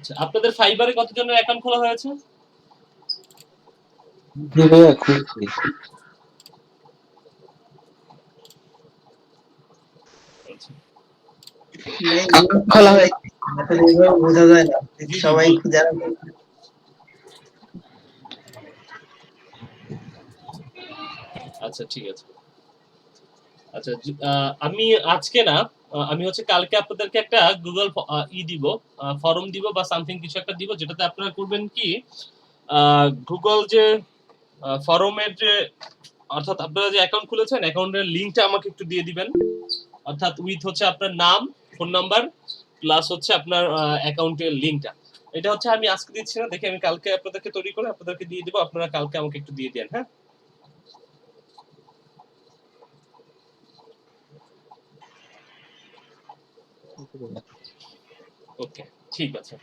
আচ্ছা, আপনাদের ফাইবারে কতজনের অ্যাকাউন্ট খোলা হয়েছে? জি ভাইয়া খুলছি। আচ্ছা। খোলা হয়েছে, আসলে এভাবে বোঝা যায় না, জি, জি, সবাই বলুন। যারা আচ্ছা, ঠিক আছে। আচ্ছা, আমি আজকে না, আমি হচ্ছে কালকে আপনাদেরকে একটা গুগল দিব, ফর্ম দিব বা সামথিং কিছু একটা দিব, যেটাতে আপনারা করবেন কি, গুগল যে ফরমের যে, অর্থাৎ আপনারা যে অ্যাকাউন্ট খুলেছেন অ্যাকাউন্টের লিঙ্কটা আমাকে একটু দিয়ে দিবেন, অর্থাৎ উইথ হচ্ছে আপনার নাম, ফোন নাম্বার, প্লাস হচ্ছে আপনার অ্যাকাউন্টের লিঙ্কটা। এটা হচ্ছে আমি আজকে দিচ্ছি না, দেখে আমি কালকে আপনাদেরকে তৈরি করে আপনাদেরকে দিয়ে দিব, আপনারা কালকে আমাকে একটু দিয়ে দেন। হ্যাঁ, ওকে, ঠিক আছে।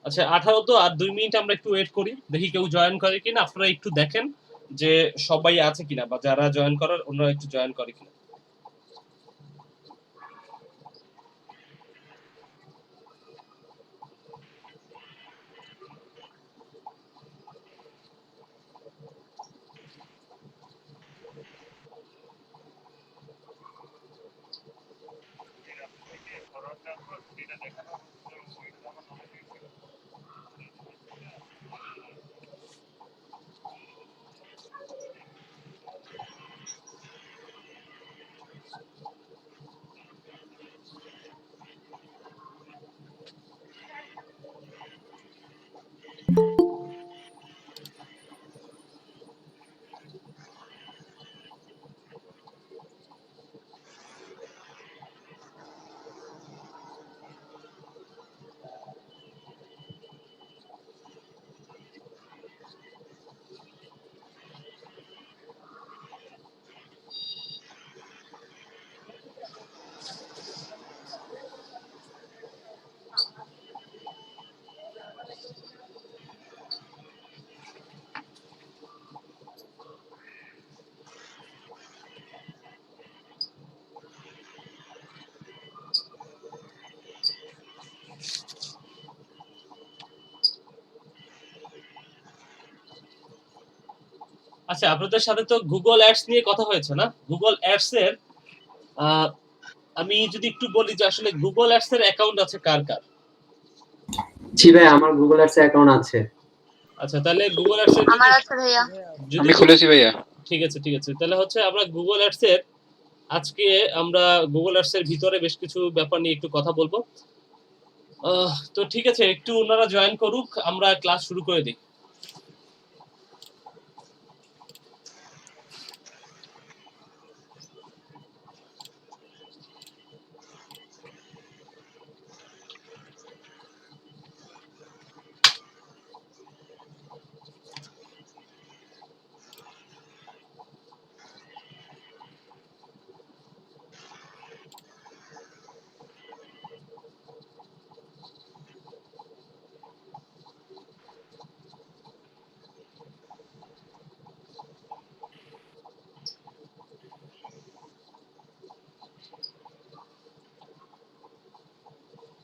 আচ্ছা, 18 তো, আর 2 মিনিট আমরা একটু ওয়েট করি, দেখি কেউ জয়েন করে কিনা। আপনারা একটু দেখেন যে সবাই আছে কিনা, বা যারা জয়েন করার ওনারা একটু জয়েন করে কিনা। আচ্ছা, আপনাদের সাথে তো গুগল অ্যাডস নিয়ে কথা হয়েছে না? গুগল অ্যাডস এর আহ, আমি যদি একটু বলি যে আসলে গুগল অ্যাডস এর অ্যাকাউন্ট আছে কার কার? জি ভাই আমার গুগল অ্যাডস অ্যাকাউন্ট আছে। আচ্ছা, তাহলে গুগল অ্যাডস এর যদি আমার আছে ভাইয়া। যদি আমি খুলেছি ভাইয়া। ঠিক আছে, ঠিক আছে, তাহলে হচ্ছে আমরা গুগল অ্যাডস এর আজকে আমরা গুগল অ্যাডস এর ভিতরে বেশ কিছু ব্যাপার নিয়ে একটু কথা বলবো। তো ঠিক আছে, একটু ওনারা জয়েন করুক, আমরা ক্লাস শুরু করে দিই।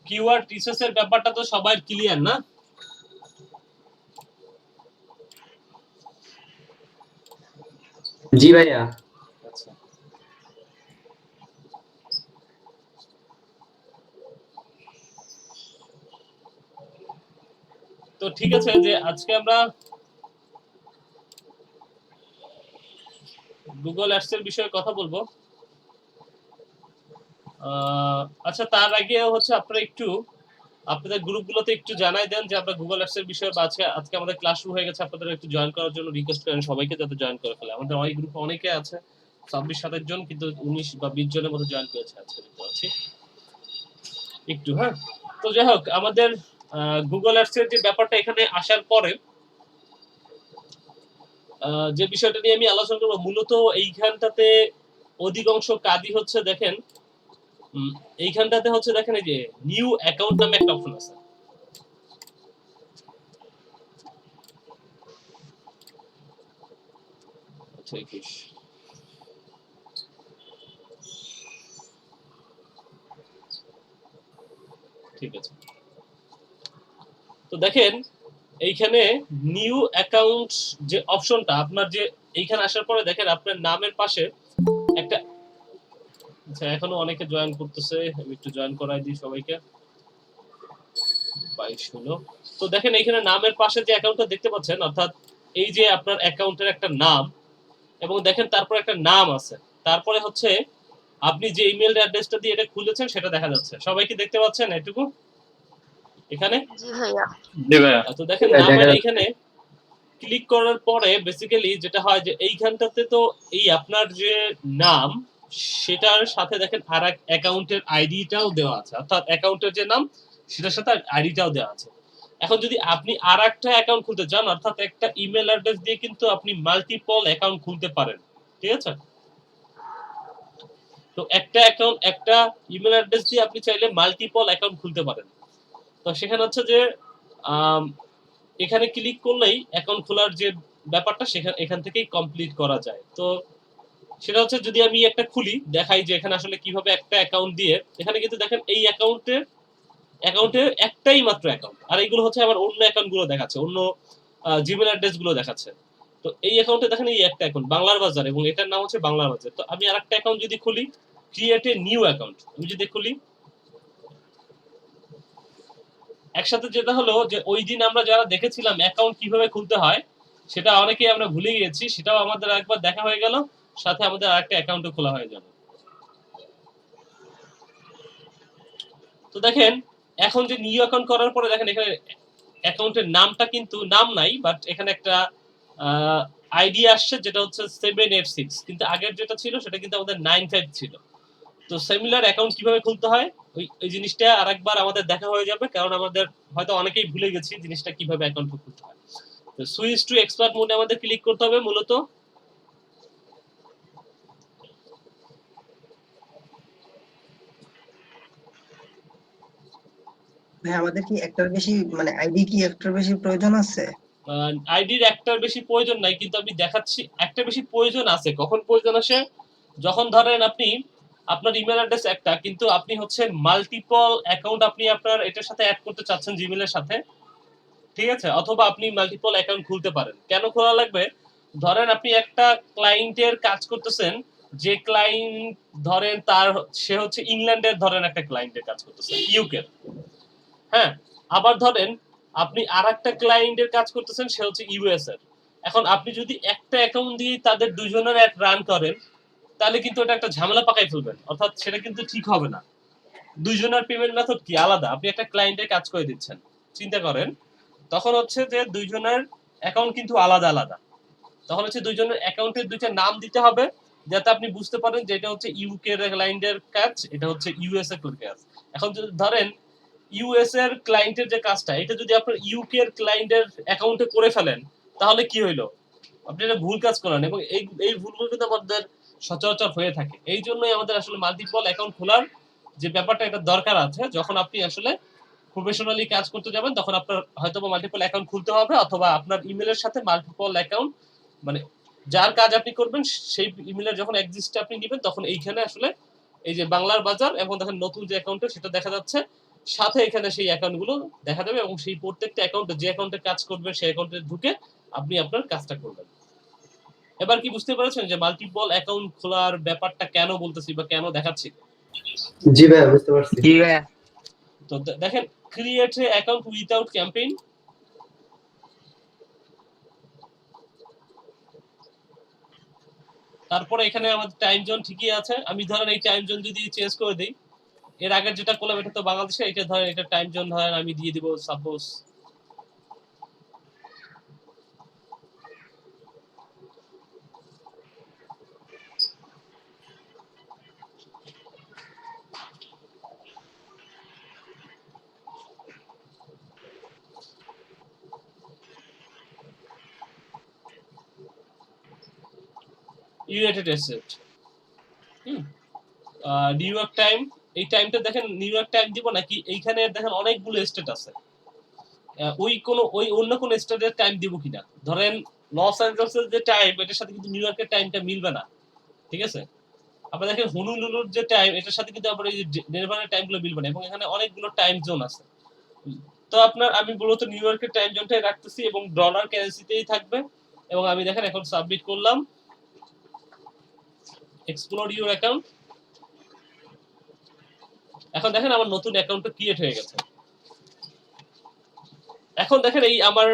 কিওয়ার্ড রিসার্চ এর ব্যাপারটা তো সবাই ক্লিয়ার না? জি ভাইয়া। আচ্ছা, তো ঠিক আছে, যে আজকে আমরা গুগল অ্যাডস এর বিষয়ে কথা বলবো। আচ্ছা, তার আগে হচ্ছে আপনারা একটু আপনাদের গ্রুপগুলোতে একটু জানাই দেন যে আমরা গুগল অ্যাডস এর বিষয়ে, বা আজকে আজকে আমাদের ক্লাস শুরু হয়ে গেছে, আপনাদের একটু জয়েন করার জন্য রিকোয়েস্ট করেন সবাইকে, যাতে জয়েন করে ফেলে। আমাদের ওই গ্রুপে অনেকে আছে, 26-27 জন, কিন্তু 19 বা 20 জনের মতো জয়েন করেছে আজকে, দেখতে পাচ্ছি একটু। হ্যাঁ, তো যাই হোক, আমাদের গুগল অ্যাডস এর যে ব্যাপারটা এখানে আসার পরে যে বিষয়টা নিয়ে আমি আলোচনা করবো, মূলত এইখানটাতে অধিকাংশ কাজই হচ্ছে, দেখেন এইখানটাতে হচ্ছে, দেখেন এই যে নিউ অ্যাকাউন্ট নামে একটা অপশন আছে। আচ্ছা 21 ঠিক আছে। তো দেখেন এইখানে নিউ অ্যাকাউন্ট যে অপশনটা আপনার যে এইখানে আসার পরে দেখেন আপনার নামের পাশে একটা আচ্ছা এখনো অনেকে জয়েন করতেছে, আমি একটু জয়েন করাই দিই সবাইকে। 22 হলো। তো দেখেন এইখানে নামের পাশে যে অ্যাকাউন্টটা দেখতে পাচ্ছেন, অর্থাৎ এই যে আপনার অ্যাকাউন্টের একটা নাম এবং দেখেন তারপর একটা নাম আছে, তারপরে হচ্ছে আপনি যে ইমেল অ্যাড্রেসটা দিয়ে এটা খুলেছেন সেটা দেখা যাচ্ছে। সবাই কি দেখতে পাচ্ছেন এটুকু এখানে? জি ভাইয়া। জি ভাইয়া। তো দেখেন দেখা নামের যাচ্ছে। এইখানে ক্লিক করার পরে বেসিক্যালি যেটা হয় যে এইখানটাতে তো এই আপনার যে নাম সেটার সাথে দেখেন আর এক অ্যাকাউন্টের আইডিটাও দেওয়া আছে, অর্থাৎ অ্যাকাউন্টের যে নাম সেটার সাথে আইডিটাও দেওয়া আছে। এখন যদি আপনি আর একটা অ্যাকাউন্ট খুলতে চান, অর্থাৎ একটা ইমেল অ্যাড্রেস দিয়ে কিন্তু আপনি মাল্টিপল অ্যাকাউন্ট খুলতে পারেন, ঠিক আছে? তো একটা অ্যাকাউন্ট একটা ইমেল অ্যাড্রেস দিয়ে আপনি চাইলে মাল্টিপল অ্যাকাউন্ট খুলতে পারেন। তো সেখানে হচ্ছে যে আম, এখানে ক্লিক করলেই অ্যাকাউন্ট খোলার যে ব্যাপারটা সেখানে এখান থেকেই কমপ্লিট করা যায়। তো সেটা হচ্ছে যদি আমি একটা খুলি দেখাই যে এখানে আসলে কিভাবে একটা অ্যাকাউন্ট দিয়ে, এখানে কিন্তু দেখেন এই অ্যাকাউন্টে একটাই মাত্র অ্যাকাউন্ট, আর এইগুলো হচ্ছে আবার অন্য অ্যাকাউন্ট গুলো দেখাচ্ছে, অন্য জিমেল অ্যাড্রেস গুলো দেখাচ্ছে। তো এই অ্যাকাউন্টে দেখেন এই একটা অ্যাকাউন্ট বাংলার বাজার এবং এটার নাম হচ্ছে বাংলার বাজার। তো আমি আর একটা অ্যাকাউন্ট যদি খুলি, ক্রিয়েট এ নিউ অ্যাকাউন্ট, আমি যদি খুলি একসাথে যেটা হলো যে ওই দিন আমরা যারা দেখেছিলাম অ্যাকাউন্ট কিভাবে খুলতে হয় সেটা অনেকেই আমরা ভুলে গিয়েছি, সেটাও আমাদের একবার দেখা হয়ে গেল, সাথে আমাদের আরেকটা অ্যাকাউন্টও খোলা হয়ে যাবে। তো দেখেন এখন যে নিউ অ্যাকাউন্ট করার পরে দেখেন এখানে অ্যাকাউন্টের নামটা কিন্তু নাম নাই, বাট এখানে একটা আইডি আসছে যেটা হচ্ছে 786, কিন্তু আগের যেটা ছিল সেটা কিন্তু আমাদের 95 ছিল। তো সিমিলার অ্যাকাউন্ট কিভাবে খুলতে হয় ওই জিনিসটা আরেকবার আমাদের দেখা হয়ে যাবে, কারণ আমাদের হয়তো অনেকেই ভুলে গেছি জিনিসটা কিভাবে অ্যাকাউন্ট খুলতে হয়। তো সুইচ টু এক্সপার্ট মোডে আমাদের ক্লিক করতে হবে মূলত। ভাই আমাদের কি একটার বেশি মানে আইডি কি একটার বেশি প্রয়োজন আছে? আইডির একটার বেশি প্রয়োজন নাই, কিন্তু আমি দেখাচ্ছি একটা বেশি প্রয়োজন আছে। কখন প্রয়োজন আসে? যখন ধরেন আপনি আপনার ইমেল অ্যাড্রেস একটা, কিন্তু আপনি হচ্ছে মাল্টিপল অ্যাকাউন্ট আপনি আপনার এটার সাথে অ্যাড করতে চাচ্ছেন জিমেলের সাথে, ঠিক আছে? অথবা আপনি মাল্টিপল অ্যাকাউন্ট খুলতে পারেন। কেন খোলা লাগবে? ধরেন আপনি একটা ক্লায়েন্টের কাজ করতেছেন, যে ক্লায়েন্ট ধরেন সে হচ্ছে ইংল্যান্ডের ধরেন একটা ক্লায়েন্টের কাজ করতেছেন, ইউকে, হ্যাঁ। আবার ধরেন আপনি আরেকটা ক্লায়েন্টের কাজ করতেছেন, সে হচ্ছে ইউএস এর। এখন আপনি যদি একটা অ্যাকাউন্ট দিয়ে তাদের দুজনের অ্যাড রান করেন তাহলে কিন্তু এটা একটা ঝামেলা পাকাই ফেলবেন, অর্থাৎ সেটা কিন্তু ঠিক হবে না। দুইজনের পেমেন্ট মেথড কি আলাদা, আপনি একটা ক্লায়েন্টের কাজ করে দিচ্ছেন, চিন্তা করেন তখন হচ্ছে যে দুইজনের অ্যাকাউন্ট কিন্তু আলাদা আলাদা। তখন হচ্ছে দুইজনের অ্যাকাউন্টের দুইটা নাম দিতে হবে যাতে আপনি বুঝতে পারেন যে এটা হচ্ছে ইউকে এর ক্লায়েন্টের কাজ, এটা হচ্ছে ইউএস এর কাজ। এখন যদি ধরেন ইউএস এর ক্লায়েন্টের যে কাজটা এটা যদি আপনার ইউকে এর ক্লায়েন্টের অ্যাকাউন্টে করে ফেলেন তাহলে কি হইলো? আপনি একটা ভুল কাজ করেন, এবং এই ভুলগুলো কিন্তু আমাদের সচরাচর হয়ে থাকে। এই জন্যই আমাদের আসলে মাল্টিপল অ্যাকাউন্ট খোলার যে ব্যাপারটা এটা দরকার আছে। যখন আপনি আসলে প্রফেশনালি কাজ করতে যাবেন তখন আপনার হয়তো মাল্টিপল অ্যাকাউন্ট খুলতে হবে, অথবা আপনার ইমেলের সাথে মাল্টিপল অ্যাকাউন্ট মানে যার কাজ আপনি করবেন সেই ইমেলের যখন এক্সিস্ট আপনি নেবেন তখন এইখানে আসলে এই যে বাংলার বাজার এবং দেখেন নতুন যে অ্যাকাউন্টে সেটা দেখা যাচ্ছে, সাথে এখানে সেই অ্যাকাউন্টগুলো দেখা যাবে, এবং সেই প্রত্যেকটা অ্যাকাউন্টে যে অ্যাকাউন্টে কাজ করবেন সেই অ্যাকাউন্টে ঢুকে আপনি আপনার কাজটা করবেন। এবার কি বুঝতে পেরেছেন যে মাল্টিপল অ্যাকাউন্ট খোলার ব্যাপারটা কেন বলতেছি বা কেন দেখাচ্ছি? জি ভাইয়া বুঝতে পারছি। জি ভাইয়া। তো দেখেন create a account without campaign, তারপরে এখানে আমাদের টাইম জোন ঠিকই আছে। আমি ধরেন এই টাইম জোন যদি চেঞ্জ করে দিই, এর আগের যেটা করলাম এটা তো বাংলাদেশে, এটা ধরেন এটা টাইম জোন ধরেন আমি দিয়ে দিব suppose United state, new York time. এই টাইমটা দেখেন নিউ ইয়র্ক টাইম দিব নাকি এইখানে দেখেন অনেকগুলো স্টেট আছে, ওই অন্য কোন স্টেটের টাইম দিব কিনা। ধরেন লস অ্যাঞ্জেলসের যে টাইম এটার সাথে কিন্তু নিউ ইয়র্কের টাইমটা মিলবে না, ঠিক আছে? আপনারা দেখেন হনুলুলুর যে টাইম এটার সাথে কিন্তু আপনার এই যে ডেনভারের টাইমগুলো মিলবে না, এবং এখানে অনেকগুলো টাইম জোন আছে। তো আপনার আমি মূলত নিউ ইয়র্কের টাইম জোনটাই রাখতেছি এবং ডলার কারেন্সিতেই থাকবে। এবং আমি দেখেন এখন সাবমিট করলাম, এক্সপ্লোর ইউর অ্যাকাউন্ট। এখন দেখেন আমার নতুন অ্যাকাউন্টটা ক্রিয়েট হয়ে গেছে। এখন দেখেন এই আমার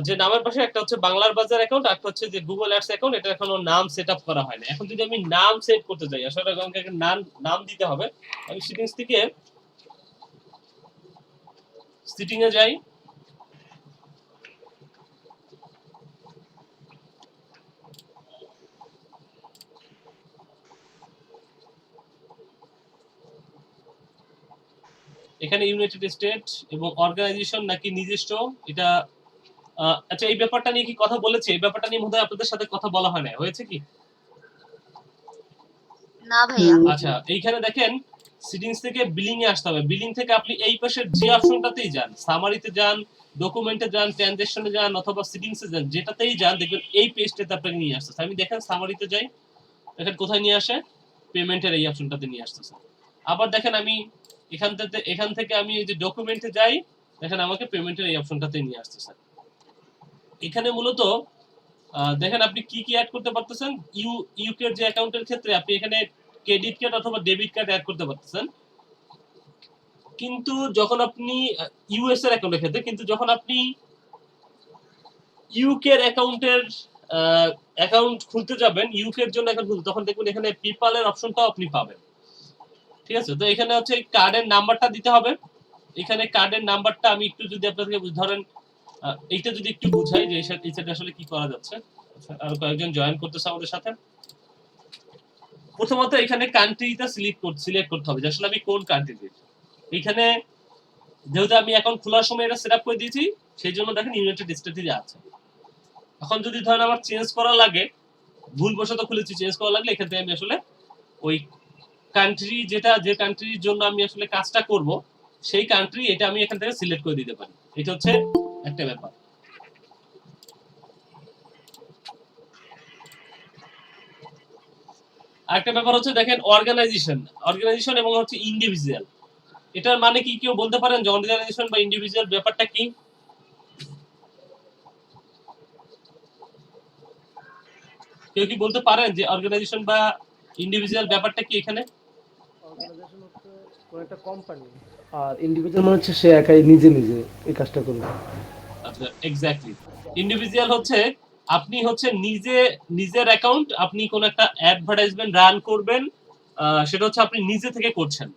যে নামের পাশে একটা হচ্ছে বাংলার বাজার অ্যাকাউন্ট, একটা হচ্ছে যে গুগল অ্যাডস অ্যাকাউন্ট, এটা এখনো নাম সেট আপ করা হয় না। এখন যদি আমি নাম সেট করতে চাই, আসলে আমাকে একটা নাম দিতে হবে। আমি সেটিংস থেকে সিটিং এ যাই, এখানে ইউনাইটেড স্টেট এবং অর্গানাইজেশন নাকি নিজস্ব, এটা আচ্ছা এই ব্যাপারটা নিয়ে কি কথা বলেছে? এই ব্যাপারটা নিয়ে বোধহয় আপনাদের সাথে কথা বলা হয় না, হয়েছে কি? না ভাইয়া। আচ্ছা এইখানে দেখেন সেটিংস থেকে বিলিং এ আসতে হবে। বিলিং থেকে আপনি এই পাশের যে অপশনটাতেই যান, সামারিতে যান, ডকুমেন্টে যান, ট্রানজ্যাকশনে যান অথবা সেটিংসে যান, যেটাতেই যান দেখবেন এই পেজটাতে আপনাকে নিয়ে আসতেছে। আমি দেখেন সামারিতে যাই, দেখেন কোথায় নিয়ে আসে, পেমেন্টের এই অপশনটাতে নিয়ে আসতেছে। আবার দেখেন আমি এখান থেকে আমি এই যে ডকুমেন্টে যাই, দেখেন আমাকে পেমেন্টের এই অপশনটাতে নিয়ে আসতেছে। এখানে মূলত দেখেন আপনি কি কি অ্যাড করতে পারতেছেন। ইউকে যে অ্যাকাউন্টের ক্ষেত্রে আপনি এখানে ক্রেডিট কার্ড অথবা ডেবিট কার্ড অ্যাড করতে পারতেছেন, কিন্তু যখন আপনি ইউএস এর অ্যাকাউন্টের ক্ষেত্রে, কিন্তু যখন আপনি ইউকে এর অ্যাকাউন্টের অ্যাকাউন্ট খুলতে যাবেন, ইউকে এর জন্য অ্যাকাউন্ট খুলতে, তখন দেখবেন এখানে পেপ্যাল এর অপশনটাও আপনি পাবেন, ঠিক আছে? তো এখানে হচ্ছে কার্ডের নাম্বারটা দিতে হবে। এখানে কার্ডের নাম্বারটা আমি একটু যদি আপনাদেরকে ধরেন এইটা যদি একটু বুঝাই যে এই সাইডে আসলে কি করা যাচ্ছে। আর কয়েকজন জয়েন করতেছে আমাদের সাথে। প্রথমত এখানে কান্ট্রিটা সিলেক্ট করতে হবে যে আসলে আমি কোন কান্ট্রিতে। এখানে যেহেতু আমি অ্যাকাউন্ট খোলার সময় এটা সেটআপ করে দিয়েছি, সেই জন্য দেখেন ইউনাইটেড স্টেটে আছে। এখন যদি ধরেন আমার চেঞ্জ করা লাগে, ভুলবশত খুলেছি, চেঞ্জ করা লাগলে এখান থেকে আমি আসলে ওই কান্ট্রি যে কান্ট্রির জন্য আমি আসলে কাজটা করব, সেই কান্ট্রি এটা আমি এখান থেকে সিলেক্ট করে দিতে পারি। এটা হচ্ছে একটা ব্যাপার। আরেকটা ব্যাপার হচ্ছে দেখেন অর্গানাইজেশন এবং হচ্ছে ইন্ডিভিজুয়াল। এটার মানে কি কেউ বলতে পারেন যে অর্গানাইজেশন বা ইন্ডিভিজুয়াল ব্যাপারটা কি? কেউ কি বলতে পারেন যে অর্গানাইজেশন বা ইন্ডিভিজুয়াল ব্যাপারটা কি এখানে? অর্গানাইজেশন হচ্ছে কোন একটা কোম্পানি, আর ইন্ডিভিজুয়াল মানে হচ্ছে সে একাই নিজে এই কাজটা করবে। আচ্ছা এক্স্যাক্টলি। ইন্ডিভিজুয়াল হচ্ছে আপনি হচ্ছে নিজের অ্যাকাউন্ট, আপনি কোন একটা অ্যাডভার্টাইজমেন্ট রান করবেন, সেটা হচ্ছে আপনি নিজে থেকে করছেন।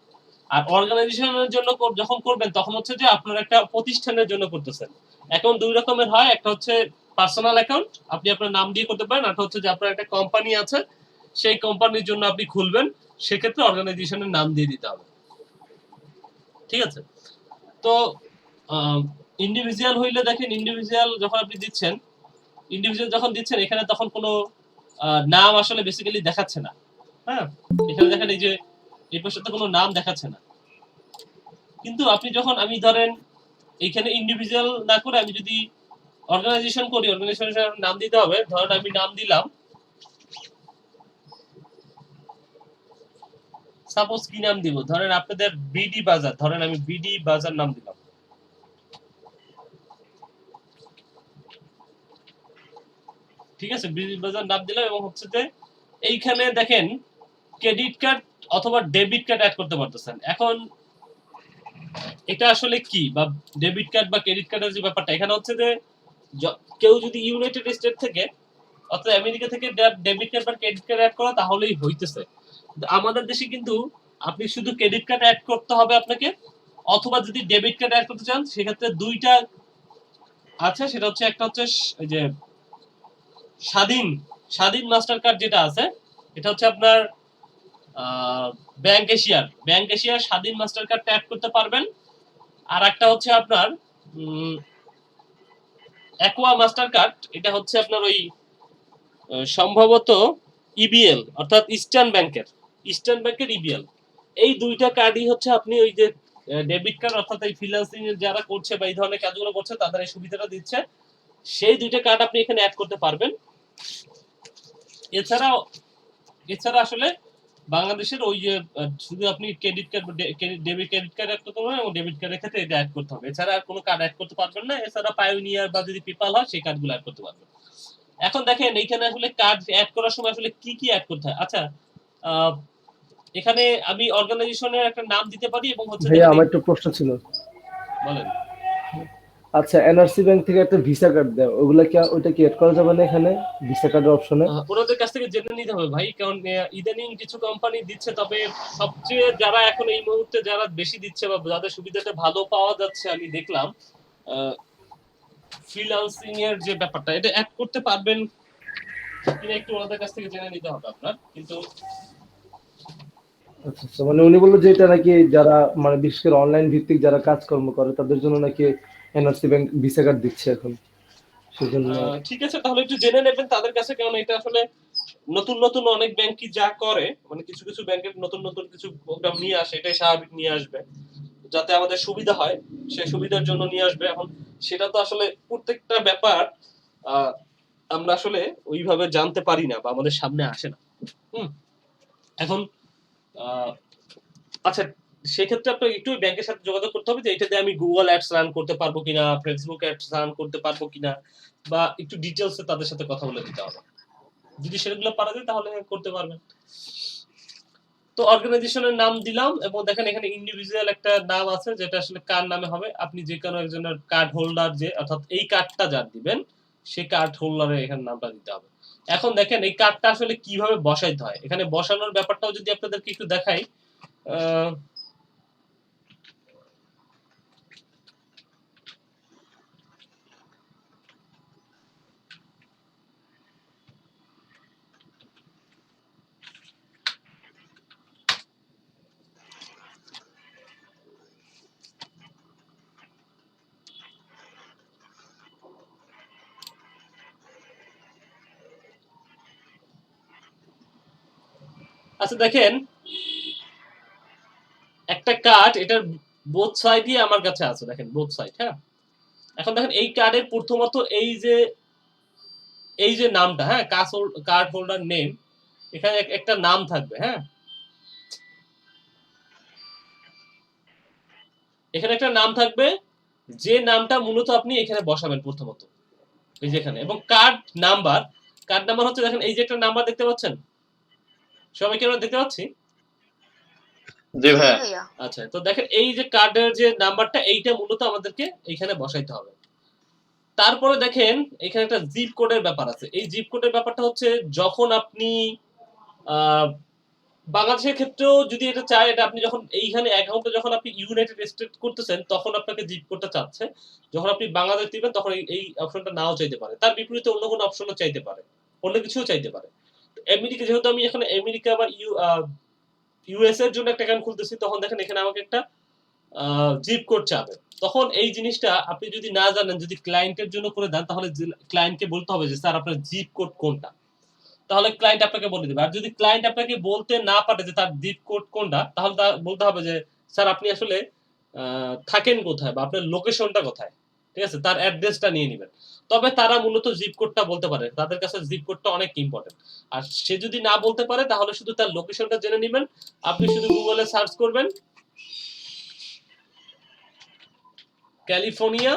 আর অর্গানাইজেশনের জন্য যখন করবেন তখন হচ্ছে যে আপনার একটা প্রতিষ্ঠানের জন্য করতেছেন। অ্যাকাউন্ট দুই রকমের হয়, একটা হচ্ছে পার্সোনাল অ্যাকাউন্ট, আপনি আপনার নাম দিয়ে করতে পারেন, আর হচ্ছে যে আপনার একটা কোম্পানি আছে, সেই কোম্পানির জন্য আপনি খুলবেন, সেক্ষেত্রে অর্গানাইজেশনের নাম দিয়ে দিতে হবে, ঠিক আছে? তো ইন্ডিভিজুয়াল হইলে দেখেন, ইন্ডিভিজুয়াল যখন আপনি দিচ্ছেন, এখানে তখন কোনো নাম আসলে বেসিক্যালি দেখাচ্ছে না। হ্যাঁ, এখানে দেখেন এই যে এই পাশে তো কোনো নাম দেখাচ্ছে না। কিন্তু আপনি যখন আমি ধরেন এইখানে ইন্ডিভিজুয়াল না করে আমি যদি অর্গানাইজেশন করি, অর্গানাইজেশনের নাম দিতে হবে। ধরেন আমি নাম দিলাম, সাপোজ কি নাম দিব, ধরেন আপনাদের বিডি বাজার, ধরেন আমি বিডি বাজার নাম দিলাম। ঠিক আছে, বিডি বাজার নাম দিলাম এবং হচ্ছে যে এইখানে দেখেন ক্রেডিট কার্ড অথবা ডেবিট কার্ড অ্যাড করতে পারতেছেন। এখন এটা আসলে কি, বা ডেবিট কার্ড বা ক্রেডিট কার্ডের যে ব্যাপারটা, এখানে হচ্ছে যে কেউ যদি ইউনাইটেড স্টেট থেকে অথবা আমেরিকা থেকে ডেবিট কার্ড বা ক্রেডিট কার্ড অ্যাড করা তাহলেই হইতেছে। আমাদের দেশে কিন্তু আপনি শুধু ক্রেডিট কার্ড অ্যাড করতে হবে আপনাকে, অথবা যদি ডেবিট কার্ড অ্যাড করতে চান সেক্ষেত্রে দুইটা আছে, সেটা হচ্ছে একটা হচ্ছে এই যে স্বাধীন মাস্টার কার্ড যেটা আছে, এটা হচ্ছে আপনার ব্যাংক এশিয়ার স্বাধীন মাস্টার কার্ড অ্যাড করতে পারবেন। আর একটা হচ্ছে আপনার অ্যাকোয়া মাস্টার কার্ড, এটা হচ্ছে আপনার ওই সম্ভবত ইবিএল অর্থাৎ ইস্টার্ন ব্যাংকের ইবিএল। এই দুইটা কার্ডই হচ্ছে আপনি ওই যে ডেবিট কার্ড অর্থাৎ এই ফ্রিল্যান্সিং এর যারা করছে বা এই ধরনের কাজগুলো করছে তাদের এই সুবিধাটা দিচ্ছে। সেই দুইটা কার্ড আপনি এখানে অ্যাড করতে পারবেন। এছাড়া আসলে বাংলাদেশের ওই যে শুধু আপনি credit card debit credit card add করতে পারবেন এবং ডেবিট কার্ডের ক্ষেত্রে এটা অ্যাড করতে হবে। এছাড়া আর কোনো কার্ড অ্যাড করতে পারবেন না। এছাড়া পায়োনিয়ার বা যদি পেপাল হয় সেই কার্ডগুলো অ্যাড করতে পারবেন। এখন দেখেন এইখানে আসলে কার্ড অ্যাড করার সময় আসলে কি অ্যাড করতে হয়। আচ্ছা, এখানে আমি অর্গানাইজেশনের একটা নাম দিতে পারি এবং হচ্ছে ভাইয়া আমার একটা প্রশ্ন ছিল। বলেন। আচ্ছা, এনআরসি ব্যাংক থেকে একটা ভিসা কার্ড দেয়, ওইগুলা কি ওইটা কি এড করা যাবে না এখানে ভিসা কার্ডের অপশনে? ওনাদের কাছ থেকে জেনে নিতে হবে ভাই, কারণ ইদানিং কিছু কোম্পানি দিচ্ছে, তবে সবচেয়ে যারা এখন এই মুহূর্তে যারা বেশি দিচ্ছে বা যাদের সুবিধাটা ভালো পাওয়া যাচ্ছে আমি দেখলাম ফ্রিল্যান্সিং এর যে ব্যাপারটা এটা অ্যাড করতে পারবেন কিনা একটু ওনাদের কাছ থেকে জেনে নিতে হবে আপনার। কিন্তু আচ্ছা, মানে উনি বললো যে এটা নাকি যারা মানে বিশেষ করে অনলাইন ভিত্তিক যারা কাজকর্ম করে তাদের জন্য নাকি এনআরসি ব্যাংক ভিসা কার্ড দিচ্ছে এখন, সেজন্য। ঠিক আছে, তাহলে একটু জেনে নেবেন তাদের কাছে, কারণ এটা আসলে নতুন অনেক ব্যাংকই যা করে, মানে কিছু ব্যাংকের নতুন কিছু প্রোগ্রাম নিয়ে আসে, এটাই স্বাভাবিক নিয়ে আসবে যাতে আমাদের সুবিধা হয়, সেই সুবিধার জন্য নিয়ে আসবে। এখন সেটা তো আসলে প্রত্যেকটা ব্যাপার আমরা আসলে ওইভাবে জানতে পারি না বা আমাদের সামনে আসে না। এখন আচ্ছা, সেক্ষেত্রে আপনাকে একটু ব্যাংকের সাথে যোগাযোগ করতে হবে যে এটাতে আমি গুগল অ্যাডস রান করতে পারবো কিনা, ফেসবুক অ্যাডস রান করতে পারবো কিনা, বা একটু ডিটেলসে তাদের সাথে কথা বলে দিতে হবে। যদি সেগুলো পারা যায় তাহলে করতে পারবেন। তো অর্গানাইজেশনের নাম দিলাম এবং দেখেন এখানে ইন্ডিভিজুয়াল একটা নাম আছে যেটা আসলে কার নামে হবে। আপনি যে কোনো একজনের কার্ড হোল্ডার, যে অর্থাৎ এই কার্ডটা যার দিবেন সেই কার্ড হোল্ডারের এখানে নামটা দিতে হবে। এখন দেখেন এই কার্ডটা আসলে কিভাবে বসাইতে হয়, এখানে বসানোর ব্যাপারটাও যদি আপনাদেরকে একটু দেখাই। আচ্ছা দেখেন একটা কার্ড, এটার বোথ সাইডই আমার কাছে আছে, দেখেন বোথ সাইড। হ্যাঁ, এখন দেখেন এই কার্ডের প্রথমত এই যে নামটা, হ্যাঁ, কার্ড হোল্ডার নেম, এখানে একটা নাম থাকবে। হ্যাঁ, এখানে একটা নাম থাকবে, যে নামটা মূলত আপনি এখানে বসাবেন প্রথমত এই যেখানে। এবং কার্ড নাম্বার হচ্ছে দেখেন এই যে একটা নাম্বার দেখতে পাচ্ছেন, সবাইকে আমরা দেখতে পাচ্ছি। জি ভাইয়া। আচ্ছা, তো দেখেন এই যে কার্ডের যে নাম্বারটা এইটা মূলত আমাদেরকে এইখানে বসাইতে হবে। তারপরে দেখেন এখানে একটা জিপ কোডের ব্যাপার আছে। এই জিপ কোডের ব্যাপারটা হচ্ছে যখন আপনি বাংলাদেশের ক্ষেত্রেও যদি এটা চায়, এটা আপনি যখন এইখানে অ্যাকাউন্টে যখন আপনি ইউনাইটেড স্টেট করতেছেন তখন আপনাকে জিপ কোডটা চাচ্ছে। যখন আপনি বাংলাদেশ দিবেন তখন এই অপশনটা নাও চাইতে পারে, তার বিপরীতে অন্য কোনো অপশনও চাইতে পারে, অন্য কিছুও চাইতে পারে। আমেরিকা, যেহেতু আমি এখানে আমেরিকা বা ইউএস এর জন্য একটা অ্যাকাউন্ট খুলতেছি, তখন দেখেন এখানে আমাকে একটা জিপ কোড চাবে। তখন এই জিনিসটা আপনি যদি না জানেন, যদি ক্লায়েন্টের জন্য করে দেন, তাহলে ক্লায়েন্টকে বলতে হবে যে স্যার আপনার জিপ কোড কোনটা, তাহলে ক্লায়েন্ট আপনাকে বলে দেবে। আর যদি ক্লায়েন্ট আপনাকে বলতে না পারে যে তার জিপ কোড কোনটা, তাহলে বলতে হবে যে স্যার আপনি আসলে থাকেন কোথায় বা আপনার লোকেশনটা কোথায়, ঠিক আছে, তার অ্যাড্রেসটা নিয়ে নেবেন। তবে তারা মূলত জিপ কোডটা বলতে পারে, তাদের কাছে জিপ কোডটা অনেক ইম্পর্টেন্ট। আর সে যদি না বলতে পারে তাহলে শুধু তার লোকেশনটা জেনে নেবেন। আপনি শুধু গুগলে সার্চ করবেন ক্যালিফোর্নিয়া,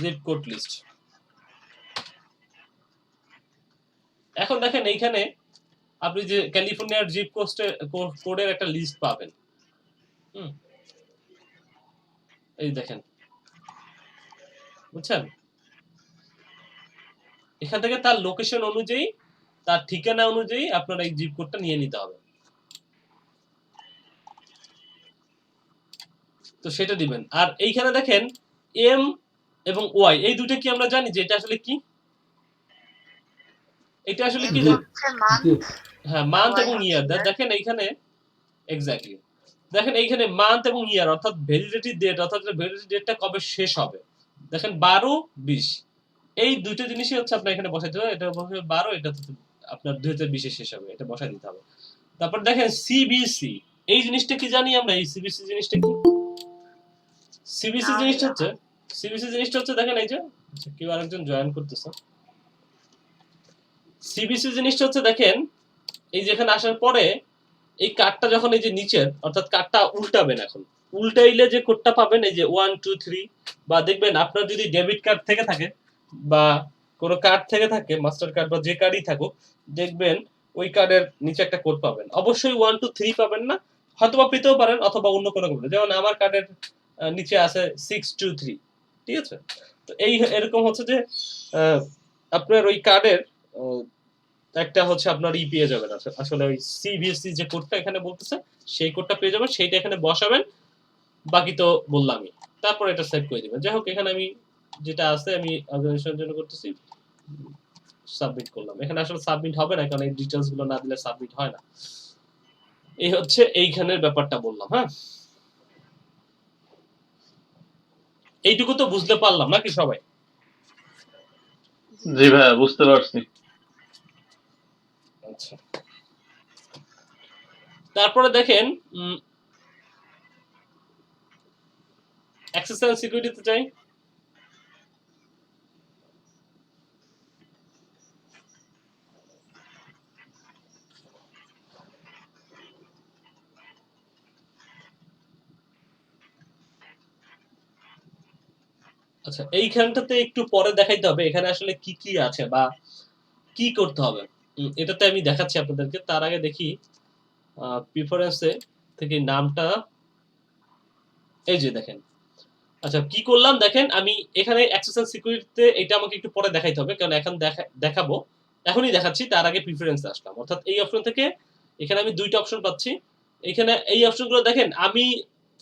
জিপ কোড লিস্ট। এখন দেখেন এইখানে আপনি যে ক্যালিফোর্নিয়ার জিপ কোডের একটা লিস্ট পাবেন। এই দেখেন, বুঝছেন, এখান থেকে তার লোকেশন অনুযায়ী, তার ঠিকানা অনুযায়ী আপনার এই জিপ কোডটা নিয়ে নিতে হবে। তো সেটা দিবেন। আর এইখানে দেখেন এম এবং ওয়াই, এই দুটো কি আমরা জানি যে এটা আসলে কি? এটা আসলে কি? হ্যাঁ, মান্থ এবং ইয়ার। দেখেন এইখানে এক্স্যাক্টলি দেখেন এইখানে মান্থ এবং ইয়ার, অর্থাৎ ভ্যালিডিটি ডেট, অর্থাৎ ভ্যালিডিটি ডেটটা কবে শেষ হবে। দেখেন 12-20, এই দুটো জিনিসই হচ্ছে আপনার এখানে বসাইতে হবে। এটা বসাবে 12, এটা আপনার 2020 শেষ হবে, এটা বসাই দিতে হবে। তারপর দেখেন সিবিসি, এই জিনিসটা কি জানি আমরা, এই সিবিসি জিনিসটা কি? সিবিসি না জিনিসটা ভাইয়া। হচ্ছে, দেখেন এই যে কেউ আরেকজন জয়েন করতেছে। সিবিসি জিনিসটা হচ্ছে দেখেন, এই যে এখানে আসার পরে এই কার্ডটা যখন এই যে নিচের, অর্থাৎ কার্ডটা উল্টাবেন, এখন উল্টাইলে যে কোডটা পাবেন এই যে 1 2 3, বা দেখবেন আপনার যদি ডেবিট কার্ড থেকে থাকে বা কোনো কার্ড থেকে থাকে, মাস্টার কার্ড বা যে কার্ডই থাকুক, দেখবেন ওই কার্ডের নিচে একটা কোড পাবেন। অবশ্যই 1 2 3 পাবেন না, হয়তোবা পেতেও পারেন, অথবা অন্য কোনো কোড, যেমন আমার কার্ডের নিচে আছে 6 2 3, ঠিক আছে? তো এই এরকম হচ্ছে যে আপনার ওই কার্ডের একটা হচ্ছে আপনার পেয়ে যাবেন, আসলে ওই সিবিএসসি যে কোডটা এখানে বলতেছে সেই কোডটা পেয়ে যাবেন, সেইটা এখানে বসাবেন। বাকি তো বললামই, তারপর এটা সেভ করে দিবেন। যাই হোক, এখানে আমি যেটা আছে আমি অর্গানাইজেশনের জন্য করতেছি, সাবমিট করলাম। এখানে আসলে সাবমিট হবে না, কারণ এই ডিটেইলস গুলো না দিলে সাবমিট হয় না। এই হচ্ছে এইখানের ব্যাপারটা বললাম। হ্যাঁ, এইটুকু তো বুঝতে পারলাম নাকি সবাই? জি ভাইয়া, বুঝতে পারছি। আচ্ছা, তারপরে দেখেন অ্যাক্সেস এন্ড সিকিউরিটিতে যাই। আচ্ছা, এইখানটাতে একটু পরে দেখাইতে হবে এখানে আসলে কি কি আছে বা কি করতে হবে। এটাতে আমি দেখাচ্ছি আপনাদেরকে। তার আগে দেখি প্রিফারেন্সে থেকে নামটা, এই যে দেখেন। আচ্ছা, কি করলাম দেখেন, আমি এখানে অ্যাক্সেস এন্ড সিকিউরিটিতে এটা আমাকে একটু পরে দেখাইতে হবে, কারণ এখন দেখাবো, এখনই দেখাচ্ছি। তার আগে প্রিফারেন্সে আসলাম, অর্থাৎ এই অপশন থেকে এখানে আমি দুইটা অপশন পাচ্ছি। এখানে এই অপশনগুলো দেখেন, আমি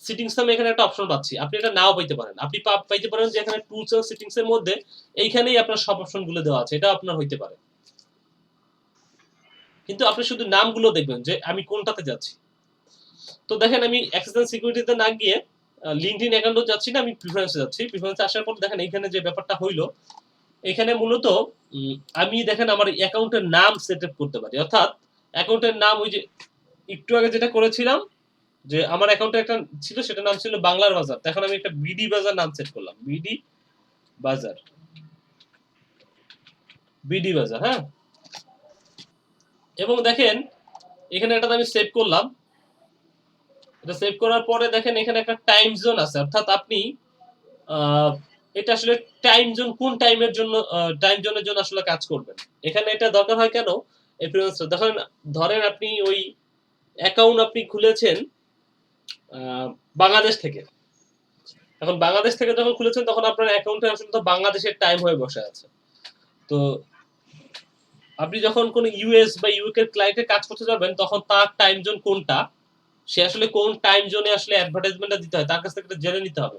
সিটিংস নামে এখানে একটা অপশন পাচ্ছি, আপনি এটা নাও পাইতে পারেন। আপনি পাইতে পারেন যে এখানে টুলস এন্ড সেটিংস এর মধ্যে এইখানেই আপনার সব অপশনগুলো দেওয়া আছে, এটা আপনার হইতে পারে। কিন্তু আপনি শুধু নামগুলো দেখবেন যে আমি কোনটাতে যাচ্ছি। তো দেখেন, আমি অ্যাক্সেস এন্ড সিকিউরিটিতে না গিয়ে লিঙ্কডইন অ্যাকাউন্টে যাচ্ছি না, আমি প্রিফারেন্সে যাচ্ছি। প্রিফারেন্সে আসার পর দেখেন এইখানে যে ব্যাপারটা হইলো, এখানে মূলত আমি দেখেন আমার অ্যাকাউন্টের নাম সেট আপ করতে পারি, অর্থাৎ অ্যাকাউন্টের নাম ওই যে একটু আগে যেটা করেছিলাম, যে আমার অ্যাকাউন্টে একটা ছিল, সেটা নাম ছিল বাংলার বাজার। এখন আমি একটা বিডি বাজার নাম সেট করলাম, বিডি বাজার, বিডি বাজার। হ্যাঁ, এবং দেখেন এখানে একটা আমি সেভ করলাম। এটা সেভ করার পরে দেখেন এখানে একটা টাইম জোন আছে, অর্থাৎ আপনি এটা আসলে টাইম জোন কোন টাইমের জন্য, টাইম জোনের জন্য আসলে কাজ করবেন। এখানে এটা দরকার হয় কেন, এই প্রিফারেন্সটা দেখেন, ধরেন আপনি ওই অ্যাকাউন্ট আপনি খুলেছেন বাংলাদেশ থেকে। এখন বাংলাদেশ থেকে যখন খুলেছেন তখন আপনার অ্যাকাউন্টে আসলে তো বাংলাদেশের টাইম হয়ে বসে আছে। তো আপনি যখন কোনো ইউএস বা ইউকে ক্লায়েন্টে কাজ করতে যাবেন, তখন তার টাইম জোন কোনটা, সে আসলে কোন টাইম জোনে আসলে অ্যাডভার্টাইজমেন্টটা দিতে হয়, তার কাছ থেকে জেনে নিতে হবে।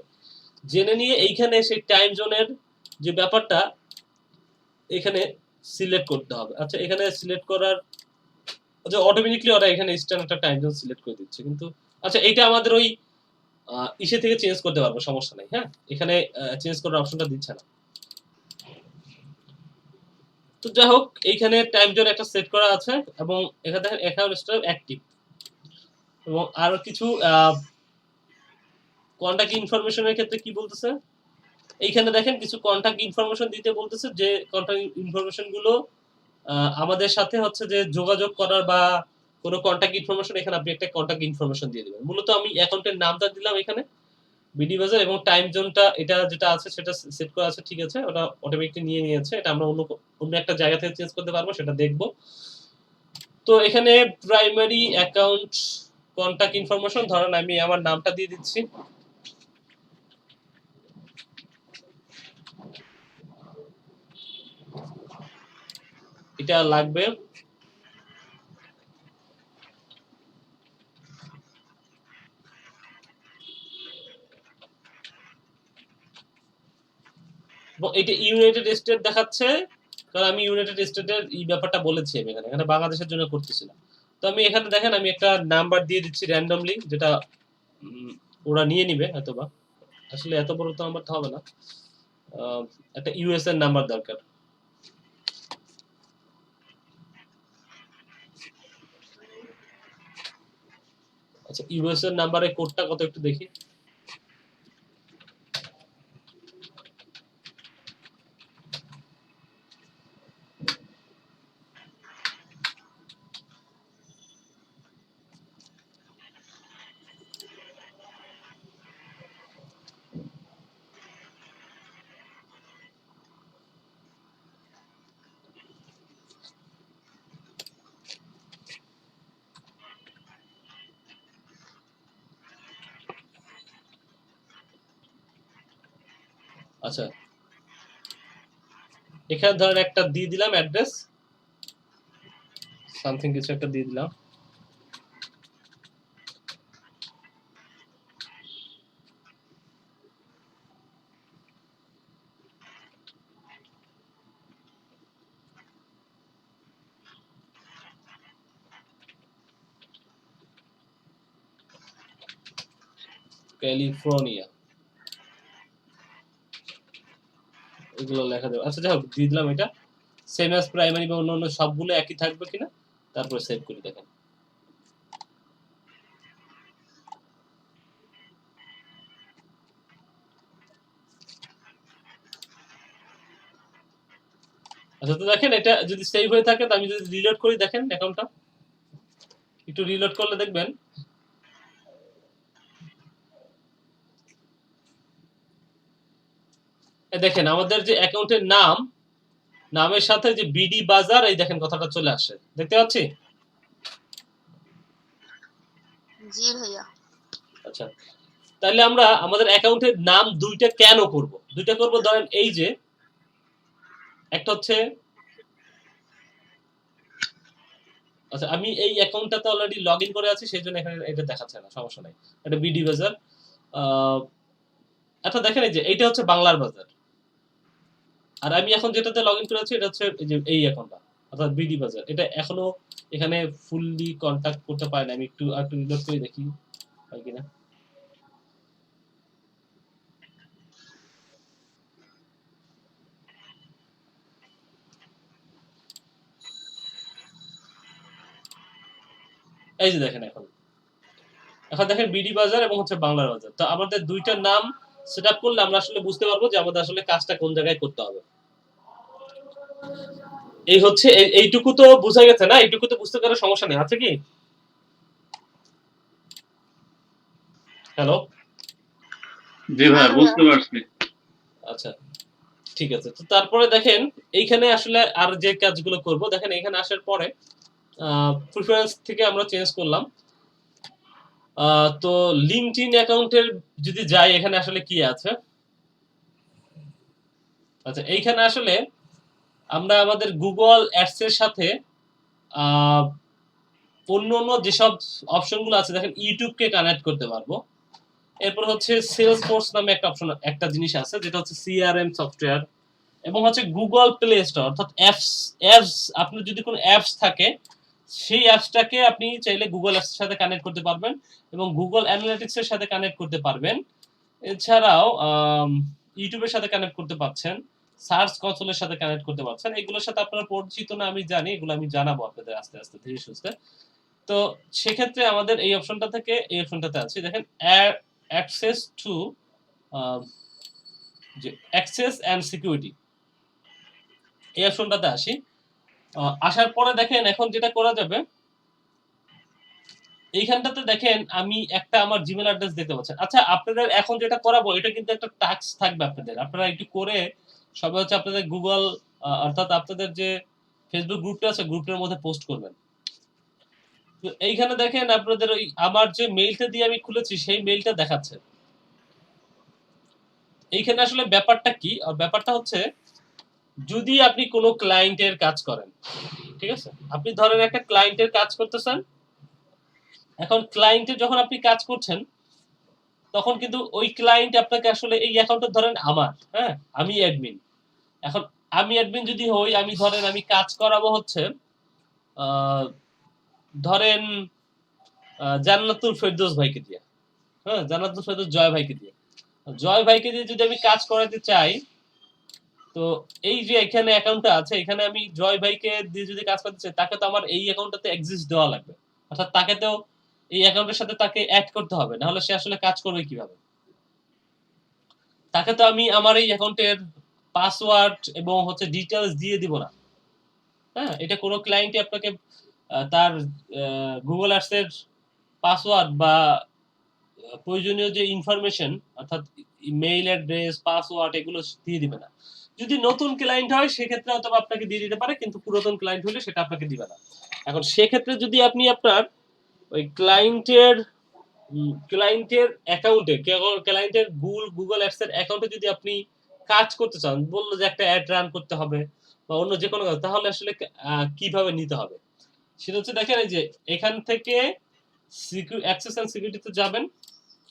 জেনে নিয়ে এইখানে সেই টাইম জোনের যে ব্যাপারটা এখানে সিলেক্ট করতে হবে। আচ্ছা, এখানে সিলেক্ট করার যে অটোমেটিক্যালি ওরা এখানে ইস্টার্ন একটা টাইম জোন সিলেক্ট করে দিচ্ছে, কিন্তু আচ্ছা এইটা আমাদের ওই ইসে থেকে চেঞ্জ করতে পারবো, সমস্যা নাই। হ্যাঁ, এখানে চেঞ্জ করার অপশনটা দিচ্ছে না। তো যাই হোক, এইখানে টাইম জোন একটা সেট করা আছে, এবং এখানে দেখেন অ্যাকাউন্ট অ্যাক্টিভ, এবং আরো কিছু কন্টাক্ট ইনফরমেশনের ক্ষেত্রে কি বলতেছে, এইখানে দেখেন কিছু কন্টাক্ট ইনফরমেশন দিতে বলতেছে, যে কন্টাক্ট ইনফরমেশন গুলো আমাদের সাথে হচ্ছে যে যোগাযোগ করার বা কোনো কন্টাক্ট ইনফরমেশন, এখানে আপনি একটা কন্টাক্ট ইনফরমেশন দিয়ে দিবেন। মূলত আমি অ্যাকাউন্টের নামটা দিলাম এখানে বিডি বাজার, এবং টাইম জোনটা এটা যেটা আছে সেটা সেট করা আছে, ঠিক আছে, ওটা অটোমেটিকলি নিয়ে নিয়েছে। এটা আমরা অন্য একটা জায়গা থেকে চেঞ্জ করতে পারবো, সেটা দেখবো। তো এখানে প্রাইমারি অ্যাকাউন্ট কন্টাক্ট ইনফরমেশন, ধরেন আমি আমার নামটা দিয়ে দিচ্ছি। এটা লাগবে। এবং এটা ইউনাইটেড স্টেট দেখাচ্ছে, কারণ আমি ইউনাইটেড স্টেটের এই ব্যাপারটা বলেছি, আমি এখানে বাংলাদেশের জন্য করতেছিলাম। তো আমি এখানে দেখেন আমি একটা নাম্বার দিয়ে দিচ্ছি র্যান্ডমলি, যেটা ওরা নিয়ে নিবে হয়তোবা। আসলে এত বড় তো নাম্বার হবে না, একটা ইউএস এর নাম্বার দরকার। আচ্ছা ইউএস এর নাম্বারের কোডটা কত একটু দেখি। আচ্ছা এখানে ধরেন একটা দিয়ে দিলাম অ্যাড্রেস, সামথিং কিছু একটা দিয়ে দিলাম। ক্যালিফোর্নিয়া এগুলো লেখা দেবো। আচ্ছা যাই হোক দিয়ে দিলাম এটা। সেম অ্যাজ প্রাইমারি বা অন্য সবগুলো একই থাকবে কিনা তারপর সেভ করি দেখেন। আচ্ছা তো দেখেন এটা যদি সেভ হয়ে থাকে, তো আমি যদি রিলোড করি দেখেন অ্যাকাউন্টটা, একটু রিলোড করলে দেখবেন দেখেন আমাদের যে অ্যাকাউন্টের নামের সাথে যে বিডি বাজার এই দেখেন কথাটা চলে আসে, দেখতে পাচ্ছি। জি ভাইয়া। আচ্ছা তাহলে আমরা আমাদের অ্যাকাউন্টের নাম দুইটা কেন করব? দুইটা করব ধরেন এই যে একটা হচ্ছে, আচ্ছা আমি এই অ্যাকাউন্টটাতে অলরেডি লগইন করে আছি সেই জন্য এখানে এটা দেখাচ্ছে না, সমস্যা নাই। এটা বিডি বাজার। আচ্ছা দেখেন এই যে এইটা হচ্ছে বাংলার বাজার, আর আমি এখন যেটাতে লগইন করে আছি এটা হচ্ছে এই যে এই অ্যাকাউন্টটা অর্থাৎ বিডি বাজার। এটা এখনো এখানে ফুললি কন্টাক্ট করতে পারে না, আমি একটু রিলোড করে দেখি হয় কিনা। এই যে দেখেন এখন দেখেন বিডি বাজার এবং হচ্ছে বাংলার বাজার। তো আমাদের দুইটা নাম সেটআপ করলে আমরা আসলে বুঝতে পারবো যে আমাদের আসলে কাজটা কোন জায়গায় করতে হবে। এই হচ্ছে এইটুকু তো বোঝা গেছে না? এইটুকু তো বুঝতে পারার সমস্যা নেই, আছে কি? হ্যালো জি ভাই বুঝতে পারছি। আচ্ছা ঠিক আছে। তো তারপরে দেখেন এইখানে আসলে আর যে কাজগুলো করব, দেখেন এখানে আসার পরে প্রিফারেন্স থেকে আমরা চেঞ্জ করলাম। তো লিঙ্কডইন অ্যাকাউন্টের যদি যাই এখানে আসলে কি আছে। আচ্ছা এইখানে আসলে আমরা আমাদের গুগল অ্যাডস এর সাথে অন্য যেসব অপশনগুলো আছে দেখেন ইউটিউবকে কানেক্ট করতে পারবো। এরপর হচ্ছে সেলসফোর্স নামে একটা অপশন, একটা জিনিস আছে যেটা হচ্ছে সিআরএম সফটওয়্যার, এবং হচ্ছে গুগল প্লে স্টোর অর্থাৎ অ্যাপস। আপনার যদি কোনো অ্যাপস থাকে সেই অ্যাপসটাকে আপনি চাইলে গুগল অ্যাপসের সাথে কানেক্ট করতে পারবেন এবং গুগল অ্যানালিটিক্সের সাথে কানেক্ট করতে পারবেন। এছাড়াও ইউটিউবের সাথে কানেক্ট করতে পারছেন, সার্চ কনসোলের সাথে কানেক্ট করতে পারছেন। এগুলোর সাথে আপনারা পরিচিত না আমি জানি, এগুলো আমি জানাবো আপনাদের আস্তে আস্তে ধীরে সুস্থে। তো সেক্ষেত্রে আমাদের এই অপশনটা থেকে এই অপশনটাতে আছে দেখেন অ্যাক্সেস টু যে অ্যাক্সেস এন্ড সিকিউরিটি, এই অপশনটাতে আসি। আসার পরে দেখেন এখন যেটা করা যাবে এইখানটাতে দেখেন আমি একটা আমার জিমেল অ্যাড্রেস দেখতে পাচ্ছেন। আচ্ছা আপনাদের এখন যেটা করাবো এটা কিন্তু একটা টাস্ক থাকবে আপনাদের, আপনারা একটু করে সবাই হচ্ছে আপনাদের গুগল অর্থাৎ আপনাদের যে ফেসবুক গ্রুপটা আছে গ্রুপের মধ্যে পোস্ট করবেন। তো এইখানে দেখেন আপনাদের ওই আমার যে মেইলটা দিয়ে আমি খুলেছি সেই মেইলটা দেখাচ্ছে। এইখানে আসলে ব্যাপারটা কি? ব্যাপারটা হচ্ছে যদি আপনি কোনো ক্লায়েন্টের কাজ করেন, ঠিক আছে, আপনি ধরেন একটা ক্লায়েন্টের কাজ করতেছেন। এখন ক্লায়েন্টের যখন আপনি কাজ করছেন তখন কিন্তু ওই ক্লায়েন্ট আপনাকে আসলে এই অ্যাকাউন্টটা ধরেন আমার, হ্যাঁ আমি অ্যাডমিন। এখন আমি অ্যাডমিন যদি হই, আমি ধরেন আমি কাজ করাবো হচ্ছে ধরেন জান্নাতুল ফেরদৌস ভাইকে দিয়ে, হ্যাঁ জান্নাতুল ফেরদৌস জয় ভাইকে দিয়ে, জয় ভাইকে দিয়ে যদি আমি কাজ করাতে চাই, তো এই যে এখানে অ্যাকাউন্টটা আছে এখানে আমি জয় ভাইকে দিয়ে যদি কাজ করতে চাই তাকে তো আমার এই অ্যাকাউন্টটাতে এক্সিস্ট দেওয়া লাগবে, অর্থাৎ তাকে তো এই অ্যাকাউন্টের সাথে তাকে অ্যাড করতে হবে, না হলে সে আসলে কাজ করবে কিভাবে? তাকে তো আমি আমার এই অ্যাকাউন্টের পাসওয়ার্ড এবং হচ্ছে ডিটেইলস দিয়ে দিব না। হ্যাঁ, এটা কোনো ক্লায়েন্টই আপনাকে তার গুগল অ্যাডস এর পাসওয়ার্ড বা প্রয়োজনীয় যে ইনফরমেশন অর্থাৎ মেইল অ্যাড্রেস, পাসওয়ার্ড এগুলো দিয়ে দিবে না। যদি নতুন ক্লায়েন্ট হয় সেক্ষেত্রে হয়তো আপনাকে দিয়ে দিতে পারে, কিন্তু পুরাতন ক্লায়েন্ট হলে সেটা আপনাকে দিবে না। এখন সেক্ষেত্রে যদি আপনি আপনার ওই ক্লায়েন্টের অ্যাকাউন্টে ক্লায়েন্টের গুগল অ্যাডস এর অ্যাকাউন্টে যদি আপনি কাজ করতে চান, বললো যে একটা অ্যাড রান করতে হবে বা অন্য যে কোনো কাজ, তাহলে আসলে কিভাবে নিতে হবে সেটা হচ্ছে দেখেন এই যে এখান থেকে অ্যাক্সেস এন্ড সিকিউরিটিতে যাবেন।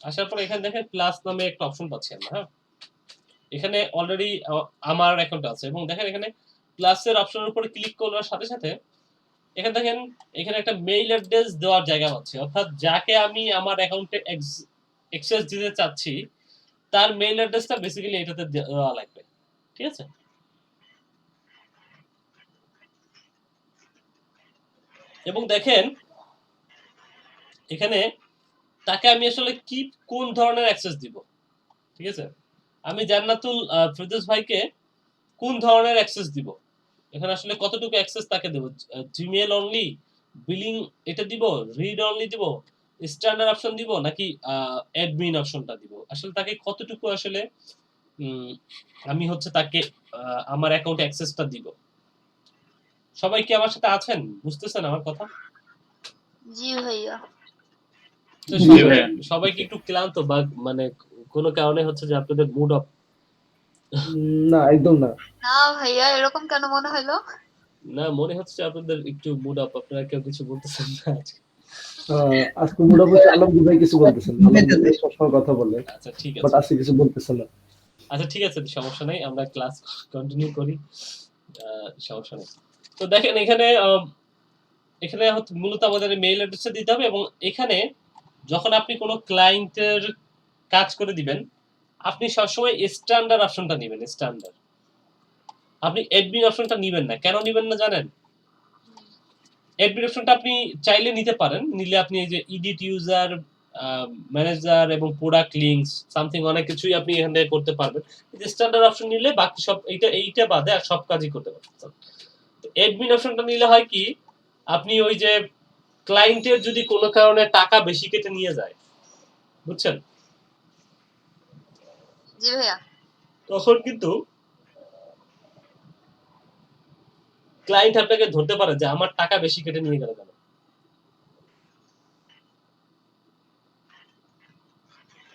আসার পর এখানে দেখেন প্লাস নামে একটা অপশন পাচ্ছি আমরা। হ্যাঁ, এখানে অলরেডি আমার অ্যাকাউন্ট আছে এবং দেখেন এখানে প্লাসের অপশনের উপরে ক্লিক করার সাথে সাথে এখানে দেখেন এখানে একটা মেইল অ্যাড্রেস দেওয়ার জায়গা পাচ্ছি, অর্থাৎ যাকে আমি আমার অ্যাকাউন্টে অ্যাক্সেস দিতে চাচ্ছি তার মেইল অ্যাড্রেসটা বেসিক্যালি এটাতে দেওয়া লাগবে। ঠিক আছে, এবং দেখেন এখানে তাকে আমি আসলে কি কোন ধরনের অ্যাক্সেস দিব। ঠিক আছে, আমি জান্নাতুল ফেরদৌস ভাইকে কোন ধরনের অ্যাক্সেস দিব, এখানে আসলে কতটুকু অ্যাক্সেস তাকে দেব, জিমেইল অনলি, বিলিং এটা দিব, রিড অনলি দিব, স্ট্যান্ডার্ড অপশন দিব নাকি অ্যাডমিন অপশনটা দিব, আসলে তাকে কতটুকু আসলে আমি হচ্ছে তাকে আমার অ্যাকাউন্ট অ্যাক্সেসটা দিব। সবাই কি আমার সাথে আছেন, বুঝতেছেন আমার কথা? জি ভাইয়া। তো জি ভাইয়া। সবাই কি একটু ক্লান্ত বা মানে কোনো কারণে হচ্ছে যে আপনাদের মুড অফ? না, একদম না। না ভাইয়া, এরকম কেন মনে হলো? না, মনে হচ্ছে আপনাদের একটু মুড অফ, আপনারা কেউ কিছু বলতেছেন না আজকে। আজকে মোটামুটি আলমগীর ভাই কিছু বলতেছেন না। আলমগীর ভাই সবসময় কথা বলে, আচ্ছা ঠিক বাট আছে, আজকে কিছু বলতেছেন না। আচ্ছা ঠিক আছে, সমস্যা নাই, আমরা ক্লাস কন্টিনিউ করি, সমস্যা নেই। তো দেখেন এখানে এখানে হচ্ছে মূলত আমাদের মেইল অ্যাড্রেসটা দিতে হবে এবং এখানে যখন আপনি কোনো ক্লায়েন্টের কাজ করে দিবেন আপনি সবসময় স্ট্যান্ডার্ড অপশনটা নেবেন। স্ট্যান্ডার্ড, আপনি অ্যাডমিন অপশনটা নেবেন না। কেন নেবেন না জানেন? অ্যাডমিন অপশনটা আপনি চাইলে নিতে পারেন, নিলে আপনি এই যে এডিট ইউজার, ম্যানেজার এবং প্রোডাক্ট লিংকস সামথিং অনেক কিছুই আপনি এখান থেকে করতে পারবেন। স্ট্যান্ডার্ড অপশন নিলে বাকি সব এইটা বাদে আর সব কাজই করতে পারবেন। অ্যাডমিন অপশনটা নিলে হয় কি, আপনি ওই যে ক্লায়েন্টের যদি কোনো কারণে টাকা বেশি কেটে নিয়ে যায়, বুঝছেন, জি ভাইয়া। তখন কিন্তু ক্লায়েন্ট আপনাকে ধরতে পারে যে আমার টাকা বেশি কেটে নিয়ে গেল কেন।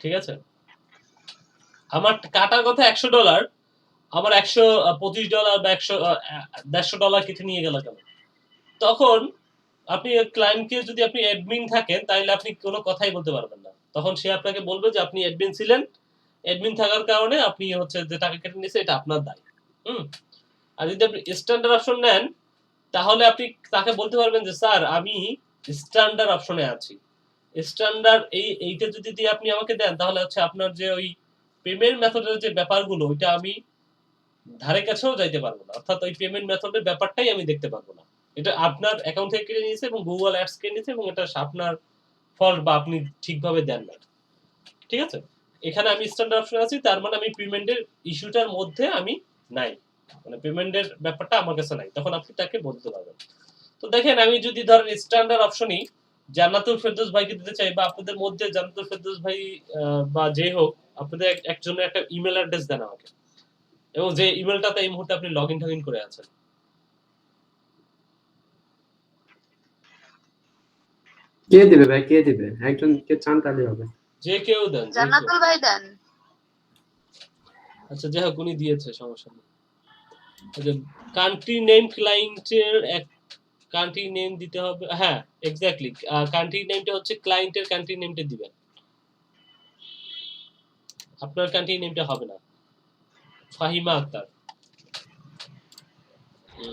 ঠিক আছে, আমার কাটার কথা $100, আমার $125 বা $150 কেটে নিয়ে গেল কেন। তখন আপনি ক্লায়েন্টকে যদি আপনি অ্যাডমিন থাকেন তাহলে আপনি কোনো কথাই বলতে পারবেন না। তখন সে আপনাকে বলবে যে আপনি অ্যাডমিন ছিলেন, অ্যাডমিন থাকার কারণে আপনি হচ্ছে যে টাকা কেটে নিয়েছে এটা আপনার দায়। আর যদি আপনি স্ট্যান্ডার্ড অপশন নেন তাহলে আপনি তাকে বলতে পারবেন যে স্যার আমি স্ট্যান্ডার্ড অপশনে আছি, স্ট্যান্ডার্ড এইটা যদি দিয়ে আপনি আমাকে দেন তাহলে হচ্ছে আপনার যে ওই পেমেন্ট মেথডের যে ব্যাপারগুলো ওইটা আমি ধারে কাছেও যাইতে পারবো না, অর্থাৎ ওই পেমেন্ট মেথডের ব্যাপারটাই আমি দেখতে পারবো না। এটা আপনার অ্যাকাউন্ট থেকে কেটে নিয়েছে এবং গুগল অ্যাডস কেটে নিয়েছে এবং এটা আপনার ফল্ট বা আপনি ঠিকভাবে দেন না। ঠিক আছে, এখানে আমি স্ট্যান্ডার্ড অপশন আছি, তার মানে আমি পেমেন্টের ইস্যুটার মধ্যে আমি নাই, মানে পেমেন্টের ব্যাপারটা আমার কাছে নাই, তখন আপনি তাকে বলতে পারবেন। তো দেখেন আমি যদি ধরেন স্ট্যান্ডার্ড অপশনই জান্নাতুল ফেরদৌস ভাইকে দিতে চাই বা আপনাদের মধ্যে জান্নাতুল ফেরদৌস ভাই বা যে হোক আপনাদের একজনের একটা ইমেল অ্যাড্রেস দেন আমাকে, এবং যে ইমেলটাতে এই মুহূর্তে আপনি লগ ইন টগ ইন করে আছেন। কে দিবে ভাই, কে দিবে? একজন কে চান তাহলে হবে। যে কেউ দেন, যে কেউ। জান্নাতুল ভাই দেন। আচ্ছা যাই হোক, উনি দিয়েছে, সমস্যা নেই। কান্ট্রি নেম ক্লায়েন্টের কান্ট্রি নেম দিতে হবে। হ্যাঁ এক্স্যাক্টলি, কান্ট্রি নেমটা হচ্ছে ক্লায়েন্টের কান্ট্রি নেমটা দিবেন, আপনার কান্ট্রি নেমটা হবে না। ফাহিমা আক্তার।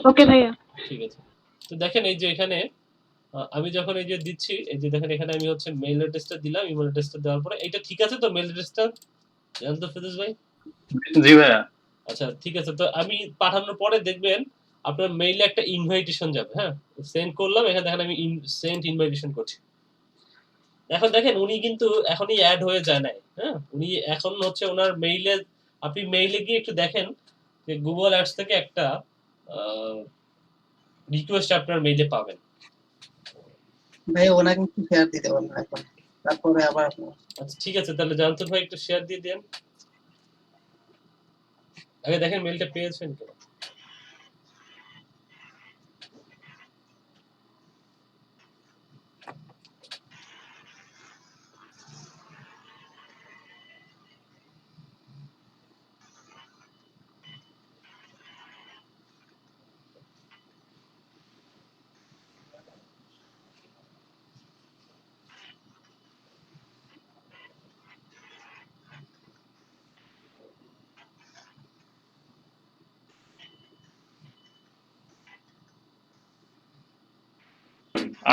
ওকে ভাইয়া। ঠিক আছে, তো দেখেন এই যে এখানে আমি যখন এই যে দিচ্ছি, এই যে দেখেন এখানে আমি হচ্ছে মেইল অ্যাড্রেসটা দিলাম, ইমেল অ্যাড্রেসটা দেওয়ার পরে এটা ঠিক আছে তো মেইল অ্যাড্রেসটা জানতো ফেরদৌস ভাই? জি ভাইয়া। আচ্ছা ঠিক আছে, তো আমি পাঠানোর পরে দেখবেন আপনার মেইলে একটা ইনভাইটেশন যাবে। হ্যাঁ, সেন্ড করলাম, এখানে দেখেন আমি সেন্ড ইনভাইটেশন করছি। এখন দেখেন উনি কিন্তু এখনই অ্যাড হয়ে যায় নাই, হ্যাঁ? উনি এখন হচ্ছে ওনার মেইলে, আপনি মেইলে গিয়ে একটু দেখেন যে গুগল অ্যাডস থেকে একটা রিকোয়েস্ট আপনার মেইলে পাবেন। ভাই ওনাকে একটু শেয়ার দিতে বলুন এখন, তারপরে আবার আচ্ছা ঠিক আছে, তাহলে জানতুল ভাই একটু শেয়ার দিয়ে দেন। আগে দেখেন মেইলটা পেয়েছেন কিনা।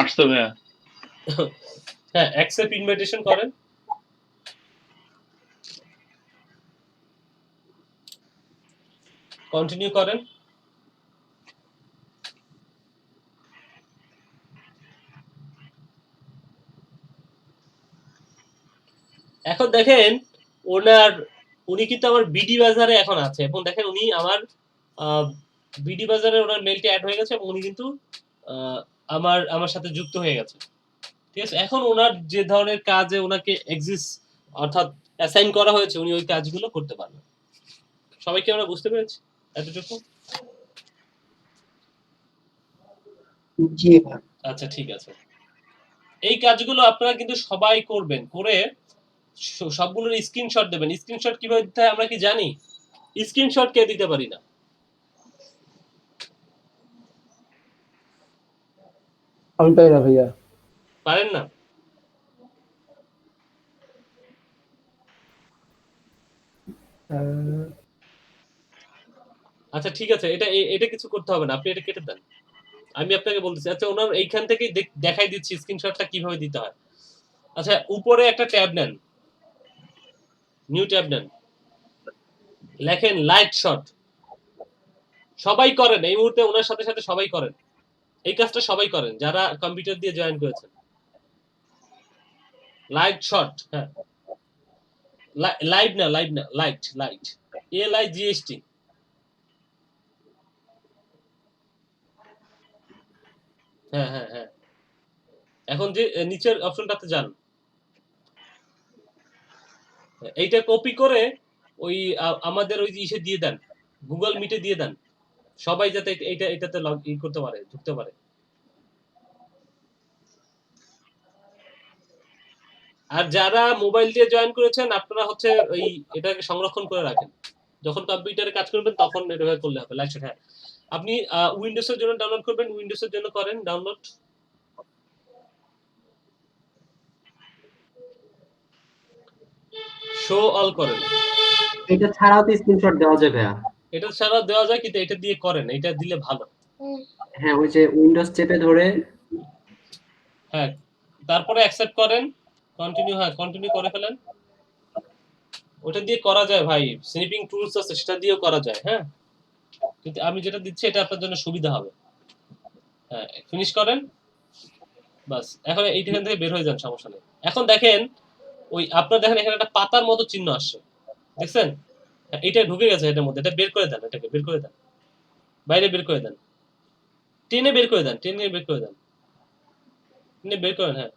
আসতো ভাইয়া। হ্যাঁ, অ্যাকসেপ্ট ইনভাইটেশন করেন। কন্টিনিউ করেন। এখন দেখেন উনি কিন্তু আমার বিডি বাজারে এখন আছে, এবং দেখেন উনি আমার বিডি বাজারে ওনার মেলটি অ্যাড হয়ে গেছে, এবং উনি কিন্তু আমার সাথে যুক্ত হয়ে গেছে। ঠিক আছে, এখন ওনার যে ধরনের কাজে ওনাকে অর্থাৎ অ্যাসাইন করা হয়েছে, উনি ওই কাজগুলো করতে পারবেন। সবাইকে আমরা বুঝতে পেরেছি এতটুকু? জি ভাই। আচ্ছা ঠিক আছে, এই কাজগুলো আপনারা কিন্তু সবাই করবেন, করে সবগুলোর স্ক্রিনশট দেবেন। স্ক্রিনশট কিভাবে দিতে হয় আমরা কি জানি? স্ক্রিনশট কে দিতে পারি না? আমি পাই না ভাইয়া। পারেন না? আচ্ছা ঠিক আছে, এটা কিছু করতে হবে না, আপনি এটা কেটে দেন। আমি আপনাকে বলতেছি। আচ্ছা, ওনার এইখান থেকেই দেখাই দিচ্ছি স্ক্রিনশটটা কিভাবে দিতে হয়। আচ্ছা, উপরে একটা ট্যাব নেন, নিউ ট্যাব নেন, লেখেন লাইট শট। সবাই করেন এই মুহূর্তে, ওনার সাথে সাথে সবাই করেন এই কাজটা, সবাই করেন যারা কম্পিউটার দিয়ে জয়েন করেছেন। লাইট শট, হ্যাঁ, লাইভ না, লাইট, LIGHT। হ্যাঁ হ্যাঁ হ্যাঁ, এখন যে নিচের অপশনটাতে যান, এইটা কপি করে ওই আমাদের ওই ইসে দিয়ে দেন, গুগল মিটে দিয়ে দেন, সবাই যাতে এটাতে লগ ইন করতে পারে, ঢুকতে পারে। আর যারা মোবাইল দিয়ে জয়েন করেছেন, আপনারা হচ্ছে ওই এটাকে সংরক্ষণ করে রাখেন, যখন কম্পিউটারে কাজ করবেন তখন এভাবে করলে হবে। লাইট শট, হ্যাঁ। আপনি উইন্ডোজের জন্য ডাউনলোড করবেন, উইন্ডোজের জন্য করেন ডাউনলোড। শো অল করেন। এটা ছাড়াও তো স্ক্রিনশট দেওয়া যায় ভাইয়া। এটা ছাড়া দেওয়া যায়, কিন্তু এটা দিয়ে করেন, এটা দিলে ভালো। হ্যাঁ, ওই যে উইন্ডোজ চেপে ধরে, হ্যাঁ, তারপরে অ্যাকসেপ্ট করেন, কন্টিনিউ, হ্যাঁ কন্টিনিউ করে ফেলেন। ওটা দিয়ে করা যায় ভাই, স্নিপিং টুলস আছে, সেটা দিয়েও করা যায়, হ্যাঁ। কিন্তু আমি যেটা দিচ্ছি এটা আপনার জন্য সুবিধা হবে। হ্যাঁ, ফিনিশ করেন, বাস। এখন এইখান থেকে বের হয়ে যান, সমস্যা নেই। এখন দেখেন ওই আপনার দেখেন এখানে একটা পাতার মতো চিহ্ন আসছে, দেখছেন? এটা ঢুকে গেছে এটার মধ্যে, এটা বের করে দেন, এটাকে বের করে দেন, বাইরে বের করে দেন, টেনে বের করে দেন, টেনে বের করে দেন, টেনে বের করেন, হ্যাঁ,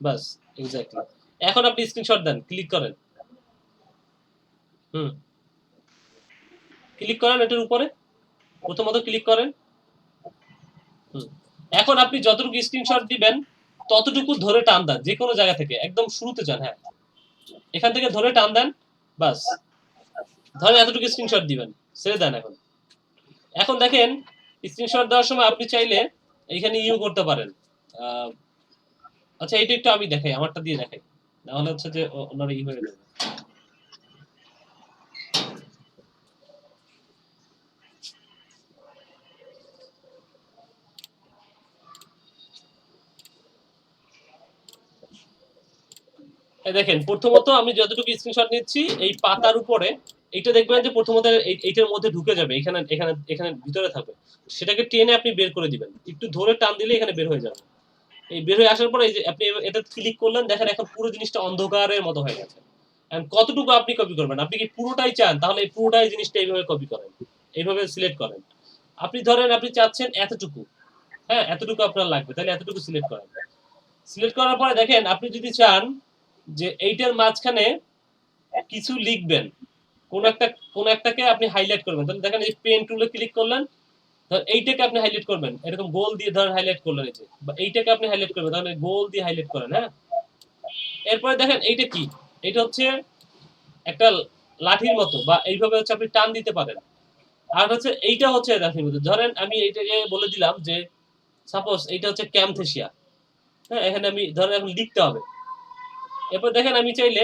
বাস, এক্স্যাক্টলি। এখন আপনি স্ক্রিনশট দেন, ক্লিক করেন, ক্লিক করেন এটার উপরে, প্রথমত ক্লিক করেন। এখন আপনি যতটুকু স্ক্রিনশট দিবেন ততটুকু ধরে টান দেন, যে কোনো জায়গা থেকে, একদম শুরুতে যান, হ্যাঁ, এখান থেকে ধরে টান দেন, বাস। ধরেন এতটুকু স্ক্রিনশট দিবেন, ছেড়ে দেন। এখন দেখেন স্ক্রিনশট দেওয়ার সময় আপনি চাইলে এইখানে করতে পারেন। আচ্ছা, এটা একটু আমি দেখাই, আমারটা দিয়ে দেখাই, নাহলে হচ্ছে যে ওনারা হয়ে যাবে। দেখেন, প্রথমত আমি যতটুকু স্ক্রিনশট নিচ্ছি, এই পাতার উপরে এইটা দেখবেন যে প্রথমত এইটার মধ্যে ঢুকে যাবে, এখানে এখানে এখানে ভিতরে থাকবে, সেটাকে টেনে আপনি বের করে দিবেন, একটু ধরে টান দিলে এখানে বের হয়ে যাবে। এই বের হয়ে আসার পরে এই যে আপনি এটা ক্লিক করলেন, দেখেন এখন পুরো জিনিসটা অন্ধকারের মতো হয়ে গেছে। এখন কতটুকু আপনি কপি করবেন? আপনি কি পুরোটাই চান? তাহলে এই পুরোটাই জিনিসটা এইভাবে কপি করেন, এইভাবে সিলেক্ট করেন। আপনি ধরেন আপনি চাচ্ছেন এতটুকু, হ্যাঁ এতটুকু আপনার লাগবে, তাহলে এতটুকু সিলেক্ট করেন। সিলেক্ট করার পরে দেখেন আপনি যদি চান যে এইটার মাঝখানে কিছু লিখবেন, কোন একটাকে আপনি হাইলাইট করবেন, তাহলে দেখেন এই পেন টুলে ক্লিক করলেন, ধর এইটাকে আপনি হাইলাইট করবেন, এরকম গোল দিয়ে ধরেন হাইলাইট করলেন, এই যে বা এইটাকে আপনি হাইলাইট করবেন, তাহলে গোল দিয়ে হাইলাইট করেন। হ্যাঁ, এরপরে দেখেন এইটা কি, এটা হচ্ছে একটা লাঠির মতো, বা এইভাবে হচ্ছে আপনি টান দিতে পারেন। আর হচ্ছে এইটা হচ্ছে লাঠির মতো, ধরেন আমি এইটাকে বলে দিলাম যে সাপোজ এইটা হচ্ছে ক্যামথেসিয়া। হ্যাঁ, এখানে আমি ধরেন এখন লিখতে হবে। এরপর দেখেন আমি চাইলে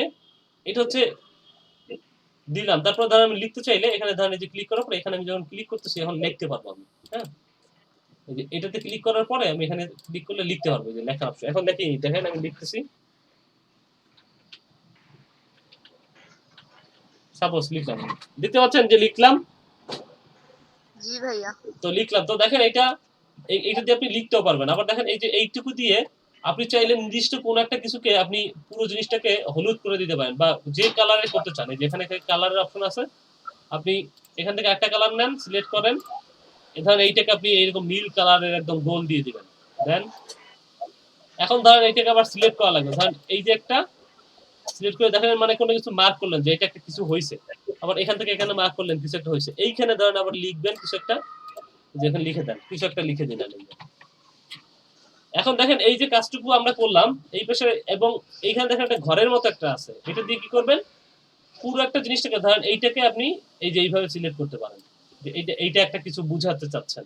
এটা হচ্ছে দিলাম, তারপর ধরেন আমি লিখতে চাইলে এখানে ধরেন এই যে ক্লিক করার পরে এখানে আমি যখন ক্লিক করতেছি এখন লিখতে পারবো আমি। হ্যাঁ, এই যে এটাতে ক্লিক করার পরে আমি এখানে ক্লিক করলে লিখতে পারবো, যে লেখা অপশন। এখন দেখি দেখেন আমি লিখতেছি, সাপোজ লিখলাম, দেখতে পাচ্ছেন যে লিখলাম, জি ভাইয়া। তো লিখলাম, তো দেখেন এইটা দিয়ে আপনি লিখতেও পারবেন। আবার দেখেন এই যে এইটুকু দিয়ে আপনি চাইলে নির্দিষ্ট কোন একটা কিছুকে আপনি পুরো জিনিসটাকে হলুদ করে দিতে পারেন, বা যে কালারে করতে চান, এই যে এখানে কালারের অপশন আছে, আপনি এখান থেকে একটা কালার নেন, সিলেক্ট করেন, ধরেন এইটাকে আপনি এইরকম নীল কালারের একদম গোল দিয়ে দিবেন। দেন এখন ধরেন এইটাকে আবার সিলেক্ট করা লাগবে, ধরেন এই যে একটা সিলেক্ট করে দেখেন মানে কোনো কিছু মার্ক করলেন যে এটা একটা কিছু হয়েছে, আবার এখান থেকে এখানে মার্ক করলেন কিছু একটা হয়েছে, এইখানে ধরেন আবার লিখবেন কিছু একটা, যেখানে লিখে দেন কিছু একটা লিখে দিলেন। এখন দেখেন এই যে কাজটুকু আমরা করলাম এই পাশে, এবং এইখানে দেখেন একটা ঘরের মতো একটা আছে, এটা দিয়ে কি করবেন, পুরো একটা জিনিসটাকে ধরেন এইটাকে আপনি এই যে এইভাবে সিলেক্ট করতে পারেন, যে এইটা একটা কিছু বুঝাতে চাচ্ছেন,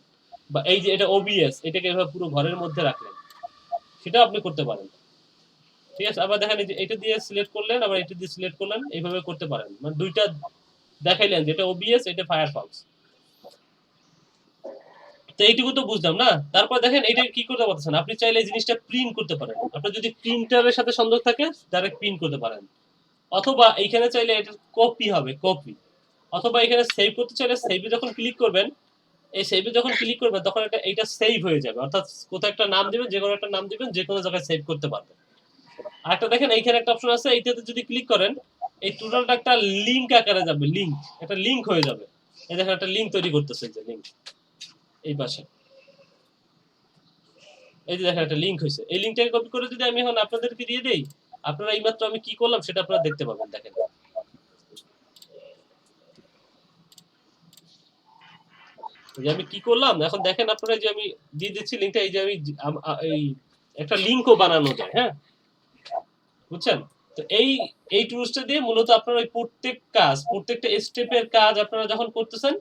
বা এই যে এটা ওবিএস, এটাকে এভাবে পুরো ঘরের মধ্যে রাখলেন, সেটা আপনি করতে পারেন। ঠিক আছে, আবার দেখেন এই যে এটা দিয়ে সিলেক্ট করলেন, আবার এটা দিয়ে সিলেক্ট করলেন, এইভাবে করতে পারেন, মানে দুইটা দেখাইলেন, যেটা ওবিএস এটা ফায়ারফক্স। তো এইটুকু তো বুঝলাম না। তারপর দেখেন এটা কি করতে পারতেছেন, আপনি চাইলে এই জিনিসটা প্রিন্ট করতে পারেন, আপনার যদি প্রিন্টারের সাথে সংযোগ থাকে ডাইরেক্ট প্রিন্ট করতে পারেন, অথবা এইখানে চাইলে এটা কপি হবে, কপি, অথবা এখানে সেভ করতে চাইলে সেভে যখন ক্লিক করবেন, এই সেভে যখন ক্লিক করবেন তখন এইটা সেভ হয়ে যাবে, অর্থাৎ কোথাও একটা নাম দিবেন, যে কোনো একটা নাম দিবেন, যে কোনো জায়গায় সেভ করতে পারবেন। আরেকটা দেখেন এইখানে একটা অপশন আছে, এইটাতে যদি ক্লিক করেন এই টোটালটা একটা লিংক আকারে যাবে, লিংক, একটা লিংক হয়ে যাবে। এই দেখেন একটা লিংক তৈরি করতেছে, যে লিংক এই পাশে, এই যে দেখেন একটা লিংক হয়েছে, এই লিংকটাকে কপি করে যদি আমি এখন আপনাদেরকে দিয়ে দেই, আপনারা এইমাত্র আমি কি করলাম সেটা আপনারা দেখতে পাবেন। দেখেন যে আমি কি করলাম, এখন দেখেন আপনারা যে আমি দিয়ে দিচ্ছি লিংকটা, এই যে আমি এই একটা লিংকও বানানো যায়। হ্যাঁ, বুঝছেন? তো এই টুলসটা দিয়ে মূলত আপনারা ওই প্রত্যেকটা স্টেপের কাজ আপনারা যখন করতেছেন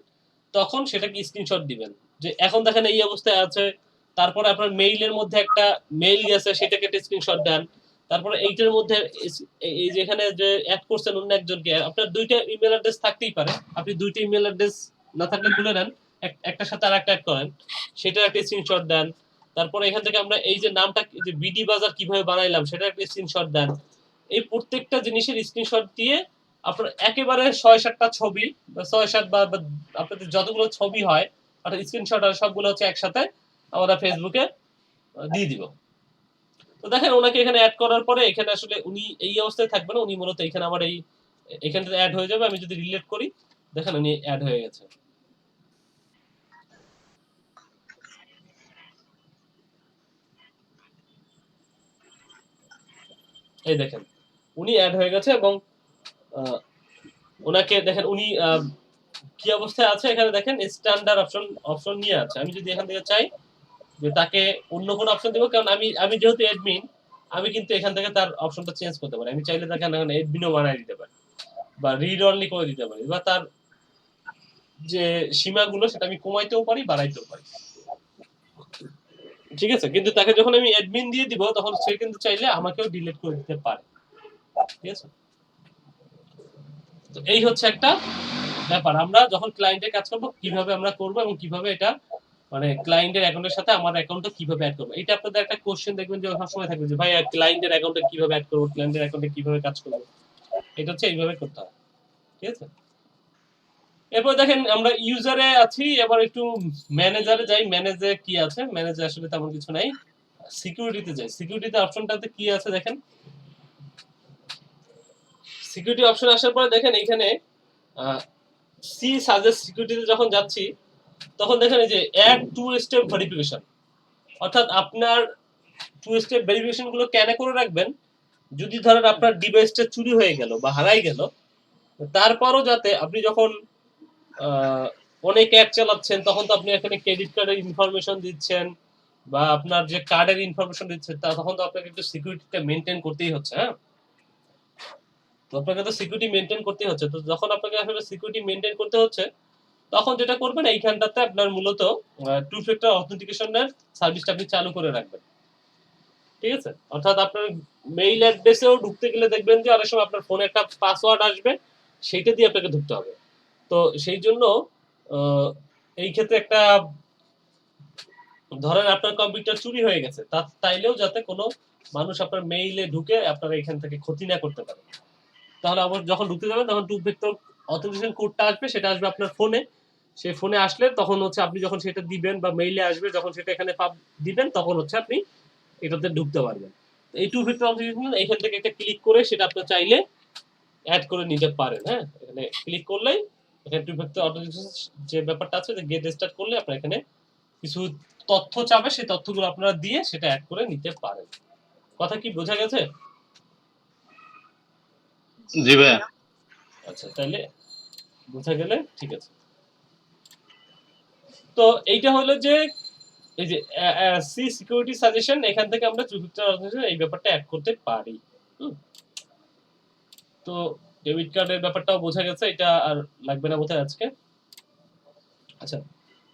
তখন সেটাকে স্ক্রিনশট দিবেন, যে এখন দেখেন এই অবস্থায় আছে, তারপরে আপনার মেইলের মধ্যে একটা মেইল গেছে, সেটাকে একটা স্ক্রিনশট দেন, তারপরে এইটার মধ্যে এই যে এখানে যে অ্যাড করছেন অন্য একজনকে, আপনার দুইটা ইমেল অ্যাড্রেস থাকতেই পারে, আপনি দুইটা ইমেল অ্যাড্রেস না থাকলে খুলে নেন, একটার সাথে আরেকটা অ্যাড করেন, সেটার একটা স্ক্রিনশট দেন, তারপরে এখান থেকে আমরা এই যে নামটা যে বিডি বাজার কিভাবে বানাইলাম সেটার একটা স্ক্রিনশট দেন। এই প্রত্যেকটা জিনিসের স্ক্রিনশট দিয়ে আপনার একেবারে ৬-৭টা ছবি বা ৬-৭ বা আপনাদের যতগুলো ছবি হয় অর্থাৎ স্ক্রিনশট আর সবগুলো হচ্ছে একসাথে আমরা ফেসবুকে দিয়ে দিব। তো দেখেন ওনাকে এখানে অ্যাড করার পরে এখানে আসলে উনি এই অবস্থায় থাকবেন, উনি মূলত এখানে আমার এখানটাতে অ্যাড হয়ে যাবে। আমি যদি রিলেট করি দেখেন উনি অ্যাড হয়ে গেছে। এই দেখেন উনি অ্যাড হয়ে গেছে, এবং ওনাকে দেখেন উনি কি অবস্থায় আছে, এখানে দেখেন স্ট্যান্ডার্ড অপশন নিয়ে আছে। আমি যদি এখান থেকে চাই যে তাকে অন্য কোনো অপশন দেবো, কারণ আমি যেহেতু অ্যাডমিন, আমি কিন্তু এখান থেকে তার অপশনটা চেঞ্জ করতে পারি। আমি চাইলে তাকে এখানে অ্যাডমিনও বানাই দিতে পারি, বা রিড অনলি করে দিতে পারি, বা তার যে সীমাগুলো সেটা আমি কমাইতেও পারি, বাড়াইতেও পারি। ঠিক আছে, কিন্তু তাকে যখন আমি অ্যাডমিন দিয়ে দিব তখন সে কিন্তু চাইলে আমাকেও ডিলিট করে দিতে পারে। ঠিক আছে, তো এই হচ্ছে একটা ব্যাপার, আমরা যখন ক্লায়েন্টের কাজ করব কিভাবে আমরা করব, এবং কিভাবে এটা মানে ক্লায়েন্টের অ্যাকাউন্টের সাথে আমার অ্যাকাউন্টটা কিভাবে অ্যাড করব। এটা আপনাদের একটা কোশ্চেন দেখবেন যে সবসময় থাকবে যে ভাই ক্লায়েন্টের অ্যাকাউন্টে কিভাবে অ্যাড করব, ক্লায়েন্টের অ্যাকাউন্টে কিভাবে কাজ করব। এটা হচ্ছে এইভাবে করতে হয়। ঠিক আছে, এরপর দেখেন আমরা ইউজারে আছি, এবার একটু ম্যানেজারে যাই। ম্যানেজে কি আছে, ম্যানেজে আসলে তেমন কিছু নাই। সিকিউরিটিতে যাই। সিকিউরিটিতে অপশনটাতে কি আছে দেখেন। সিকিউরিটি অপশন আসার পরে দেখেন এইখানে সি সাজেস্ট সিকিউরিটিতে যখন যাচ্ছি তখন দেখেন এই যে অ্যাড টু স্টেপ ভেরিফিকেশন, অর্থাৎ আপনার টু স্টেপ ভেরিফিকেশন গুলো কেন করে রাখবেন, যদি ধরেন আপনার ডিভাইসটা চুরি হয়ে গেল বা হারাই গেল, তারপরও যাতে আপনি যখন অনেক অ্যাড চালাচ্ছেন তখন তো আপনি এখানে ক্রেডিট কার্ডের ইনফরমেশন দিচ্ছেন বা আপনার যে কার্ডের ইনফরমেশন দিচ্ছেন, তখন তো আপনাকে একটু সিকিউরিটিটা মেনটেন করতেই হচ্ছে। হ্যাঁ, তো আপনাকে তো সিকিউরিটি মেনটেন করতেই হচ্ছে। তো যখন আপনাকে আসলে সিকিউরিটি মেনটেন করতে হচ্ছে তখন যেটা করবেন এইখানটাতে আপনার মূলত টু ফ্যাক্টর অথেন্টিকেশনের সার্ভিসটা আপনি চালু করে রাখবেন। ঠিক আছে, অর্থাৎ আপনার মেইল অ্যাড্রেসেও ঢুকতে গেলে দেখবেন যে অনেক সময় আপনার ফোনে একটা পাসওয়ার্ড আসবে, সেইটা দিয়ে আপনাকে ঢুকতে হবে। তো সেই জন্য এই ক্ষেত্রে একটা ধরেন আপনার কম্পিউটার চুরি হয়ে গেছে, তাইলেও যাতে কোনো মানুষ আপনার মেইলে ঢুকে আপনার এখান থেকে ক্ষতি না করতে পারে, তাহলে আবার যখন ঢুকতে যাবেন তখন টু ফ্যাক্টর অথেন্টিকেশন কোডটা আসবে, সেটা আসবে আপনার ফোনে। সেই ফোনে আসলে তখন হচ্ছে আপনি যখন সেটা দিবেন বা মেইলে আসবে যখন সেটা এখানে দিবেন তখন হচ্ছে আপনি এটাতে ঢুকতে পারবেন। এই টু ফ্যাক্টর অথেন্টিকেশন এখান থেকে একটা ক্লিক করে সেটা আপনি চাইলে অ্যাড করে নিতে পারেন। হ্যাঁ, এখানে ক্লিক করলেই এখানে টু ফ্যাক্টর অথেন্টিকেশন যে ব্যাপারটা আছে যে গেট স্টার্ট করলে আপনার এখানে কিছু তথ্য চাবে, সেই তথ্যগুলো আপনারা দিয়ে সেটা অ্যাড করে নিতে পারেন। কথা কি বোঝা গেছে? জি ভাইয়া। আচ্ছা, তাহলে বোঝা গেলে ঠিক আছে। তো এইটা হলো যে এই যে সি সিকিউরিটি সাজেশন, এখান থেকে আমরা টু ফ্যাক্টর অথেন্টিকেশন এই ব্যাপারটা অ্যাড করতে পারি। তো ডেবিট কার্ডের ব্যাপারটাও বোঝা গেছে, এটা আর লাগবে না বোধহয় আজকে। আচ্ছা,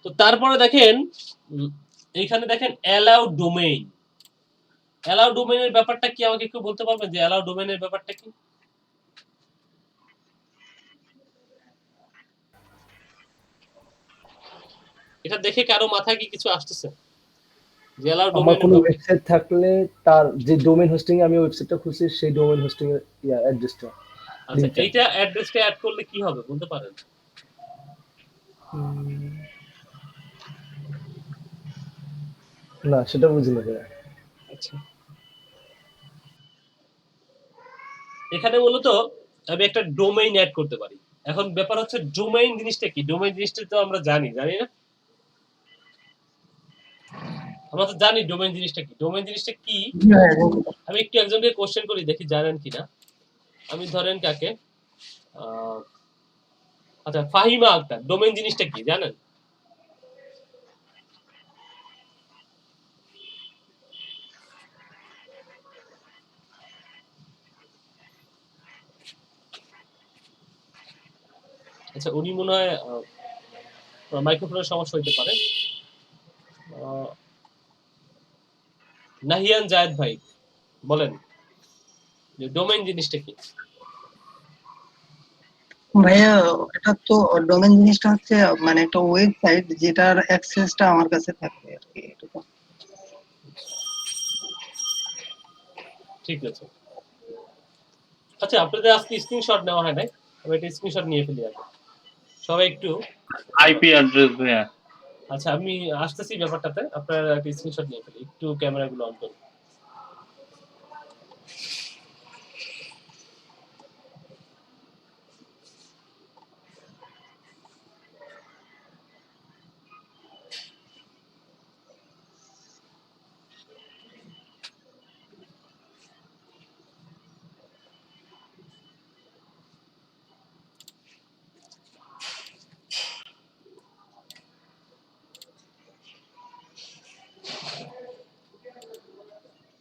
তো তারপরে দেখেন এইখানে দেখেন অ্যালাউ ডোমেইন। অ্যালাউ ডোমেইনের ব্যাপারটা কি আমাকে একটু বলতে পারবেন যে অ্যালাউ ডোমেইনের ব্যাপারটা কি? এটা দেখে কারো মাথায় কি কিছু আসতেছে যে অ্যালাউ আমার ডোমেইনের কোনো ব্যাপার? ওয়েবসাইট থাকলে তার যে ডোমেইন হোস্টিং আমি ওয়েবসাইটটা খুলছি সেই ডোমেইন হোস্টিং এর অ্যাড্রেসটা। আচ্ছা, এইটা অ্যাড্রেসটা অ্যাড করলে কি হবে বলতে পারেন? না, সেটা বুঝি না ভাইয়া। আচ্ছা, এখানে মূলত আমি একটা ডোমেইন অ্যাড করতে পারি। এখন ব্যাপার হচ্ছে ডোমেইন জিনিসটা কি? ডোমেইন জিনিসটা তো আমরা জানি না? আমরা তো জানি ডোমেইন জিনিসটা কি। ডোমেইন জিনিসটা কি আমি একটু একজনকে কোশ্চেন করি, দেখি জানেন কিনা। আমি ধরেন কাকে আচ্ছা, ফাহিমা আক্তার, ডোমেইন জিনিসটা কি জানেন? আচ্ছা, উনি মনে হয় মাইক্রোফোনের সমস্যা হইতে পারে। নাহিয়ান জায়েদ ভাই বলেন যে ডোমেইন জিনিসটা কি? ভাইয়া এটা তো ডোমেন জিনিসটা হচ্ছে মানে একটা ওয়েবসাইট যেটার অ্যাক্সেসটা আমার কাছে থাকবে আর কি, এটা তো। ঠিক আছে। আচ্ছা, আপনাদের আজকে স্ক্রিনশট নেওয়া হয় নাই, আমি একটা স্ক্রিনশট নিয়ে ফেলি আগে সবাই একটু। আইপি অ্যাড্রেস ভাইয়া। আচ্ছা, আমি আসতেছি ব্যাপারটাতে, আপনারা একটা স্ক্রিনশট নিয়ে ফেলি, একটু ক্যামেরাগুলো অন করুন।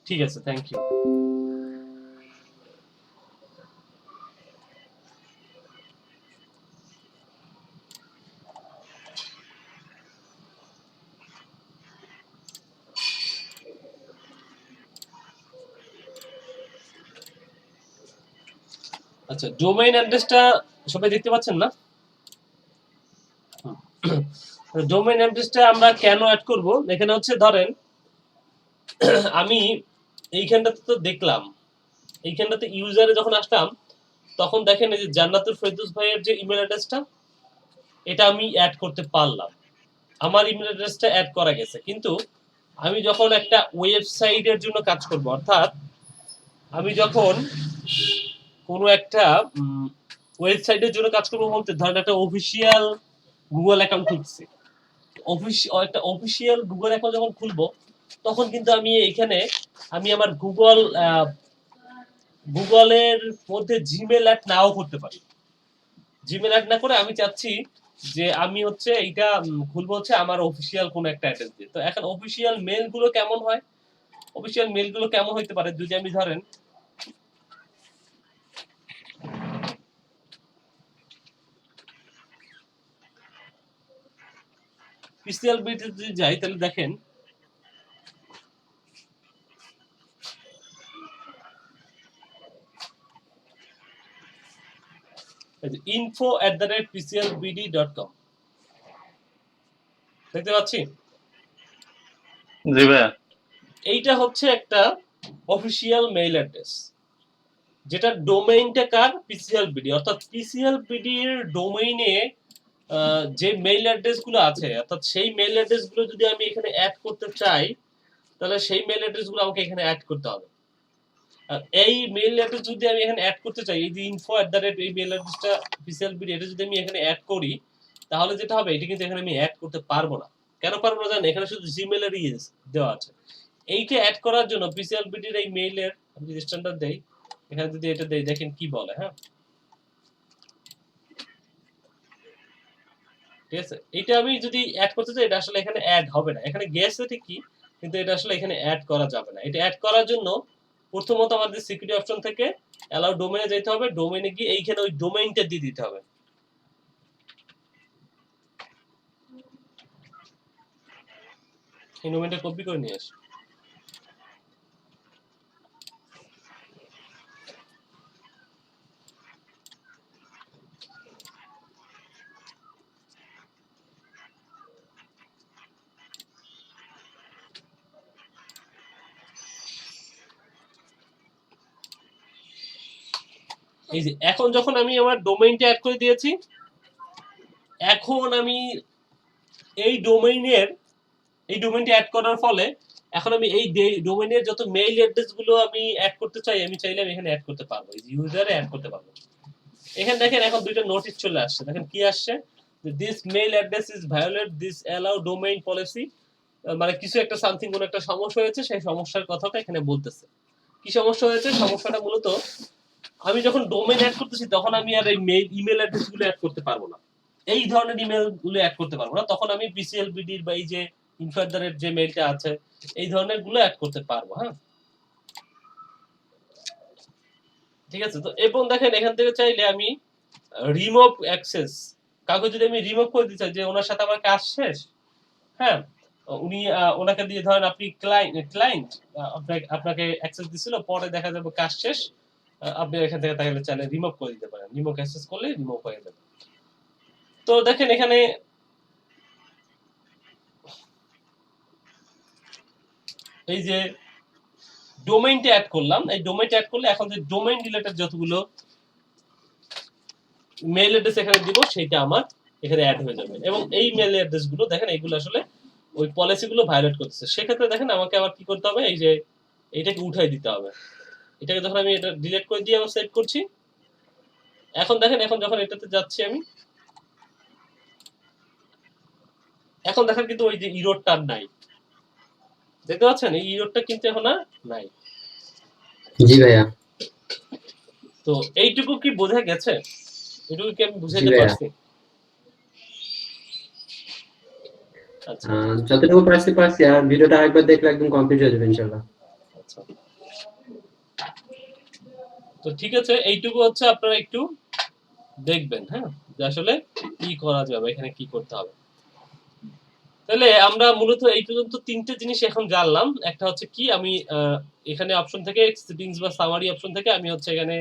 ঠিক আছে, থ্যাংক ইউ। আচ্ছা, ডোমেইন অ্যাড্রেসটা সবাই দেখতে পাচ্ছেন না? ডোমেইন অ্যাড্রেসটা আমরা কেন অ্যাড করব? এখানে হচ্ছে ধরেন আমি এইখানটাতে তো দেখলাম, এইখানটাতে ইউজারে যখন আসলাম তখন দেখেন এই যে জান্নাতুল ফেরদৌস ভাইয়ের যে ইমেল অ্যাড্রেসটা, এটা আমি অ্যাড করতে পারলাম, আমার ইমেল অ্যাড্রেসটা অ্যাড করা গেছে। কিন্তু আমি যখন একটা ওয়েবসাইটের জন্য কাজ করব, অর্থাৎ আমি যখন কোনো একটা ওয়েবসাইটের জন্য কাজ করবো বলতে ধরেন একটা অফিসিয়াল গুগল অ্যাকাউন্ট খুলছি, একটা অফিসিয়াল গুগল অ্যাকাউন্ট যখন খুলবো তখন কিন্তু আমি এখানে আমি আমার গুগলের মধ্যে জিমেল অ্যাড নাও করতে পারি। জিমেল অ্যাড না করে আমি চাচ্ছি যে আমি হচ্ছে এইটা খুলবো হচ্ছে আমার অফিসিয়াল কোনো একটা অ্যাড্রেস দিয়ে। তো এখন অফিসিয়াল মেলগুলো কেমন হয়, অফিসিয়াল মেলগুলো কেমন হইতে পারে, যদি আমি ধরেন পিসিএল বিতে যদি যাই তাহলে দেখেন info@pclbd.com দেখতে পাচ্ছি। জি ভাইয়া। এইটা হচ্ছে একটা অফিসিয়াল মেইল অ্যাড্রেস, যেটা ডোমেইনটা কার, পিসিএলবিডি। অর্থাৎ পিসিএলবিডি এর ডোমেইনে যে মেইল অ্যাড্রেস গুলো আছে, অর্থাৎ সেই মেইল অ্যাড্রেস গুলো যদি আমি এখানে অ্যাড করতে চাই তাহলে সেই মেইল অ্যাড্রেস গুলো আমাকে এখানে অ্যাড করতে হবে। আর এই মেইল অ্যাড্রেস যদি আমি এখানে অ্যাড করতে চাই, এই যে info@ এই মেইল অ্যাড্রেসটা পিসিএলবিডি, এটা যদি আমি এখানে অ্যাড করি তাহলে যেটা হবে এটা কিন্তু এখানে আমি অ্যাড করতে পারবো না। কেন পারবো না জানেন? এখানে শুধু জিমেল এর দেওয়া আছে। এইটা অ্যাড করার জন্য পিসিএলবিডির এই মেইলের আমি যদি স্ট্যান্ডার্ড দেই, এখানে যদি এটা দেই দেখেন কি বলে। হ্যাঁ, ঠিক আছে। এটা আমি যদি অ্যাড করতে চাই এটা আসলে এখানে অ্যাড হবে না। এখানে গেছে ঠিকই, কিন্তু এটা আসলে এখানে অ্যাড করা যাবে না। এটা অ্যাড করার জন্য প্রথমত আমাদের সিকিউরিটি অপশন থেকে অ্যালাউ ডোমেইনে যেতে হবে। ডোমেইনে গিয়ে এইখানে ওই ডোমেইনটা দিয়ে দিতে হবে। এই ডোমেইনটা কপি করে নিয়ে আসি। এই যে এখন যখন আমি আমার ডোমেইনটা অ্যাড করে দিয়েছি, এখন আমি এই ডোমেইনটা অ্যাড করার ফলে এখন আমি এই ডোমেইনের যত মেইল অ্যাড্রেস গুলো আমি অ্যাড করতে চাই, আমি চাইলে আমি এখানে অ্যাড করতে পারবো। এই যে ইউজারে অ্যাড করতে পারবো। এখানে দেখেন এখন দুইটা নোটিশ চলে আসছে। দেখেন কি আসছে, this mail address is violate this allow domain policy. মানে কিছু একটা সামথিং কোন একটা সমস্যা হয়েছে, সেই সমস্যার কথাটা এখানে বলতেছে। কি সমস্যা হয়েছে? সমস্যাটা মূলত আমি যখন ডোমেইন অ্যাড করতেছি তখন আমি আর এই ইমেল অ্যাড্রেস গুলো অ্যাড করতে পারবো না। এই ধরনের ইমেল গুলো অ্যাড করতে পারবো না। তখন আমি পিসিএলবিডির বা এই যে info@ যে মেইলটা আছে এই ধরনের গুলো অ্যাড করতে পারবো। হ্যাঁ, ঠিক আছে। তো এবং দেখেন এখান থেকে চাইলে আমি রিমুভ অ্যাক্সেস, কাউকে যদি আমি রিমুভ করে দিতে চাই যে ওনার সাথে আমার কাজ শেষ, হ্যাঁ, উনি ওনাকে দিয়ে ধরেন আপনি ক্লায়েন্ট আপনাকে অ্যাক্সেস দিছিল, পরে দেখা যাবে কাজ শেষ, আপনি এখান থেকে তাহলে চাইলে রিমুভ করে দিতে পারেন। রিমুভ অ্যাক্সেস করলে রিমুভ হয়ে যাবে। তো দেখেন এখানে এই যে ডোমেইনটা অ্যাড করলাম, এই ডোমেইনটা অ্যাড করলে এখন যে ডোমেইন রিলেটেড যতগুলো মেইল অ্যাড্রেস এখানে দিব সেটা আমার এখানে অ্যাড হয়ে যাবে। এবং এই মেইল অ্যাড্রেস গুলো দেখেন এইগুলো আসলে ওই পলিসি গুলো ভায়োলেট করতেছে। সেক্ষেত্রে দেখেন আমাকে আবার কি করতে হবে, এই যে এইটাকে উঠাই দিতে হবে। এটাকে যখন আমি এটা ডিলিট করে দিয়ে আবার সেভ করছি, এখন দেখেন এখন যখন এটাতে যাচ্ছি আমি, এখন দেখেন কিন্তু ওই যে ইরোরটা নাই। দেখতে পাচ্ছেন এই ইরোরটা কিন্তু এখন আর নাই। জি ভাইয়া। তো এইটুকু কি বোঝা গেছে? এটুকু কি আমি বুঝাইতে জি ভাইয়া। পারছি? আচ্ছা যতটুকু পারছি আর ভিডিওটা আরেকবার দেখলে একদম কমপ্লিট হয়ে যাবে ইনশাআল্লাহ। আচ্ছা, তো ঠিক আছে, এইটুকু হচ্ছে আপনারা একটু দেখবেন। হ্যাঁ, যে আসলে কি করা যাবে, এখানে কি করতে হবে। তাহলে আমরা মূলত এই পর্যন্ত তিনটে জিনিস এখন জানলাম। একটা হচ্ছে কি, আমি এখানে অপশন থেকে সেটিংস বা সামারি অপশন থেকে আমি হচ্ছে এখানে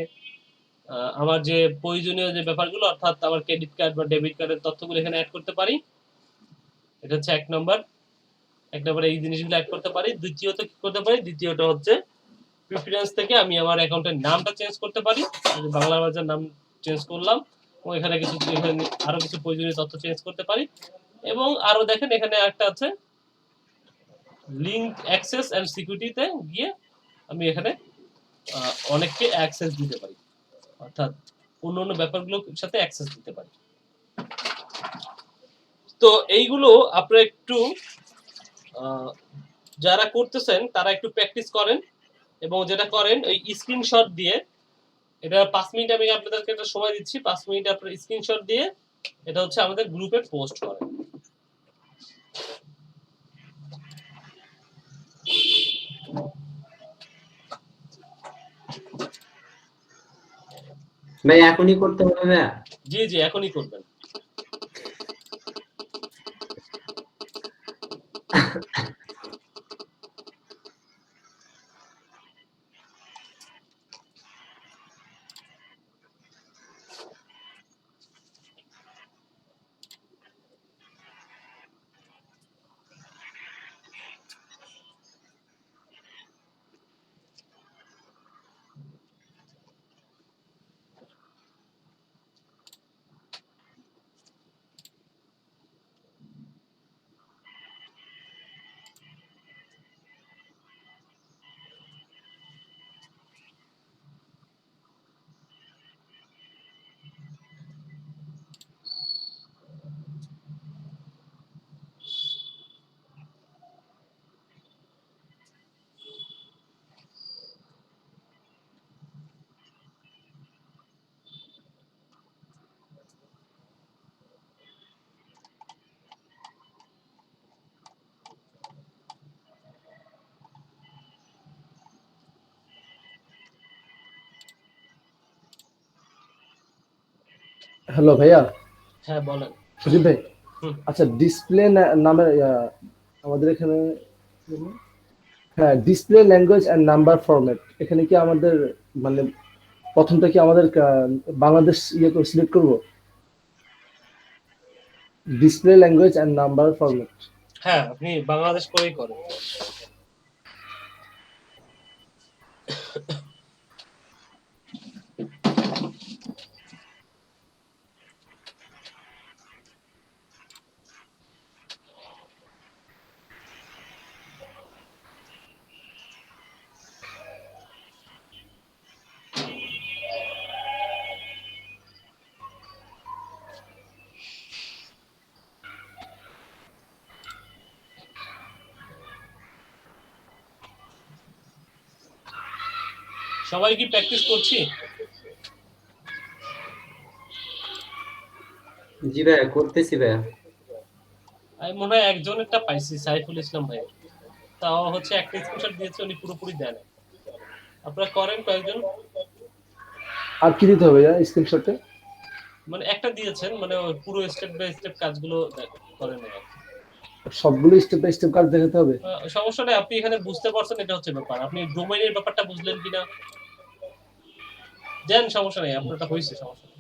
আমার যে প্রয়োজনীয় যে ব্যাপারগুলো, অর্থাৎ আমার ক্রেডিট কার্ড বা ডেবিট কার্ডের তথ্যগুলো এখানে অ্যাড করতে পারি। এটা হচ্ছে এক নম্বর এই জিনিসগুলো অ্যাড করতে পারি। দ্বিতীয়ত কি করতে পারি, দ্বিতীয়টা হচ্ছে প্রিফারেন্স থেকে আমি আমার অ্যাকাউন্টের নামটা চেঞ্জ করতে পারি। বাংলা বাজার নাম চেঞ্জ করলাম এবং এখানে আরো কিছু প্রয়োজনীয় তথ্য চেঞ্জ করতে পারি। এবং আরো দেখেন এখানে একটা আছে লিঙ্ক অ্যাক্সেস এন্ড সিকিউরিটিতে গিয়ে আমি এখানে অনেককে অ্যাক্সেস দিতে পারি, অর্থাৎ অন্য ব্যাপারগুলোর সাথে অ্যাক্সেস দিতে পারি। তো এইগুলো আপনারা একটু যারা করতেছেন তারা একটু প্র্যাকটিস করেন, এবং যেটা করেন ওই স্ক্রিনশট দিয়ে, এটা 5 মিনিট আমি আপনাদেরকে একটা সময় দিচ্ছি, 5 মিনিট আপনারা স্ক্রিনশট দিয়ে এটা হচ্ছে আমাদের গ্রুপে পোস্ট করেন। ভাই এখনই করতে হবে ভাইয়া? জি জি, এখনই করবেন। হ্যালো ভাইয়া। হ্যাঁ বলেন। সুজিত ভাই, হুম। আচ্ছা ডিসপ্লে নামের আমাদের এখানে, হ্যাঁ display language and number format, এখানে কি আমাদের মানে প্রথমটা কি আমাদের বাংলাদেশ ইয়ে করে সিলেক্ট করব? Display language and number format. হ্যাঁ, আপনি বাংলাদেশ করেই করেন। সবাই কি প্র্যাকটিস করছি? জি ভাইয়া, করতেছি ভাইয়া। আমি মনে হয় একজনেরটা পাইছি, সাইফুল ইসলাম ভাই। তাও হচ্ছে একটা স্ক্রিনশট দিয়েছে, উনি পুরোপুরি দেন। আপনারা করেন কয়েকজন? আর কি দিতে হবে ভাইয়া স্ক্রিনশটে? মানে একটা দিয়েছেন, মানে ওই পুরো স্টেপ বাই স্টেপ কাজগুলো করেন আর কি। সবগুলো স্টেপ বাই স্টেপ কাজ দেখাতে হবে? সমস্যা নেই, আপনি এখানে বুঝতে পারছেন, এটা হচ্ছে ব্যাপার। আপনি ডোমেইনের ব্যাপারটা বুঝলেন কিনা দেন, সমস্যা নেই, আপনারটা হয়েছে, সমস্যা নেই।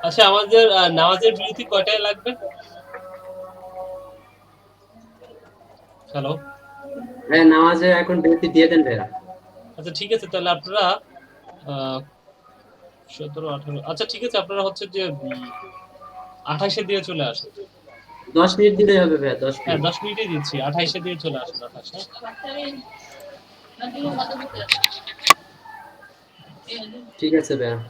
আচ্ছা আমাদের নামাজের বিরতি কয়টায় লাগবে? হ্যালো। ভাইয়া নামাজে এখন বিরতি দিয়ে দেন ভাইয়া। আচ্ছা ঠিক আছে, তাহলে আপনারা 17, 18, আচ্ছা ঠিক আছে, আপনারা হচ্ছে যে 28-এ দিয়ে চলে আসেন। 10 মিনিট দিলেই হবে ভাইয়া, 10 হ্যাঁ মিনিট 10 মিনিটই দিচ্ছি, 28-এ দিয়ে চলে আসেন। 28, ঠিক আছে ভাইয়া। হ্যাঁ।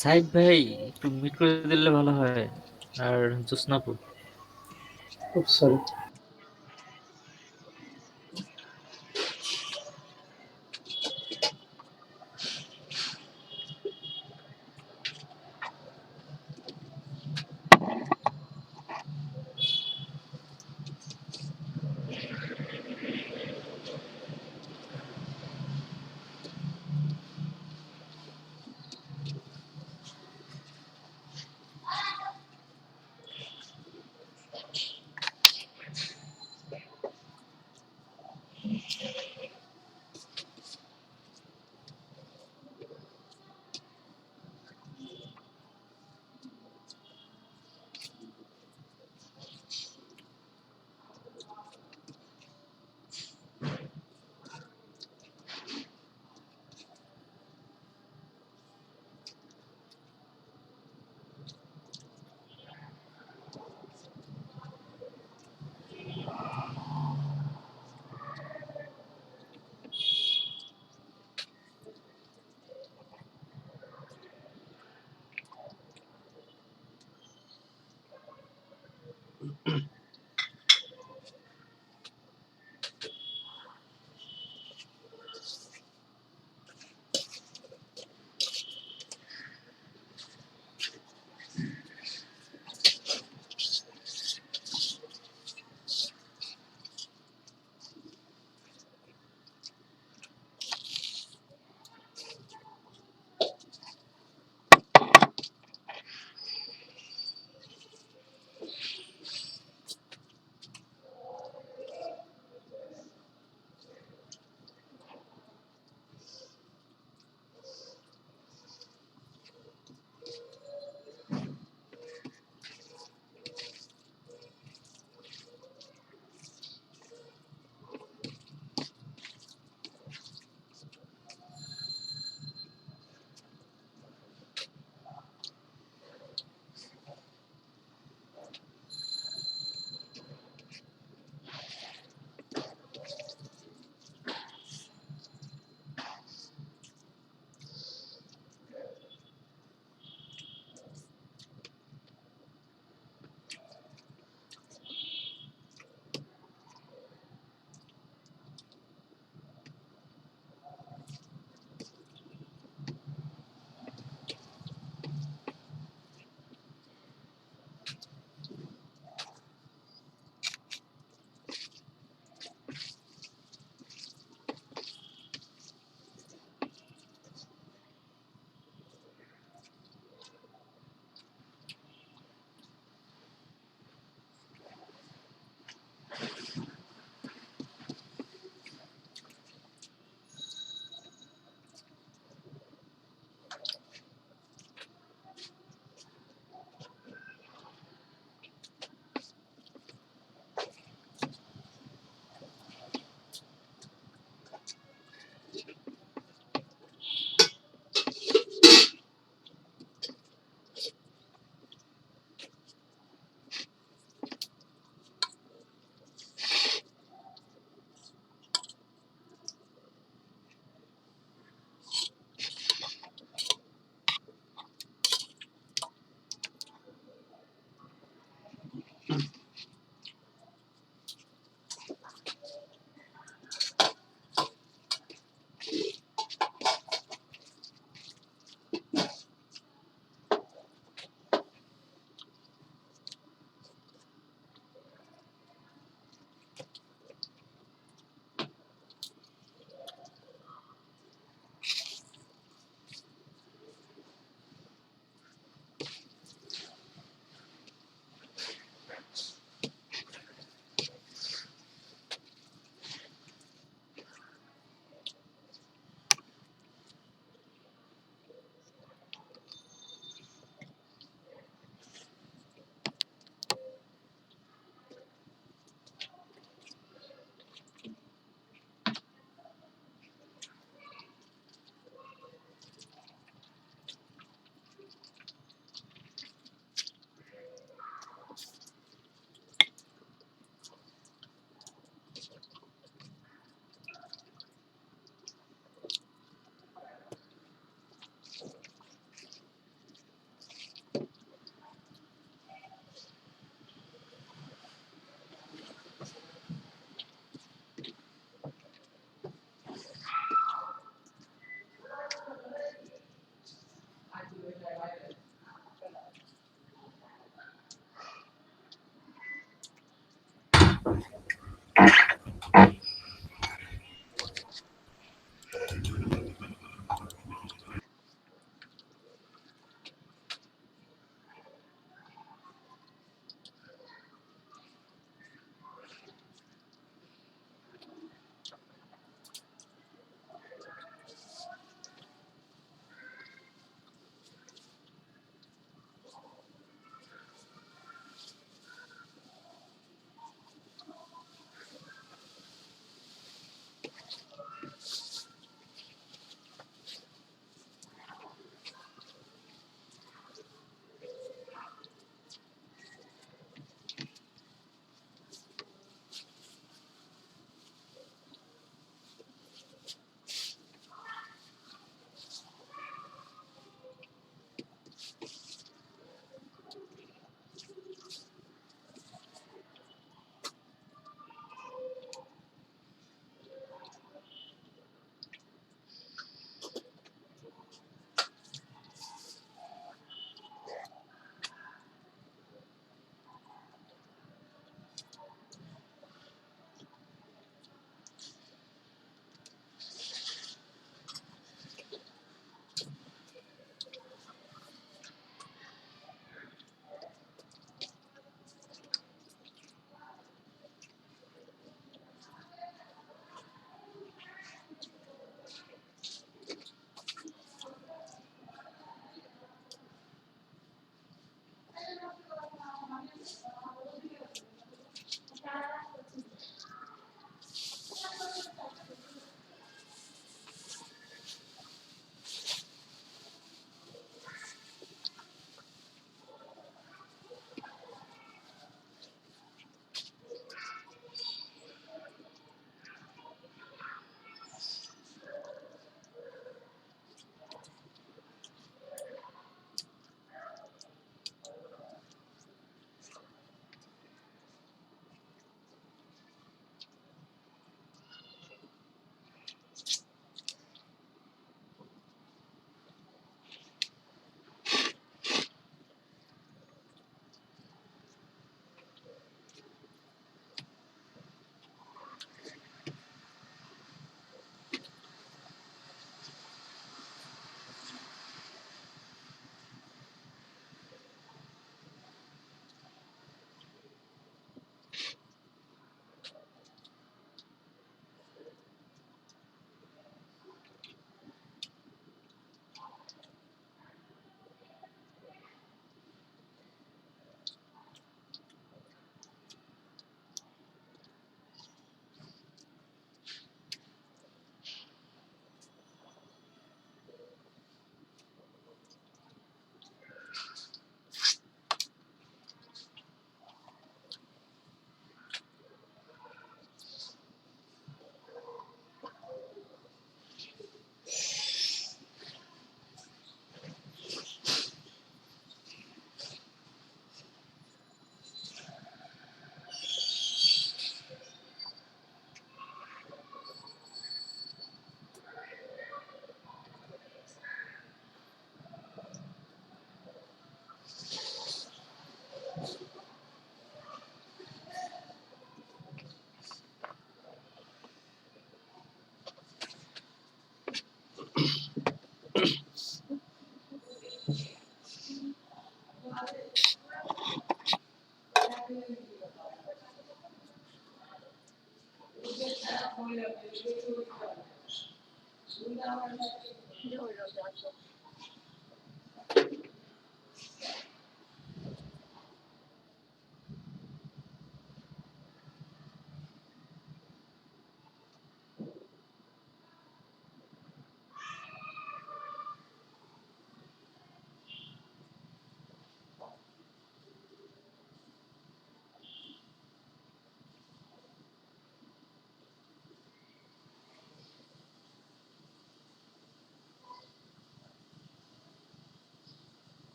সাইদ ভাই একটু মিট করে দিলে ভালো হয়। আর জোসনাপু খুব সরি।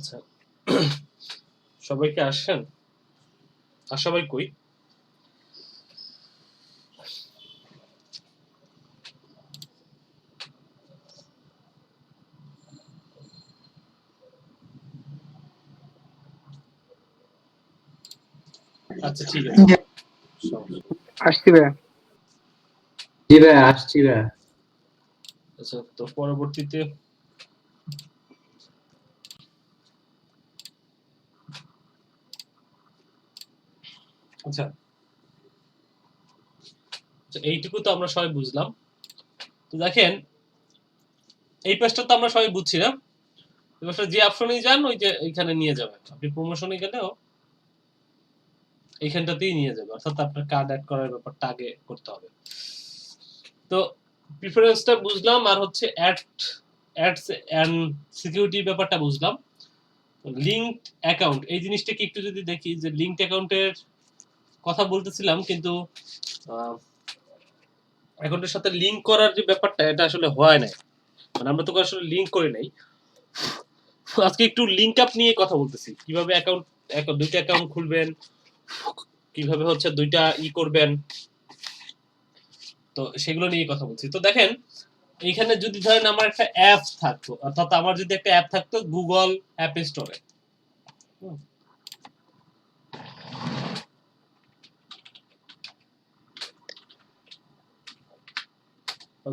আচ্ছা সবাইকে আসেন আর সবাই কই আচ্ছা ঠিক আছে আসছি ভাইয়া। জি ভাই আসছি ভাই। আচ্ছা তো পরবর্তীতে আচ্ছা আচ্ছা, এইটুকু তো আমরা সবাই বুঝলাম। তো দেখেন এই পেজটা তো আমরা সবাই বুঝছি না, এবার যে অপশনেই যান ওই যে এখানে নিয়ে যাবে, আপনি প্রমোশনে গেলেও এইখানটাতেই নিয়ে যাবে, অর্থাৎ আপনার কার্ড অ্যাড করার ব্যাপারটা আগে করতে হবে। তো প্রিফারেন্সটা বুঝলাম, আর হচ্ছে অ্যাডস এন্ড সিকিউরিটি ব্যাপারটা বুঝলাম। লিঙ্কড অ্যাকাউন্ট এই জিনিসটা কি একটু যদি দেখি, যে লিঙ্কড অ্যাকাউন্টের কথা বলতেছিলাম, কিন্তু অ্যাকাউন্টের সাথে লিংক করার যে ব্যাপারটা এটা আসলে হয় নাই, মানে আমরা তো আসলে লিংক করি নাই। আজকে একটু লিংক আপ নিয়ে কথা বলতেছি, কিভাবে দুইটা অ্যাকাউন্ট খুলবেন, কিভাবে হচ্ছে দুইটা করবেন, তো সেগুলো নিয়ে কথা বলছি। তো দেখেন এইখানে যদি ধরেন আমার একটা অ্যাপ থাকতো, অর্থাৎ আমার যদি একটা অ্যাপ থাকতো গুগল অ্যাপ স্টোরে,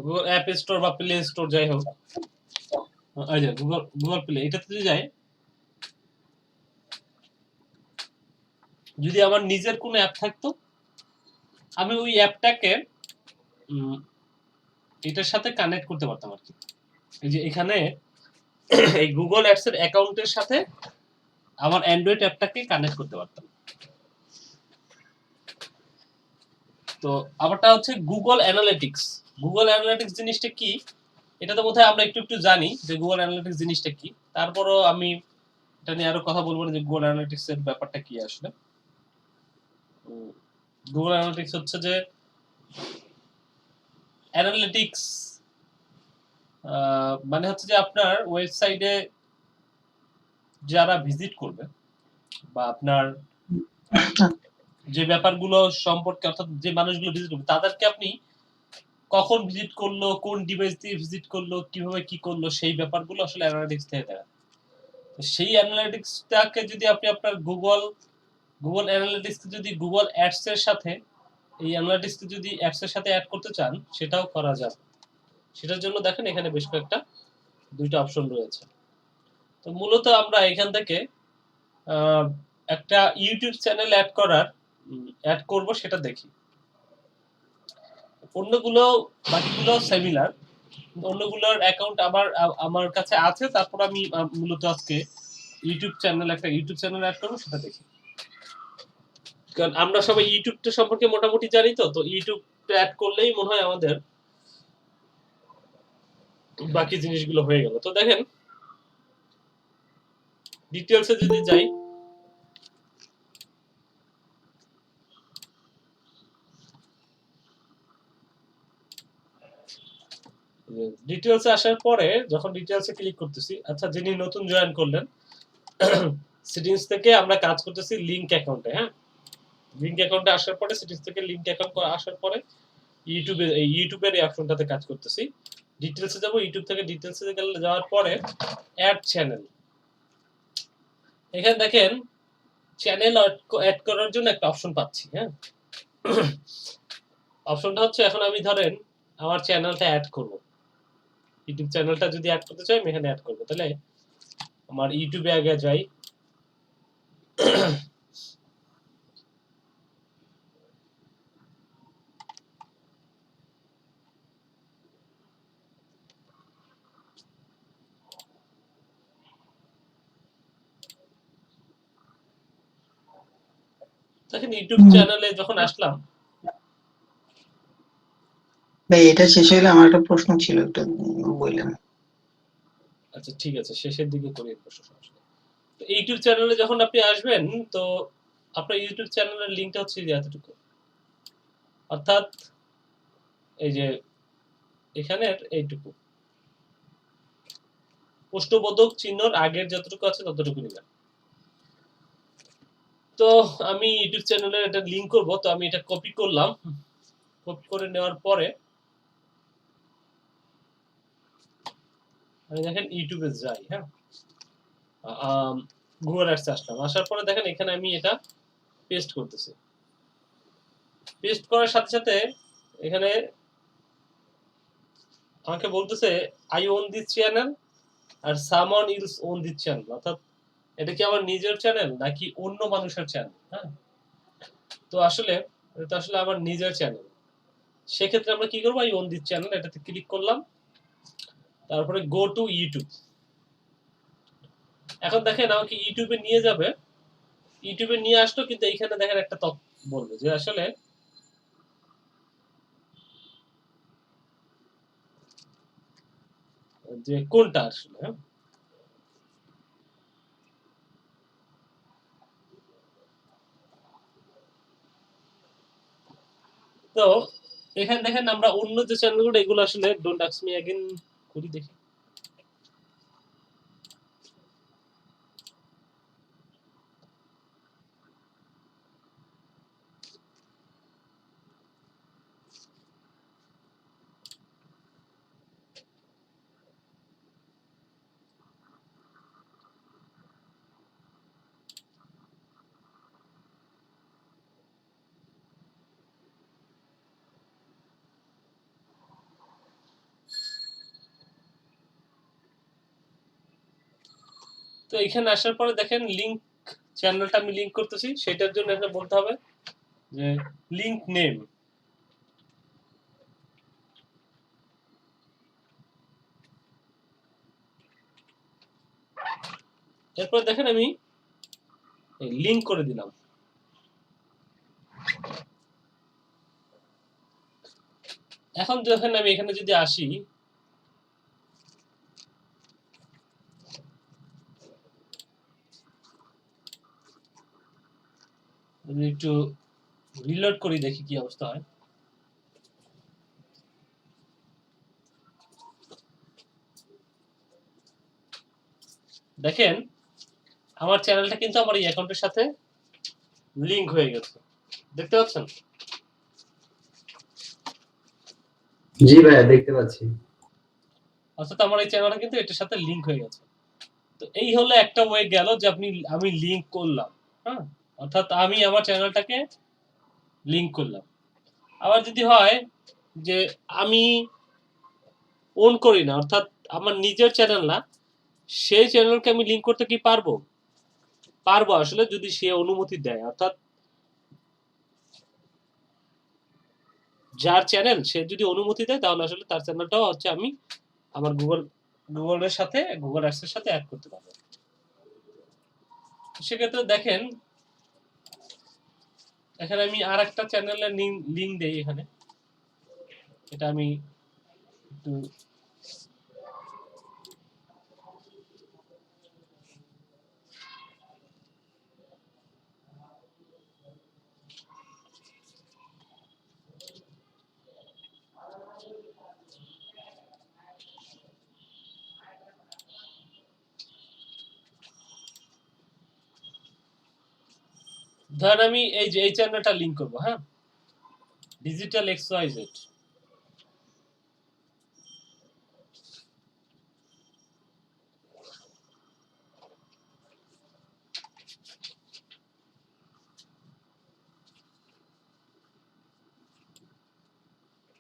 গুগল অ্যাপ স্টোর বা প্লে স্টোর যাই হোক, এই যে গুগল প্লে, এটাতে যদি যাই, যদি আমার নিজের কোনো অ্যাপ থাকতো, আমি ওই অ্যাপটাকে এটার সাথে কানেক্ট করতে পারতাম আর কি। এই যে এখানে এই গুগল অ্যাডস এর অ্যাকাউন্টের সাথে আমার অ্যান্ড্রয়েড অ্যাপটাকে কানেক্ট করতে পারতাম। তো আমারটা হচ্ছে গুগল অ্যানালিটিক্স। গুগল অ্যানালিটিক্স জিনিসটা কি, এটা তো বোধহয় আমরা একটু একটু জানি যে গুগল অ্যানালিটিক্স জিনিসটা কি, তারপরও আমি এটা নিয়ে আরো কথা বলবো না যে গুগল অ্যানালিটিক্স এর ব্যাপারটা কি আসলে। গুগল অ্যানালিটিক্স হচ্ছে যে অ্যানালিটিক্স মানে হচ্ছে যে আপনার ওয়েবসাইটে যারা ভিজিট করবে বা আপনার যে ব্যাপারগুলো সম্পর্কে, অর্থাৎ যে মানুষগুলো ভিজিট করবে তাদেরকে আপনি কখন ভিজিট করলো, কোন ডিভাইস দিয়ে ভিজিট করলো, কিভাবে কি করলো, সেই ব্যাপারগুলো আসলে অ্যানালিটিক্স থেকে দেয়। সেই অ্যানালিটিক্সটাকে যদি আপনি আপনার গুগল অ্যানালিটিক্স যদি গুগল অ্যাডস এর সাথে এই অ্যানালিটিক্সকে যদি অ্যাডস এর সাথে অ্যাড করতে চান, সেটাও করা যাবে। সেটার জন্য দেখেন এখানে বেশ কয়েকটা দুইটা অপশন রয়েছে। তো মূলত আমরা এখান থেকে একটা ইউটিউব চ্যানেল অ্যাড করব সেটা দেখি। অন্যগুলো বাকিগুলো সিমিলার, অন্যগুলোর অ্যাকাউন্ট আমার কাছে আছে, তারপর আমি মূলত আজকে একটা ইউটিউব চ্যানেল অ্যাড করব সেটা দেখি। কারণ আমরা সবাই ইউটিউবটা সম্পর্কে মোটামুটি জানি, তো ইউটিউবটা অ্যাড করলেই মনে হয় আমাদের বাকি জিনিসগুলো হয়ে গেল। তো দেখেন ডিটেইলসে যদি যাই, ডিটেইলসে আসার পরে যখন ডিটেইলসে ক্লিক করতেছি, আচ্ছা যিনি নতুন জয়েন করলেন, সেটিংস থেকে আমরা কাজ করতেছি লিংক অ্যাকাউন্টে। হ্যাঁ, লিংক অ্যাকাউন্টে আসার পরে সেটিংস থেকে লিংক অ্যাকাউন্ট আসার পরে ইউটিউবের এই অপশনটাতে কাজ করতেছি। ডিটেইলসে যাব, ইউটিউব থেকে ডিটেইলসে যাওয়ার পরে অ্যাড চ্যানেল, এখানে দেখেন চ্যানেল অ্যাড করার জন্য একটা অপশন পাচ্ছি। হ্যাঁ, অপশনটা হচ্ছে এখন আমি ধরেন আমার চ্যানেলটা অ্যাড করব, ইউটিউব চ্যানেলটা যদি অ্যাড করতে চাই আমি এখানে অ্যাড করব। তাহলে আমার ইউটিউবে আগে যাই, দেখেন ইউটিউব চ্যানেলে যখন আসলাম, ভাই এটা শেষ হলে আমার একটা প্রশ্ন ছিল, একটু বললেন। আচ্ছা ঠিক আছে শেষের দিকে করি প্রশ্ন, সমস্যা নেই। তো ইউটিউব চ্যানেলে যখন আপনি আসবেন, তো আপনার ইউটিউব চ্যানেলের লিংকটা হচ্ছে যে এতটুকু, অর্থাৎ এই যে এখানের এইটুকু, প্রশ্নবোধক চিহ্নর আগের যতটুকু আছে ততটুকু নিলাম। তো আমি ইউটিউব চ্যানেলের একটা লিংক করব, তো আমি এটা কপি করলাম। কপি করে নেওয়ার পরে আমি দেখেন ইউটিউবে যাই, হ্যাঁ, গুগল অ্যাডসে আসলাম। আসার পরে দেখেন এখানে আমি এটা পেস্ট করতেছি। পেস্ট করার সাথে সাথে এখানে আমাকে বলতেছে I own this channel or someone else own this channel, অর্থাৎ এটা কি আমার নিজের চ্যানেল নাকি অন্য মানুষের চ্যানেল। হ্যাঁ, তো আসলে এটা আসলে আমার নিজের চ্যানেল। সেক্ষেত্রে আমরা কি করবো, আই ওন দিস চ্যানেল এটাতে ক্লিক করলাম, তারপরে গো টু ইউটিউব। এখন দেখেন আমাকে ইউটিউবে নিয়ে যাবে, ইউটিউবে নিয়ে আসলো, কিন্তু এইখানে দেখেন একটা তথ্য বলবে যে আসলে যে কোনটা আসলে। হ্যাঁ, তো এখানে দেখেন আমরা অন্য যে চ্যানেলগুলো এগুলো আসলে ডোন্ট আস্ক মি अगेन করি দেখি। তো এখানে আসার পরে দেখেন লিংক, চ্যানেলটা আমি লিংক করতেছি, সেটার জন্য এখানে বলতে হবে যে লিংক নেম। এরপর দেখেন আমি লিংক করে দিলাম। এখন দেখেন আমি এখানে যদি আসি, যদি একটু রিলোড করি দেখি কি অবস্থা হয়। দেখেন আমার চ্যানেলটা কিন্তু আমার এই অ্যাকাউন্টের সাথে লিংক হয়ে গেছে, দেখতে পাচ্ছেন? জি ভাইয়া দেখতে পাচ্ছি। অর্থাৎ আমার এই চ্যানেলটা কিন্তু এটার সাথে লিংক হয়ে গেছে। তো এই হলো একটা ওয়ে গেল যে আমি লিংক করলাম। হ্যাঁ, অর্থাৎ আমি আমার চ্যানেলটাকে লিংক করলাম। আবার যদি হয় যে আমি ওন করি না, অর্থাৎ আমার নিজের চ্যানেল না, সেই চ্যানেলকে আমি লিংক করতে কি পারবো? পারবো আসলে, যদি সে অনুমতি দেয়। অর্থাৎ যার চ্যানেল সে যদি অনুমতি দেয় তাহলে আসলে তার চ্যানেলটাও হচ্ছে আমি আমার গুগলের সাথে, গুগল অ্যাডসের সাথে অ্যাড করতে পারবো। সেক্ষেত্রে দেখেন এখানে আমি আর একটা চ্যানেলের লিঙ্ক দেই এখানে। এটা আমি একটু ধরেন আমি এই যে এই চ্যানেলটা লিংক করব। হ্যাঁ, ডিজিটাল XYZ।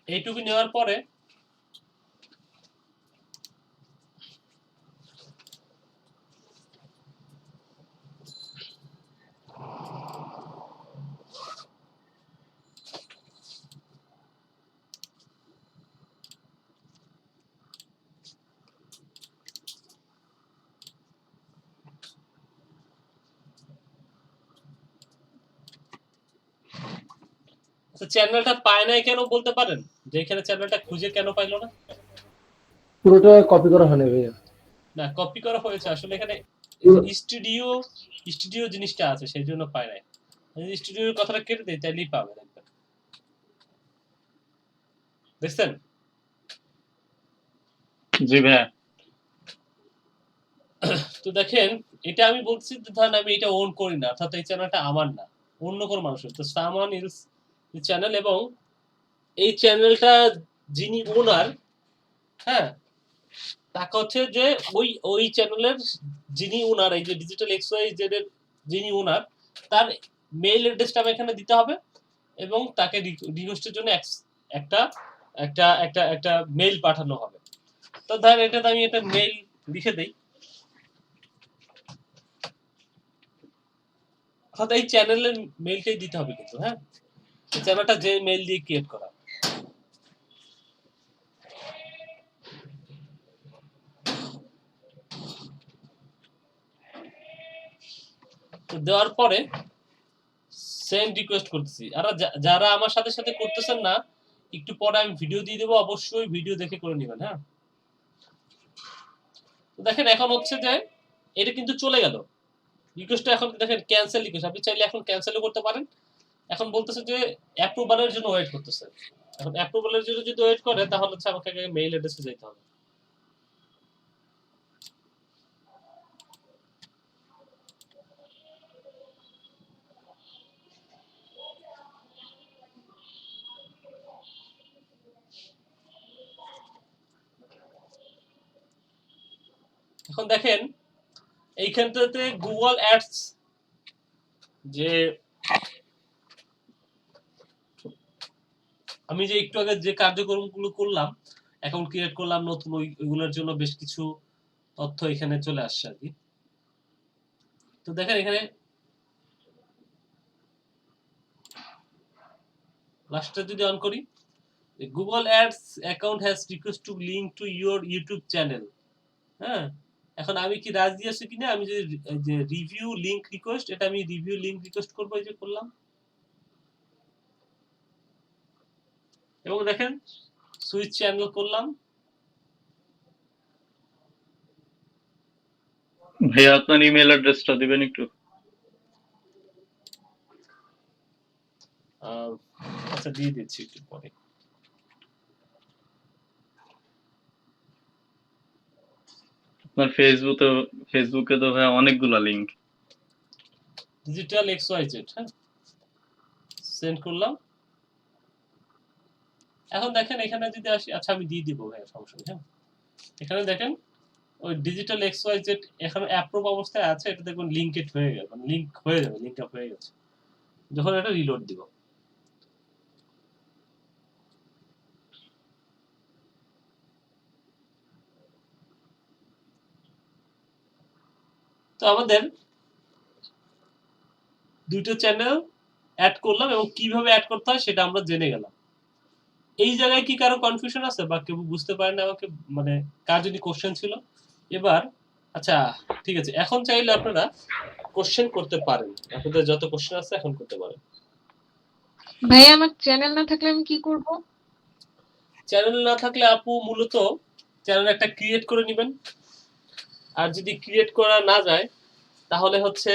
এইটুকু নেওয়ার পরে চ্যানেলটা পায় নাই কেন বলতে পারেন? যে এখানে চ্যানেলটা খুঁজে কেন পাইলো না? পুরোটা কপি করা হয়নি ভাইয়া। না, কপি করা হয়েছে আসলে। এখানে স্টুডিও স্টুডিও জিনিসটা আছে, সেই জন্য পায় নাই। যদি স্টুডিওর কথাটা কেটে দেয় তাহলেই পাবেন একদম। দেখছেন? জি ভাইয়া। তো দেখেন এটা আমি বলছি যে ধরেন আমি এটা ওন করি না, অর্থাৎ এই চ্যানেলটা আমার না, অন্য কোনো মানুষের। তো সামওয়ান ইলস চ্যানেল, এবং এই চ্যানেলটা যিনি ওনার, হ্যাঁ, তাকে হচ্ছে যে ওই চ্যানেলের যিনি ওনার, এই যে ডিজিটাল এক্সওয়াইজেড এর যিনি ওনার, তার মেইল অ্যাড্রেসটা আমি এখানে দিতে হবে, এবং তাকে রিকোয়েস্টের জন্য একটা একটা একটা একটা মেইল পাঠানো হবে। তো ধরেন এটাতে আমি একটা মেইল লিখে দেই, অর্থাৎ এই চ্যানেলের মেইলটাই দিতে হবে কিন্তু, হ্যাঁ, এই চ্যানেলটা যে মেইল দিয়ে ক্রিয়েট করা। তো দেওয়ার পরে সেন্ড রিকোয়েস্ট করতেছি। আর যারা আমার সাথে সাথে করতেছেন না, একটু পরে আমি ভিডিও দিয়ে দেবো, অবশ্যই ভিডিও দেখে করে নেবেন, হ্যাঁ। তো দেখেন এখন হচ্ছে যে এটা কিন্তু চলে গেল রিকোয়েস্টটা, এখন দেখেন ক্যান্সেল রিকোয়েস্ট, আপনি চাইলে এখন ক্যান্সেলও করতে পারেন। এখন বলতেছে যে অ্যাপ্রুভালের জন্য ওয়েট করতেছে। এখন অ্যাপ্রুভালের জন্য যদি ওয়েট করে তাহলে হচ্ছে আমাকে আগে মেইল অ্যাড্রেসে যেতে হবে। এখন দেখেন এইখানটাতে গুগল অ্যাডস যে আমি যে একটু আগে যে কার্যক্রমগুলো করলাম, অ্যাকাউন্ট ক্রিয়েট করলাম নতুন, ওইগুলোর জন্য বেশ কিছু তথ্য এখানে চলে আসছে আর কি। তো দেখেন এখানে লাস্টটা যদি অন করি, Google ads account has request to link to your YouTube channel, হ্যাঁ। এখন আমি কি রাজি আছি কিনা, আমি যদি যে রিভিউ লিংক রিকোয়েস্ট, এটা আমি রিভিউ লিংক রিকোয়েস্ট করবো, এই যে করলাম, এবং দেখেন সুইচ চ্যানেল করলাম। ভাইয়া আপনার ইমেল অ্যাড্রেসটা দিবেন একটু। আচ্ছা দিয়ে দিচ্ছি একটু পরে। আপনার ফেসবুকে তো ভাইয়া অনেকগুলা লিংক। ডিজিটাল এক্সওয়াইজেড, হ্যাঁ, সেন্ড করলাম। এখন দেখেন এখানে যদি আসি, আচ্ছা আমি দিয়ে দিব ভাই, সমস্যা নেই, হ্যাঁ। এখানে দেখেন ওই ডিজিটাল এক্সওয়াইজেড এখন অ্যাপ্রুভ অবস্থায় আছে, এটা দেখুন লিংকেড হয়ে গেল, মানে লিংক হয়ে যাবে, লিংক আপ হয়ে গেছে যখন এটা রিলোড দিব। তো আমাদের দুটো চ্যানেল অ্যাড করলাম, এবং কিভাবে অ্যাড করতে হয় সেটা আমরা জেনে গেলাম। এই জায়গায় কি কারো কনফিউশন আছে বা কেউ বুঝতে পারেন আমাকে, মানে কার যদি কোশ্চেন ছিল? এবার আচ্ছা ঠিক আছে, এখন চাইলে আপনারা কোশ্চেন করতে পারেন, আপনাদের যত কোশ্চেন আছে এখন করতে পারেন। ভাই আমার চ্যানেল না থাকলে আমি কি করব? চ্যানেল না থাকলে আপু মূলত চ্যানেল একটা ক্রিয়েট করে নেবেন, আর যদি ক্রিয়েট করা না যায় তাহলে হচ্ছে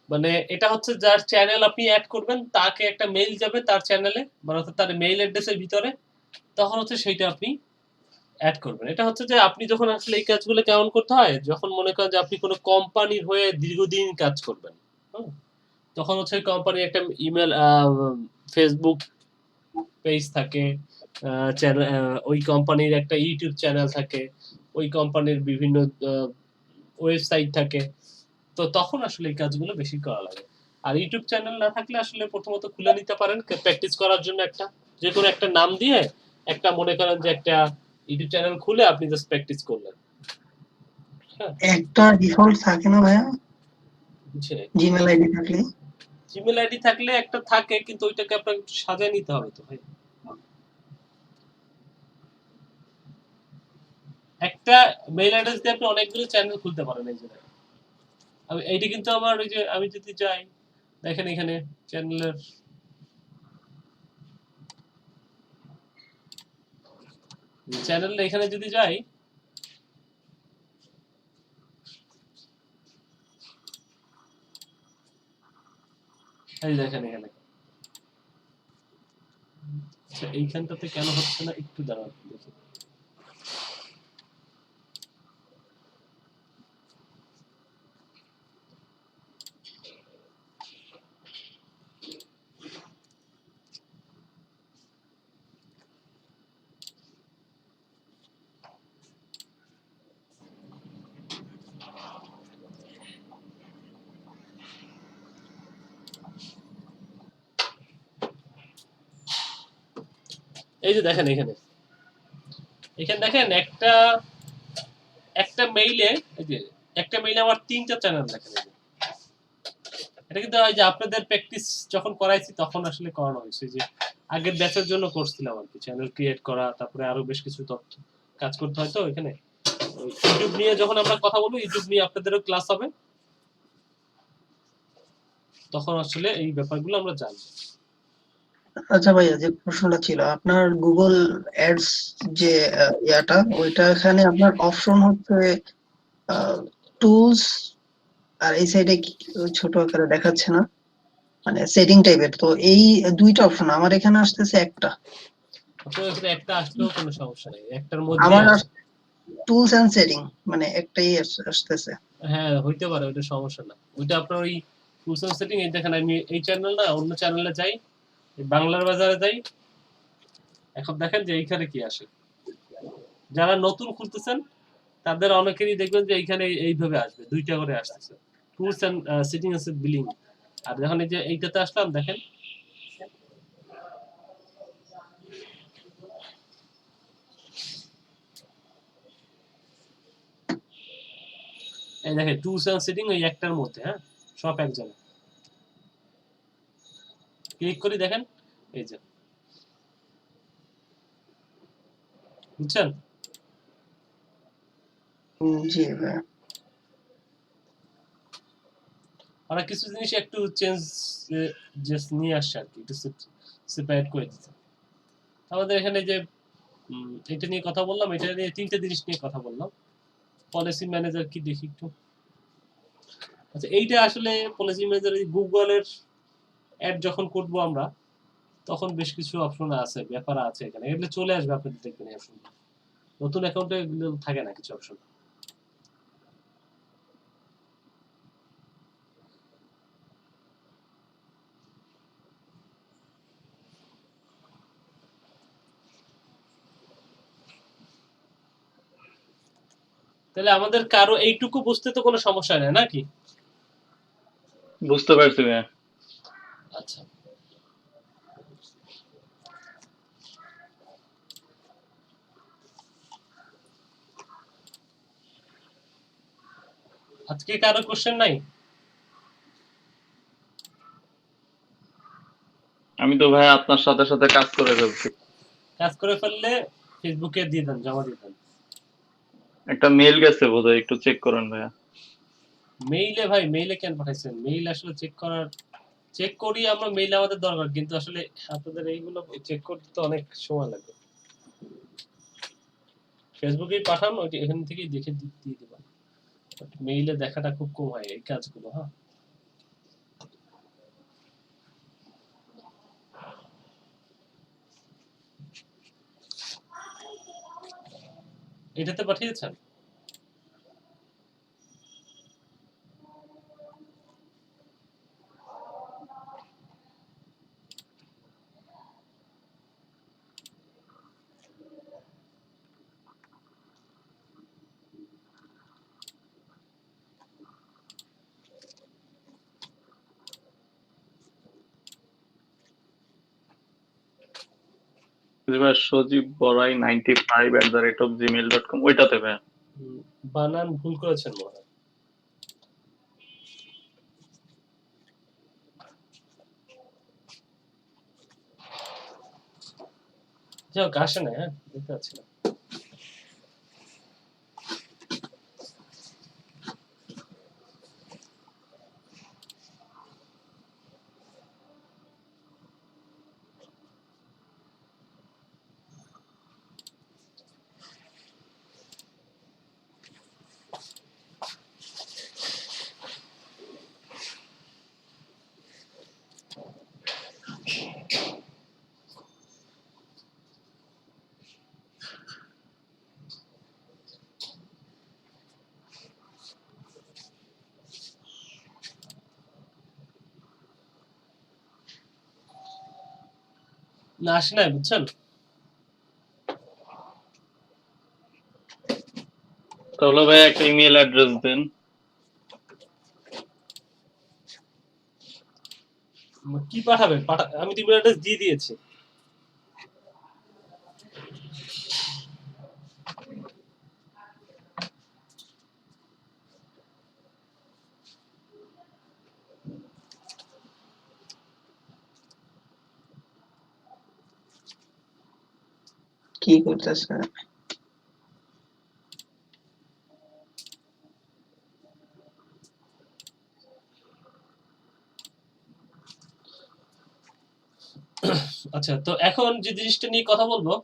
মানে এটা হচ্ছে যার চ্যানেল আপনি অ্যাড করবেন তাকে একটা মেইল যাবে তার চ্যানেলে, মানে অর্থাৎ তার মেইল অ্যাড্রেসের ভিতরে, তখন হচ্ছে সেইটা আপনি অ্যাড করবেন। এটা হচ্ছে যে আপনি যখন আসলে এই কাজগুলো কেমন করতে হয়, যখন মনে করেন যে আপনি কোনো কোম্পানির হয়ে দীর্ঘদিন কাজ করবেন, তখন হচ্ছে কোম্পানির একটা ইমেল, ফেসবুক পেজ থাকে, চ্যানেল, ওই কোম্পানির একটা ইউটিউব চ্যানেল থাকে, ওই কোম্পানির বিভিন্ন ওয়েবসাইট থাকে। তো তখন আসলে এই কাজগুলো বেশি করা লাগে। আর ইউটিউব চ্যানেল না থাকলে আসলে প্রথমত খুলে নিতে পারেন প্র্যাকটিস করার জন্য, একটা যে কোনো একটা নাম দিয়ে একটা মনে করেন যে একটা ইউটিউব চ্যানেল খুলে আপনি জাস্ট প্র্যাকটিস করলেন, হ্যাঁ। একটা ডিফল্ট থাকে না ভাইয়া, বুঝছেন? জিমেল আইডি থাকলে? জিমেল আইডি থাকলে একটা থাকে, কিন্তু ওইটাকে আপনাকে একটু সাজিয়ে নিতে হবে তো ভাই। একটা মেইল অ্যাড্রেস দিয়ে আপনি অনেকগুলো চ্যানেল খুলতে পারেন। এই যে আমি এইটা কিন্তু আমার ওই যে আমি যদি যাই দেখেন এখানে চ্যানেলের এখানে যদি যাই, এই দেখেন এখানে, আচ্ছা এইখানটাতে কেন হচ্ছে না একটু দাঁড়ান দেখি। এই যে দেখেন এখানে দেখেন একটা একটা মেইলে, এই যে একটা মেইলে আমার 3টা চ্যানেল দেখেন। এই যে এটা কিন্তু ওই যে আপনাদের প্র্যাকটিস যখন করাইছি তখন আসলে করানো হয়েছে, যে আগের ব্যাচের জন্য করছিলাম আর কি, চ্যানেল ক্রিয়েট করা, তারপরে আরো বেশ কিছু তথ্য কাজ করতে হয়। তো এখানে ইউটিউব নিয়ে যখন আমরা কথা বলবো, ইউটিউব নিয়ে আপনাদেরও ক্লাস হবে, তখন আসলে এই ব্যাপারগুলো আমরা জানবো। আচ্ছা ভাইয়া, যে প্রশ্নটা ছিল আপনার গুগল অ্যাডস যে ইয়াটা, ওইটা এখানে আপনার অপশন হচ্ছে টুলস, আর এই সাইডে ছোট আকারে দেখাচ্ছে না, মানে সেটিং টাইপের। তো এই দুইটা অপশন আমার এখানে আসতেছে একটা। আপনার এখানে একটা আসলেও কোনো সমস্যা নেই, একটার মধ্যে আমার আসে। টুলস এন্ড সেটিং মানে একটাই আসতেছে। হ্যাঁ হইতে পারে, ওইটা সমস্যা না। ওইটা আপনার ওই টুলস এন্ড সেটিং, এই দেখেন আমি এই চ্যানেল না অন্য চ্যানেলে যাই, এই বাংলার বাজারে যাই, এখন দেখেন যে এইখানে কি আসে। যারা নতুন খুলতেছেন তাদের অনেকেরই দেখবেন যে এইখানে এইভাবে আসবে, দুইটা করে আসতেছে, টুলস এন্ড সেটিং আছে বিলিং। আর যখন এই যে এইটাতে আসলাম দেখেন, এই দেখেন টুলস এন্ড সেটিং ওই একটার মধ্যে, হ্যাঁ সব এক জায়গায়। ক্লিক করি দেখেন, এই যে বুঝছেন। জি ভাইয়া। ওরা কিছু জিনিস একটু চেঞ্জ জাস্ট নিয়ে আসছে আর কি, একটু সেপারেট করে দিতে। আমাদের এখানে যে এটা নিয়ে কথা বললাম, এটা নিয়ে 3টে জিনিস নিয়ে কথা বললাম। পলিসি ম্যানেজার কি দেখি একটু। আচ্ছা এইটা আসলে পলিসি ম্যানেজার গুগলের অ্যাড যখন করবো আমরা, তখন বেশ কিছু অপশন আছে, ব্যাপার আছে এখানে, এগুলো চলে আসবে আপনাদের দেখবেন এই অপশন। নতুন অ্যাকাউন্টে এগুলো থাকে না কিছু অপশন। তাহলে আমাদের কারো এইটুকু বুঝতে তো কোনো সমস্যা নেই নাকি? বুঝতে পারছি ভাইয়া। আচ্ছা আজকে কারো কোশ্চেন নাই? আমি তো ভাই আপনার সাথে সাথে কাজ করে ফেলছি। কাজ করে ফেললে ফেসবুকে দিয়ে দেন, জমা দিয়ে দেন। একটা মেল গেছে বোধহয়, একটু চেক করেন ভাইয়া। মেইলে ভাই, মেইলে কেন পাঠাইছেন? মেইল আসলে চেক করি আমরা, মেইল আমাদের দরকার, কিন্তু আসলে আপনাদের এইগুলো চেক করতে তো অনেক সময় লাগবে। ফেসবুকেই পাঠান, ওইটা এখান থেকেই দেখে দিয়ে দিবেন। মেইলে দেখাটা খুব কম হয় এই কাজগুলো। হ্যাঁ এটাতে পাঠিয়েছেন? ভাইয়া সজীব বড়াই 95@gmail.com, ওইটাতে ভাইয়া। বানান ভুল করেছেন মনে হয়। যাই হোক, আসে না, হ্যাঁ দেখতে পাচ্ছি না। না আসে নাই, বুঝছেন। তাহলে ভাইয়া একটা ইমেল অ্যাড্রেস দেন। কি পাঠাবেন? আমি তো ইমেল অ্যাড্রেস দিয়ে দিয়েছি। কি করতেছে? আচ্ছা, তো এখন যে জিনিসটা নিয়ে কথা বলবো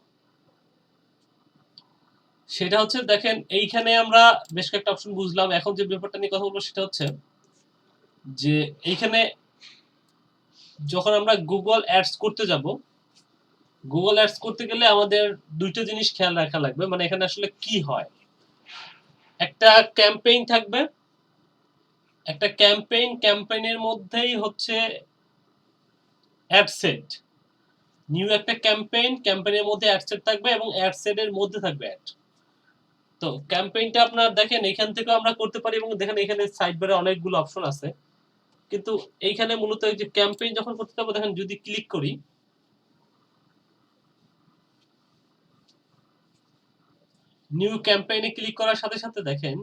সেটা হচ্ছে, দেখেন এইখানে আমরা বেশ কয়েকটা অপশন বুঝলাম। এখন যে ব্যাপারটা নিয়ে কথা বলবো সেটা হচ্ছে যে এইখানে যখন আমরা গুগল অ্যাডস করতে যাব, গুগল অ্যাডস করতে গেলে আমাদের দুইটা জিনিস খেয়াল রাখা লাগবে। মানে এখানে আসলে কি হয়, একটা ক্যাম্পেইন থাকবে, একটা ক্যাম্পেইনের মধ্যেই হচ্ছে অ্যাডসেট। নিউ একটা ক্যাম্পেইনের মধ্যে অ্যাডসেট থাকবে এবং অ্যাডসেটের মধ্যে থাকবে অ্যাড। তো ক্যাম্পেইনটা আপনার দেখেন এখান থেকেও আমরা করতে পারি এবং দেখেন এখানে সাইড বারে অনেকগুলো অপশন আছে, কিন্তু এইখানে মূলত এই যে ক্যাম্পেইন যখন করতে যাবো, দেখেন যদি ক্লিক করি, নিউ ক্যাম্পেইনে ক্লিক করার সাথে সাথে দেখেন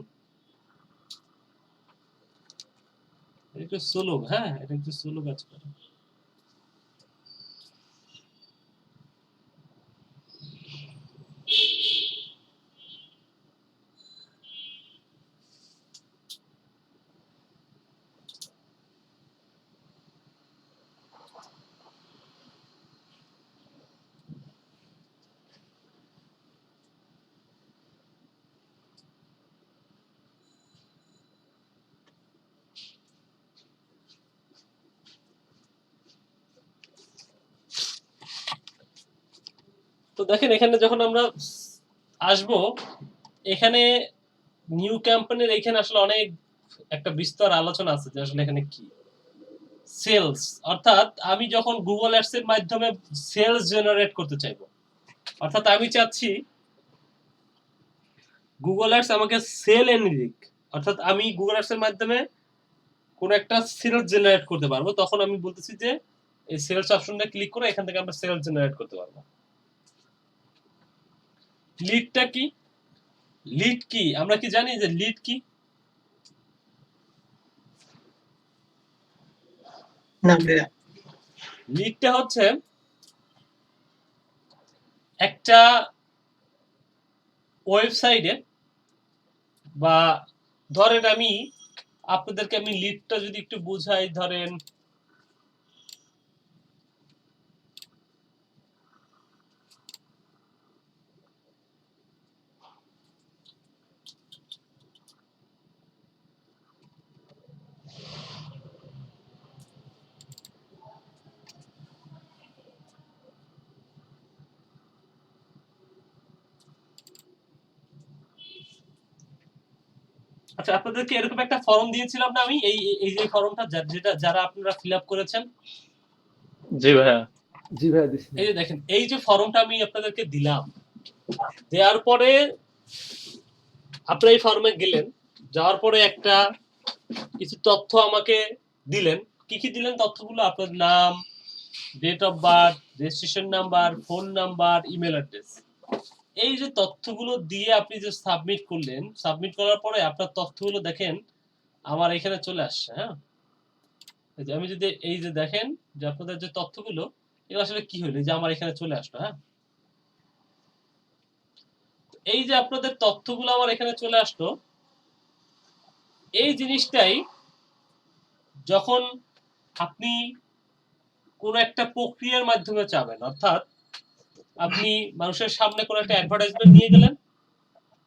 একটু স্লো, হ্যাঁ এটা একটু স্লো কাজ করে। তো দেখেন এখানে যখন আমরা আসবো, এখানে নিউ ক্যাম্পেইনের এখানে আসলে অনেক একটা বিস্তর আলোচনা আছে যে আসলে এখানে কি সেলস, অর্থাৎ আমি যখন গুগল অ্যাডস এর মাধ্যমে সেলস জেনারেট করতে চাইবো, অর্থাৎ আমি চাচ্ছি গুগল অ্যাডস আমাকে সেল এনে দিক, অর্থাৎ আমি গুগল অ্যাডস এর মাধ্যমে কোন একটা সেলস জেনারেট করতে পারবো, তখন আমি বলতেছি যে এই সেলস অপশনটা ক্লিক করে এখান থেকে আমরা সেলস জেনারেট করতে পারবো। লিডটা কি? লিড কি আমরা কি জানি যে লিড কি? না ভাইয়া। লিডটা হচ্ছে একটা ওয়েবসাইটে, বা ধরেন আমি আপনাদেরকে আমি লিডটা যদি একটু বুঝাই, ধরেন আচ্ছা আপনাদেরকে এরকম একটা ফর্ম দিয়েছিলাম না আমি, এই এই যে ফর্মটা যেটা যারা আপনারা ফিল আপ করেছেন। জি ভাইয়া। জি ভাইয়া দিচ্ছি। এই যে দেখেন এই যে ফর্মটা আমি আপনাদেরকে দিলাম, দেওয়ার পরে আপনারা এই ফর্মে গেলেন, যাওয়ার পরে একটা কিছু তথ্য আমাকে দিলেন। কি কি দিলেন তথ্যগুলো? আপনার নাম, date of birth, registration number, phone number, email address. এই যে তথ্যগুলো দিয়ে আপনি যে সাবমিট করলেন, সাবমিট করার পরে আপনার তথ্যগুলো দেখেন আমার এখানে চলে আসছে। হ্যাঁ, আমি যদি এই যে দেখেন যে আপনাদের যে তথ্যগুলো, এগুলো আসলে কি হলো, যে আমার এখানে চলে আসলো। হ্যাঁ, এই যে আপনাদের তথ্যগুলো আমার এখানে চলে আসলো, এই জিনিসটাই যখন আপনি কোন একটা প্রক্রিয়ার মাধ্যমে চাবেন, অর্থাৎ আপনি মানুষের সামনে কোন একটা অ্যাডভার্টাইজমেন্ট নিয়ে গেলেন,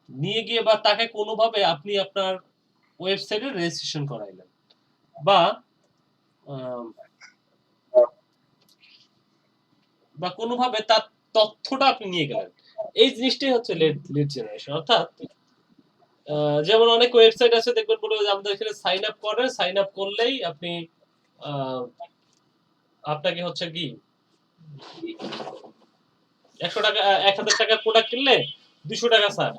নিয়ে গিয়ে বা তাকে কোনোভাবে আপনি আপনার ওয়েবসাইটে রেজিস্ট্রেশন করাইলেন, বা বা কোনোভাবে তার তথ্যটা আপনি নিয়ে গেলেন, এই জিনিসটাই হচ্ছে লিড জেনারেশন। অর্থাৎ যেমন অনেক ওয়েবসাইট আছে দেখবেন বলে যে আমাদের এখানে সাইন আপ করেন, সাইন আপ করলেই আপনি আপনাকে হচ্ছে কি 100 টাকা 1000 টাকার প্রোডাক্ট কিনলে 200 টাকা ছাড়,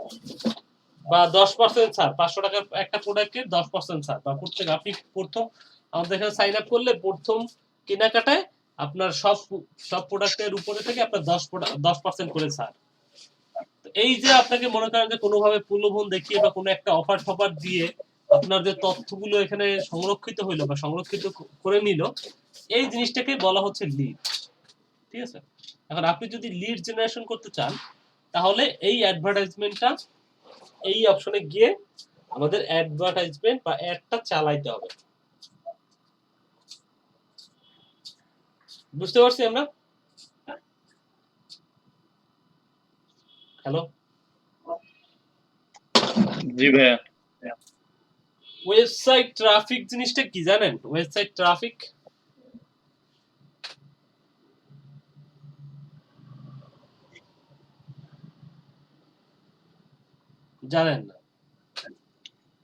বা 10% ছাড়, 500 টাকার একটা প্রোডাক্টে 10% ছাড়, বা প্রত্যেক আপনি প্রথম আমাদের এখানে সাইন আপ করলে প্রথম কেনাকাটায় আপনার সব প্রোডাক্টের উপরে থেকে আপনার 10% করে ছাড়। এই যে আপনাকে মনে করেন যে কোনোভাবে প্রলোভন দেখিয়ে বা কোনো একটা অফার ফফার দিয়ে আপনার যে তথ্যগুলো এখানে সংরক্ষিত হইলো বা সংরক্ষিত করে নিল, এই জিনিসটাকে বলা হচ্ছে লিড। ঠিক আছে, এখন আপনি যদি লিড জেনারেশন করতে চান, তাহলে এই অ্যাডভার্টাইজমেন্টটা এই অপশনে গিয়ে আমাদের অ্যাডভার্টাইজমেন্ট বা অ্যাডটা চালাইতে হবে। বুঝতে পারছি আমরা? হ্যালো, জি ভাইয়া। ওয়েবসাইট ট্রাফিক জিনিসটা কি জানেন? ওয়েবসাইট ট্রাফিক জানেন না?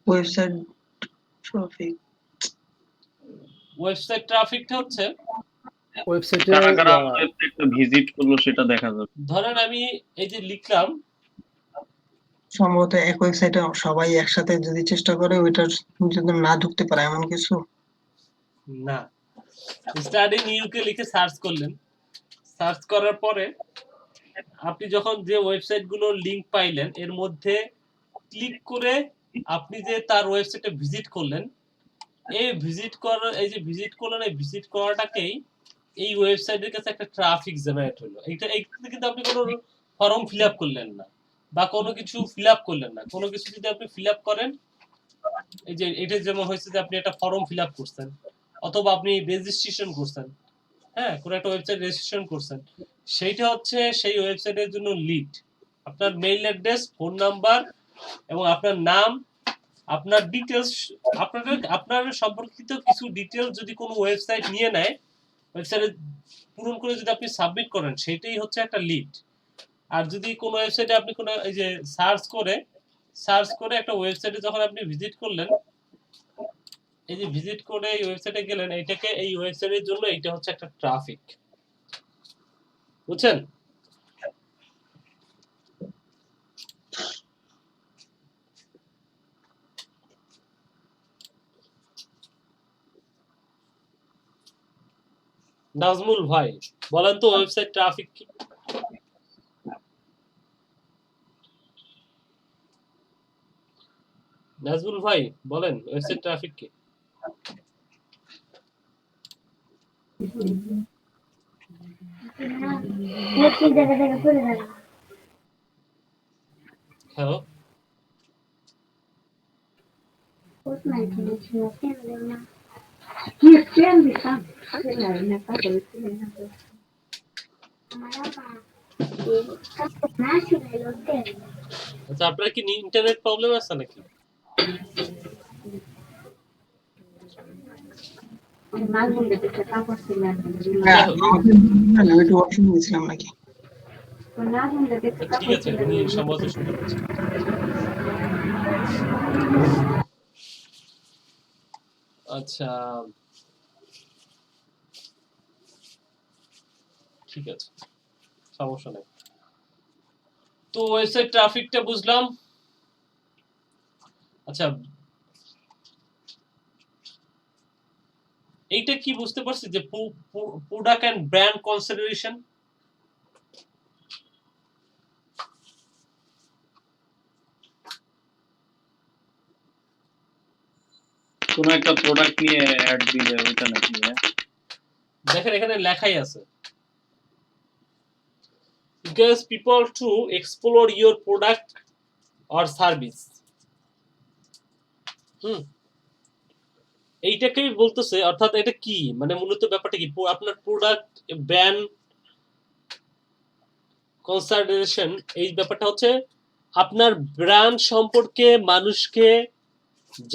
ওয়েবসাইট ট্রাফিক ওয়েবসাইট ট্রাফিকটা হচ্ছে ওয়েবসাইটে কারা কারা আমাদের ওয়েবসাইটটা ভিজিট করলো সেটা দেখা যাবে। ধরেন আমি এই যে লিখলাম, সম্ভবত এক ওয়েবসাইটে সবাই একসাথে যদি চেষ্টা করে ওইটার যদি না ঢুকতে পারে এমন কিছু। না, স্টাডি নিউকে লিখে সার্চ করলেন, সার্চ করার পরে আপনি যখন যে ওয়েবসাইটগুলোর লিংক পাইলেন এর মধ্যে ক্লিক করে আপনি যে তার ওয়েবসাইটে ভিজিট করলেন, এই ভিজিট করার এই যে ভিজিট করলেন, এই ভিজিট করাটাকেই এই ওয়েবসাইটের কাছে একটা ট্রাফিক জেনারেট হলো। এইটাতে কিন্তু আপনি কোনো ফর্ম ফিল আপ করলেন না বা কোনো কিছু ফিল আপ করলেন না। কোনো কিছু যদি আপনি ফিল আপ করেন, এই যে এটা যেমন হয়েছে যে আপনি একটা ফর্ম ফিল আপ করছেন অথবা আপনি রেজিস্ট্রেশন করছেন, হ্যাঁ, কোনো একটা ওয়েবসাইট রেজিস্ট্রেশন করছেন, সেইটা হচ্ছে সেই ওয়েবসাইটের জন্য লিড। আপনার মেইল অ্যাড্রেস, ফোন নাম্বার এবং আপনার নাম, আপনার ডিটেলস, আপনার সম্পর্কিত কিছু ডিটেলস যদি কোনো ওয়েবসাইট নিয়ে নেয়, ওয়েবসাইটে পূরণ করে যদি আপনি সাবমিট করেন, সেটাই হচ্ছে একটা লিড। আর যদি কোনো ওয়েবসাইটে আপনি কোনো এই যে সার্চ করে একটা ওয়েবসাইটে যখন আপনি ভিজিট করলেন, এই যে ভিজিট করে এই ওয়েবসাইটে গেলেন, এইটাকে এই ওয়েবসাইটের জন্য এইটা হচ্ছে একটা ট্রাফিক। বুঝছেন? নাজমুল ভাই বলেন তো ওয়েবসাইট ট্রাফিক কি? নাজমুল ভাই বলেন ওয়েবসাইট ট্রাফিক কি? হ্যালো, আচ্ছা, আপনার কি ইন্টারনেট প্রবলেম আছে নাকি? হ্যাঁ, আমাদের একটু অপশন দিয়েছিলাম নাকি? ঠিক আছে, উনি সম্ভবত শুনতে পাচ্ছেন। আচ্ছা, ঠিক আছে, সমস্যা নেই। তো ওয়েবসাইট ট্রাফিকটা বুঝলাম। আচ্ছা, এইটা কি বুঝতে পারছি যে প্রোডাক্ট এন্ড ব্র্যান্ড কনসিডারেশন, কোন একটা প্রোডাক্ট নিয়ে অ্যাড দিলে ওইটা নাকি? দেখেন এখানে লেখাই আছে, because people to explore your product or service। এইটাকেই বলতেছে, অর্থাৎ এটা কি মানে মূলত ব্যাপারটা কি, আপনার প্রোডাক্ট ব্র্যান্ড কনসিডারেশন, এই ব্যাপারটা হচ্ছে আপনার ব্র্যান্ড সম্পর্কে মানুষকে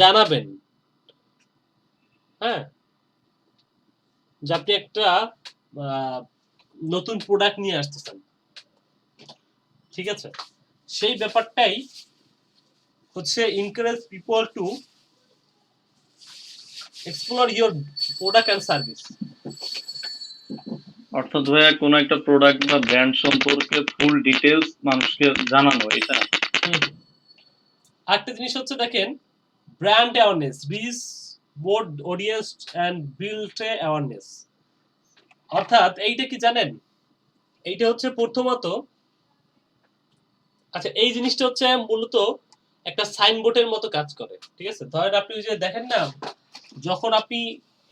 জানাবেন, হ্যাঁ, যে আপনি একটা নতুন প্রোডাক্ট নিয়ে আসতেছেন, ঠিক আছে, সেই ব্যাপারটাই হচ্ছে encourage people to explore your product and service। অর্থাৎ ভাইয়া কোন একটা প্রোডাক্ট বা ব্র্যান্ড সম্পর্কে ফুল ডিটেইলস মানুষকে জানানো, এটা। আরেকটা জিনিস হচ্ছে দেখেন, brand awareness, reach broad audience and build awareness. অর্থাৎ এইটা কি জানেন, এইটা হচ্ছে প্রথমত, আচ্ছা, এই জিনিসটা হচ্ছে মূলত একটা সাইনবোর্ডের মতো কাজ করে, ঠিক আছে। ধরেন আপনি ওই যে দেখেন না, যখন আপনি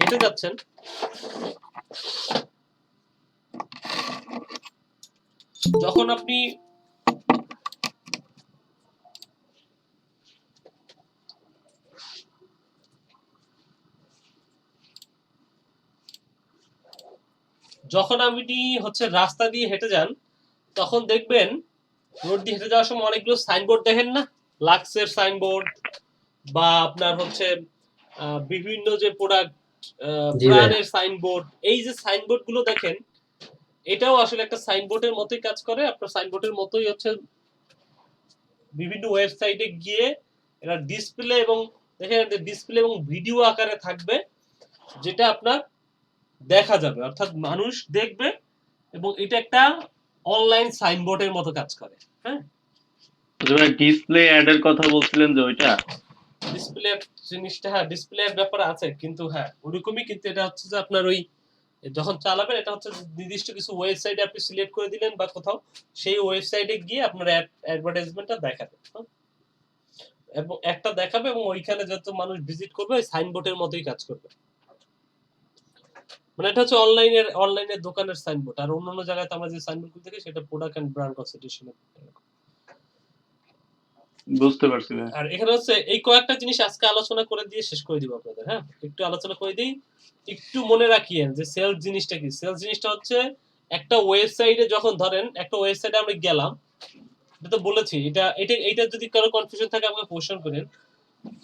হেঁটে যাচ্ছেন, যখন আপনি যখন আপনি হচ্ছে রাস্তা দিয়ে হেঁটে যান তখন দেখবেন রোড দিয়ে হেঁটে যাওয়ার সময় অনেকগুলো সাইনবোর্ড দেখেন না, লাক্সের সাইনবোর্ড বা আপনার হচ্ছে বিভিন্ন যে প্রোডাক্ট জি ভাইয়া। ব্র্যান্ডের সাইনবোর্ড, এই যে সাইনবোর্ড গুলো দেখেন এটাও আসলে একটা সাইনবোর্ডের মতোই কাজ করে। আপনার সাইনবোর্ডের মতোই হচ্ছে বিভিন্ন ওয়েবসাইটে গিয়ে এরা ডিসপ্লে এবং দেখেন ডিসপ্লে এবং ভিডিও আকারে থাকবে, যেটা আপনার দেখা যাবে, অর্থাৎ মানুষ দেখবে এবং এটা একটা অনলাইন সাইনবোর্ডের মতো কাজ করে। হ্যাঁ, ডিসপ্লে অ্যাড এর কথা বলছিলেন যে ওইটা ডিসপ্লে জিনিসটা, হ্যাঁ ডিসপ্লের ব্যাপারে আছে, কিন্তু হ্যাঁ ওরকমই, কিন্তু এটা হচ্ছে যে আপনার ওই যখন চালাবেন এটা হচ্ছে নির্দিষ্ট কিছু ওয়েবসাইটে আপনি সিলেক্ট করে দিলেন বা কোথাও, সেই ওয়েবসাইটে গিয়ে আপনার অ্যাডভার্টাইজমেন্টটা দেখাবে, হ্যাঁ? এবং একটা দেখাবে এবং ওইখানে যত মানুষ ভিজিট করবে ওই সাইনবোর্ডের মতোই কাজ করবে। মানে এটা হচ্ছে অনলাইনের দোকানের সাইনবোর্ড, আর অন্যান্য জায়গায় আমরা যে সাইনবোর্ড দেখি সেটা প্রোডাক্ট এন্ড ব্র্যান্ড কনসেন্ট্রেশন। বুঝতে পারছি ভাই। আর এখানে হচ্ছে এই কয়েকটা জিনিস আজকে আলোচনা করে দিয়ে শেষ করে দিব আপনাদের। হ্যাঁ, একটু আলোচনা করে দিই, একটু মনে রাখিয়েন যে সেলস জিনিসটা কি। সেলস জিনিসটা হচ্ছে একটা ওয়েবসাইটে, যখন ধরেন একটা ওয়েবসাইটে আমরা গেলাম, এটা তো বলেছি, এটা যদি কারো কনফিউশন থাকে আমাকে কোশ্চেন করেন।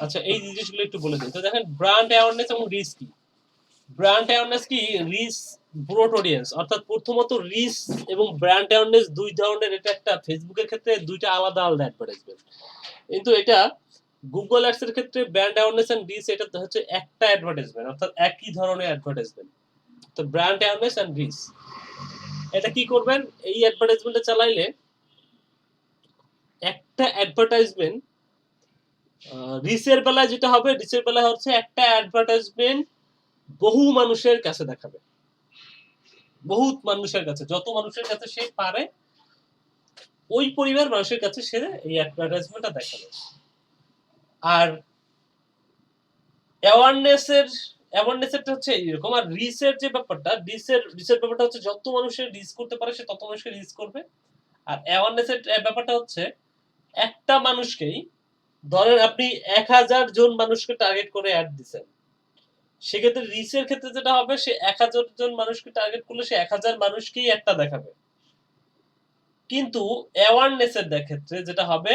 আচ্ছা, এই জিনিসগুলো একটু বলে দিই। তো দেখেন ব্র্যান্ড অ্যাওয়ারনেস এবং রিস্ক কি। ব্র্যান্ড অ্যাওয়ারনেস কি, রিস্ক ব্রড অডিয়েন্স, অর্থাৎ প্রথমত রিস্ক এবং ব্র্যান্ড অ্যাওয়ারনেস দুই ধরনের। এটা একটা ফেসবুকের ক্ষেত্রে দুইটা আলাদা আলাদা অ্যাডভার্টাইজমেন্ট, কিন্তু এটা গুগল অ্যাডস এর ক্ষেত্রে ব্র্যান্ড অ্যাওয়ারনেস এন্ড রিচ এটা হচ্ছে একটা অ্যাডভার্টাইজমেন্ট, অর্থাৎ একই ধরনের অ্যাডভার্টাইজমেন্ট। তো ব্র্যান্ড অ্যাওয়ারনেস এন্ড রিচ, এটা কি করবেন, এই অ্যাডভার্টাইজমেন্টটা চালাইলে একটা অ্যাডভার্টাইজমেন্ট রিচের বেলায় যেটা হবে, রিচের বেলায় হচ্ছে একটা অ্যাডভার্টাইজমেন্ট বহু মানুষের কাছে দেখাবে, বহুত মানুষের কাছে, যত মানুষের কাছে সে পারে ওই পরিবার মানুষের কাছে সে এই অ্যাডভার্টাইজমেন্টটা দেখাবে। আর অ্যাওয়ারনেসেরটা হচ্ছে এরকম। আর রিচের যে ব্যাপারটা, রিচের ব্যাপারটা হচ্ছে যত মানুষের রিচ করতে পারে সে তত মানুষকে রিচ করবে। আর অ্যাওয়ারনেসের ব্যাপারটা হচ্ছে একটা মানুষকেই, ধরেন আপনি 1000 জন মানুষকে টার্গেট করে অ্যাড দিচ্ছেন, সেক্ষেত্রে রিচের ক্ষেত্রে যেটা হবে, সে 1000 জন মানুষকে টার্গেট করলে সে 1000 মানুষকেই একটা দেখাবে। কিন্তু অ্যাওয়ারনেসের ক্ষেত্রে যেটা হবে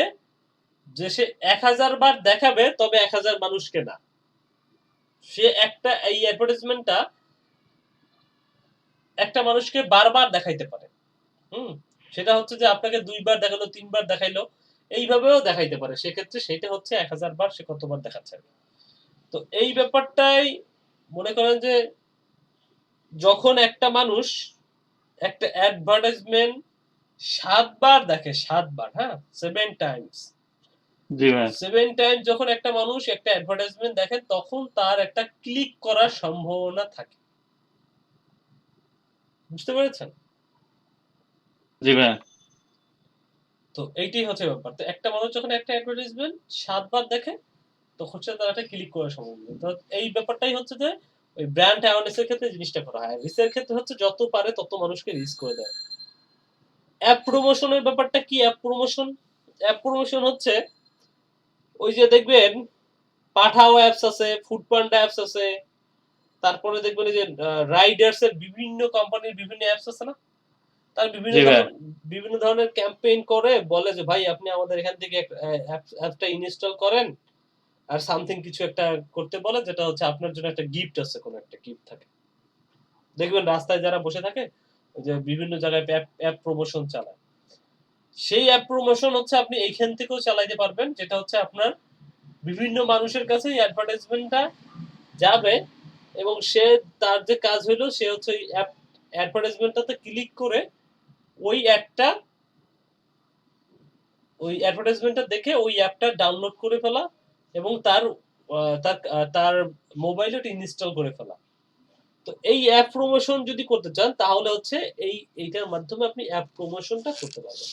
যে সে 1000 বার দেখাবে, তবে 1000 মানুষকে না। সে একটা এই অ্যাডভার্টাইজমেন্টটা একটা মানুষকে বারবার দেখাইতে পারে। সেটা হচ্ছে যে আপনাকে 2 বার দেখালো, 3 বার দেখাইলো, এইভাবেও দেখাইতে পারে। সেক্ষেত্রে সেটা হচ্ছে 1000 বার সে কতবার দেখাচ্ছে। তো এই ব্যাপারটাই মনে করেন যে যখন একটা মানুষ একটা অ্যাডভার্টাইজমেন্ট 7 বার দেখে, 7 বার, হ্যাঁ 7 টাইমস, জি ভাই। 7 টাইমস যখন একটা মানুষ একটা অ্যাডভার্টাইজমেন্ট দেখে, তখন তার একটা ক্লিক করার সম্ভাবনা থাকে। বুঝতে পেরেছেন? জি ভাই। তো এইটাই হচ্ছে ব্যাপার। তো একটা মানুষ যখন একটা অ্যাডভার্টাইজমেন্ট 7 বার দেখে, তখন সে তার একটা ক্লিক করার সম্ভাবনা। তো এই ব্যাপারটাই হচ্ছে যে ওই ব্র্যান্ড অ্যাওয়ারনেস এর ক্ষেত্রে জিনিসটা করা হয়। রিচের ক্ষেত্রে হচ্ছে যত পারে তত মানুষকে রিচ করে দেয়। অ্যাপ প্রমোশনের ব্যাপারটা কি? অ্যাপ প্রমোশন হচ্ছে ওই যে দেখবেন পাঠাও অ্যাপস আছে, ফুড পান্ডা অ্যাপস আছে, তারপরে দেখবেন এই যে রাইডার্স এর বিভিন্ন কোম্পানির বিভিন্ন অ্যাপস আছে না, তার বিভিন্ন ধরনের ক্যাম্পেইন করে, বলে যে ভাই আপনি আমাদের এখান থেকে অ্যাপটা ইনস্টল করেন, আর সামথিং কিছু একটা করতে বলে, যেটা হচ্ছে আপনার জন্য একটা গিফট আছে, কোনো একটা গিফট থাকে। দেখবেন রাস্তায় যারা বসে থাকে যে বিভিন্ন জায়গায় অ্যাপ প্রমোশন চালায়, সেই অ্যাপ প্রমোশন হচ্ছে আপনি এইখান থেকেও চালাইতে পারবেন, যেটা হচ্ছে আপনার বিভিন্ন মানুষের কাছে এই অ্যাডভার্টাইজমেন্টটা যাবে এবং সে তার যে কাজ হলো সে হচ্ছে ওই অ্যাডভার্টাইজমেন্টটাতে ক্লিক করে ওই অ্যাডভার্টাইজমেন্টটা দেখে ওই অ্যাপটা ডাউনলোড করে ফেলা এবং তার মোবাইলে ওটা ইনস্টল করে ফেলা। তো এই অ্যাপ প্রমোশন যদি করতে চান তাহলে হচ্ছে এইটার মাধ্যমে আপনি অ্যাপ প্রমোশনটা করতে পারবেন।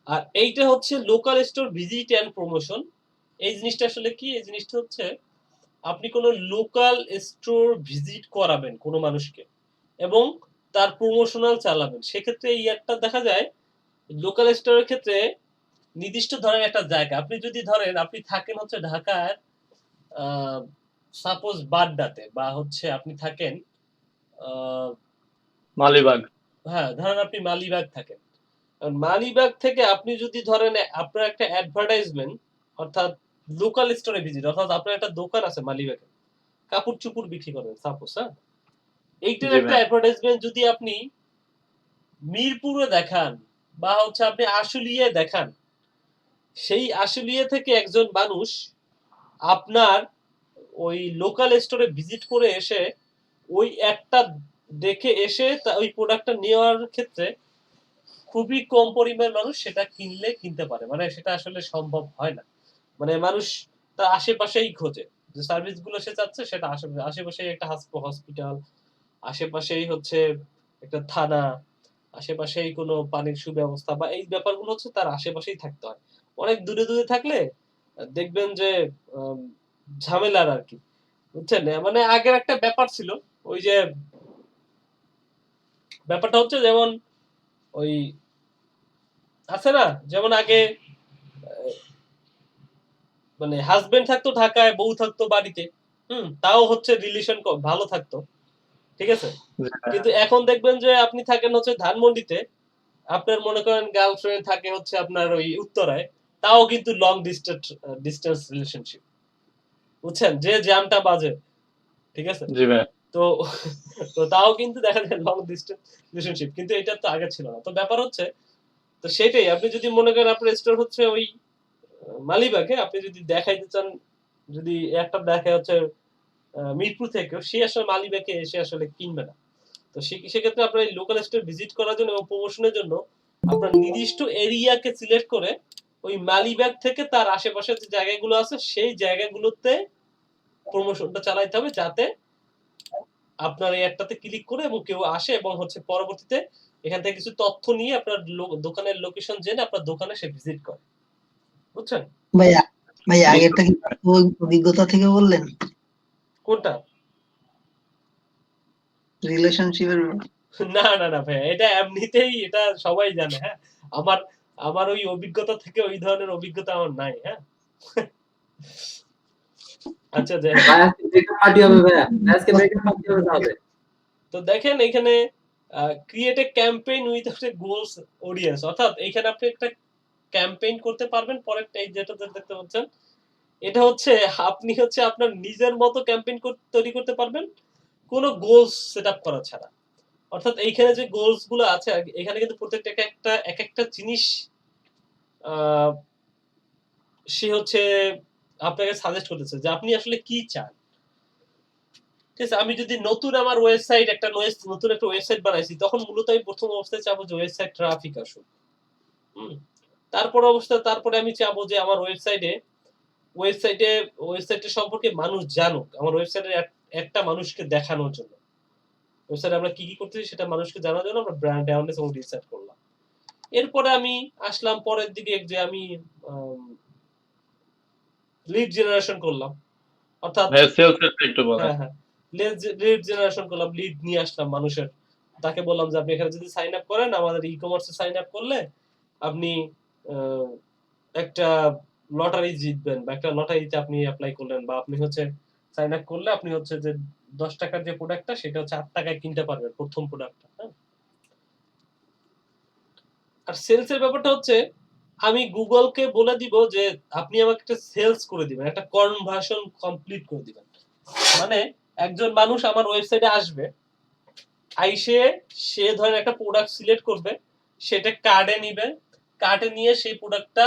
আর এইটা হচ্ছে local store visit and promotion. এই জিনিসটা আসলে কি? এই জিনিসটা হচ্ছে আপনি কোনো লোকাল স্টোর ভিজিট করাবেন কোনো মানুষকে এবং তার প্রমোশনাল চালাবেন। সেক্ষেত্রে এই অ্যাডটা দেখা যায় লোকাল স্টোরের ক্ষেত্রে নির্দিষ্ট ধরেন একটা জায়গা, আপনি যদি ধরেন আপনি থাকেন হচ্ছে ঢাকার সাপোজ বাড্ডাতে, বা হচ্ছে আপনি থাকেন আহ, মালিবাগ। হ্যাঁ ধরেন আপনি মালিবাগ থাকেন, মালিবাগ থেকে আপনি যদি ধরেন আপনার একটা অ্যাডভার্টাইজমেন্ট, অর্থাৎ লোকাল স্টোরে ভিজিট, অর্থাৎ আপনার একটা দোকান আছে মালিবাগে, কাপড় চুপড় বিক্রি করেন সাপোজ, হ্যাঁ, এইটার জি একটা ভাই। অ্যাডভার্টাইজমেন্ট যদি আপনি মিরপুরে দেখান বা হচ্ছে আপনি আশুলিয়ে দেখান, সেই আশুলিয়া থেকে একজন মানুষ আপনার ওই লোকাল স্টোরে ভিজিট করে এসে ওই একটা দেখে এসে ওই প্রোডাক্টটা নেওয়ার ক্ষেত্রে খুবই কম পরিমাণ মানুষ সেটা কিনতে পারে, মানে সেটা আসলে সম্ভব হয় না। মানে মানুষ তার আশেপাশেই খোঁজে, যে সার্ভিস গুলো সে চাচ্ছে সেটা আশেপাশেই একটা হসপিটাল, আশেপাশেই হচ্ছে একটা থানা, আশেপাশেই কোনো পানির সুব্যবস্থা বা এই ব্যাপারগুলো হচ্ছে তার আশেপাশেই থাকতে হয়। অনেক দূরে দূরে থাকলে দেখবেন যে আম, ঝামেলার আর কি, বুঝছেন? মানে আগের একটা ব্যাপার ছিল, ওই যে ব্যাপারটা হচ্ছে যেমন ওই আছে না, যেমন আগে মানে হাজবেন্ড থাকতো ঢাকায়, বউ থাকতো বাড়িতে, তাও হচ্ছে রিলেশন ভালো থাকতো, ঠিক আছে। জি ভাই। কিন্তু এখন দেখবেন যে আপনি থাকেন হচ্ছে ধানমন্ডিতে, আপনার মনে করেন গার্লফ্রেন্ড থাকে হচ্ছে আপনার ওই উত্তরায়, তাও কিন্তু লং ডিস্টেন্স রিলেশনশিপ, বুঝছেন, যে জ্যামটা বাজে, ঠিক আছে। জি ভাই। তো তো তাও কিন্তু দেখা যায় লং ডিস্টেন্স রিলেশনশিপ, কিন্তু এটা তো আগে ছিল না। তো ব্যাপার হচ্ছে, তো সেটাই আপনি যদি মনে করেন আপনার স্টোর হচ্ছে ওই মালিবাগে, আপনি যদি দেখাইতে চান, যদি একটা দেখা হচ্ছে মিরপুর থেকেও, সে আসলে মালিবাগে এসে আসলে কিনবে না। তো সেক্ষেত্রে আপনার এই লোকাল স্টোর ভিজিট করার জন্য এবং প্রমোশনের জন্য আপনার নির্দিষ্ট এরিয়াকে সিলেক্ট করে ওই মালিবাগ থেকে তার আশেপাশে যে জায়গাগুলো আছে সেই জায়গাগুলোতে প্রমোশনটা চালাইতে হবে, যাতে আপনার এই একটাতে ক্লিক করে এবং কেউ আসে এবং হচ্ছে পরবর্তীতে এখান থেকে কিছু তথ্য নিয়ে আপনার দোকানের লোকেশন জেনে আপনার দোকানে সে ভিজিট করে, বুঝছেন? ভাই ভাই বুঝতে আগেরটা কি অভিজ্ঞতা থেকে বললেন কোনটা? রিলেশনশিপের? না না না ভাই, এটা এমনিতেই এটা সবাই জানে, হ্যাঁ। আমার আমার ওই অভিজ্ঞতা থেকে ওই ধরনের অভিজ্ঞতা আমার নাই, হ্যাঁ। আচ্ছা যাই হোক। ভাই আজকে ব্রেকআপ পার্টি হবে ভাইয়া, আজকে ব্রেকআপ পার্টি হবে তাহলে। তো দেখেন এখানে ক্রিয়েট এ ক্যাম্পেইন উইথ একটা গোলস অডিয়েন্স, অর্থাৎ এখানে আপনি একটা ক্যাম্পেইন করতে পারবেন। পরেরটা এই যেটা দেখতে পাচ্ছেন, এটা হচ্ছে আপনি হচ্ছে আপনার নিজের মতো ক্যাম্পেইন তৈরি করতে পারবেন, কোনো গোলস সেটআপ করা ছাড়া। অর্থাৎ এইখানে যে গোলস গুলো আছে, এখানে কিন্তু প্রত্যেকটা এক একটা জিনিস আহ, সে হচ্ছে আপনাকে সাজেস্ট করতেছে যে আপনি আসলে কি চান, ঠিক আছে। আমি যদি নতুন আমার ওয়েবসাইট নতুন একটা ওয়েবসাইট বানাইছি, তখন মূলত আমি প্রথম অবস্থায় চাবো যে ওয়েবসাইট ট্রাফিক আসুক। তারপরে আমি চাবো যে আমার ওয়েবসাইটের সম্পর্কে মানুষ জানুক, আমার ওয়েবসাইটের একটা মানুষকে দেখানোর জন্য, ওয়েবসাইটে আমরা কি কি করতেছি সেটা মানুষকে জানার জন্য আমরা ব্র্যান্ড অ্যাওয়ারনেস এবং রিসার্চ করলাম। এরপরে আমি আসলাম পরের দিকে, যে আমি লিড জেনারেশন করলাম, অর্থাৎ ভাই সেলস এর একটু বলেন। হ্যাঁ হ্যাঁ, লিড জেনারেশন করলাম, লিড নিয়ে আসলাম মানুষের, তাকে বললাম যে আপনি এখানে যদি সাইন আপ করেন, আমাদের ই কমার্সে সাইন আপ করলে আপনি আহ, একটা লটারি জিতবেন, বা একটা লটারিতে আপনি অ্যাপ্লাই করলেন, বা আপনি হচ্ছে সাইন আপ করলে আপনি হচ্ছে যে 10 টাকার যে প্রোডাক্টটা সেটা হচ্ছে 8 টাকায় কিনতে পারবেন, প্রথম প্রোডাক্টটা, হ্যাঁ। আর সেলস এর ব্যাপারটা হচ্ছে, আমি গুগলকে বলে দিব যে আপনি আমাকে একটা সেলস করে দিবেন, একটা কনভার্সন কমপ্লিট করে দিবেন। মানে একজন মানুষ আমার ওয়েবসাইটে আসবে, আইসে সে ধরেন একটা প্রোডাক্ট সিলেক্ট করবে, সেটা কার্ডে নিবে, কার্ডে নিয়ে সেই প্রোডাক্টটা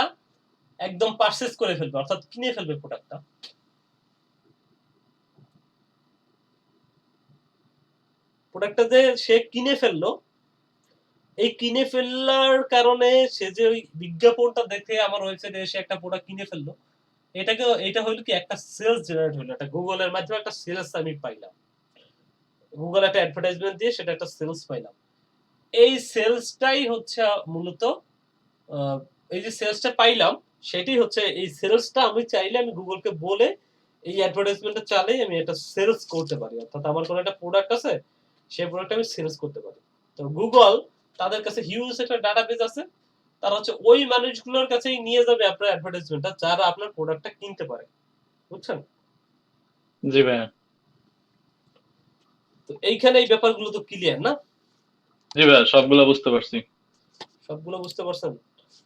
একদম পারচেজ করে ফেলবে, অর্থাৎ কিনে ফেলবে প্রোডাক্টটা। প্রোডাক্টটা যে সে কিনে ফেললো, এই কিনে ফেলার কারণে সে যে ওই বিজ্ঞাপনটা দেখে আমার ওয়েবসাইটে এসে একটা প্রোডাক্ট কিনে ফেললো, এটা হইলো কি একটা সেলস জেনারেট হলো, একটা গুগলের মাধ্যমে একটা সেলস আমি পাইলাম, গুগল একটা অ্যাডভার্টাইজমেন্ট দিয়ে সেটা একটা সেলস পাইলাম। এই সেলসটাই হচ্ছে মূলত আহ, এই যে সেলসটা পাইলাম, সেটাই হচ্ছে এই সেলসটা আমি চাইলে আমি গুগলকে বলে এই অ্যাডভার্টাইজমেন্টটা চালিয়ে আমি একটা সেলস করতে পারি, অর্থাৎ আমার কোনো একটা প্রোডাক্ট আছে, সেই প্রোডাক্ট আমি সেলস করতে পারি। তো গুগল, তাদের কাছে হিউজ একটা ডাটাবেজ আছে, তারা হচ্ছে ওই মানুষগুলোর কাছেই নিয়ে যাবে আপনার অ্যাডভার্টাইজমেন্টটা, যারা আপনার প্রোডাক্টটা কিনতে পারে, বুঝছেন? জি ভাই। তো তো এইখানে এই ব্যাপারগুলো তো ক্লিয়ার না? জি ভাইয়া, সবগুলা বুঝতে পারছি। সবগুলো বুঝতে পারছেন?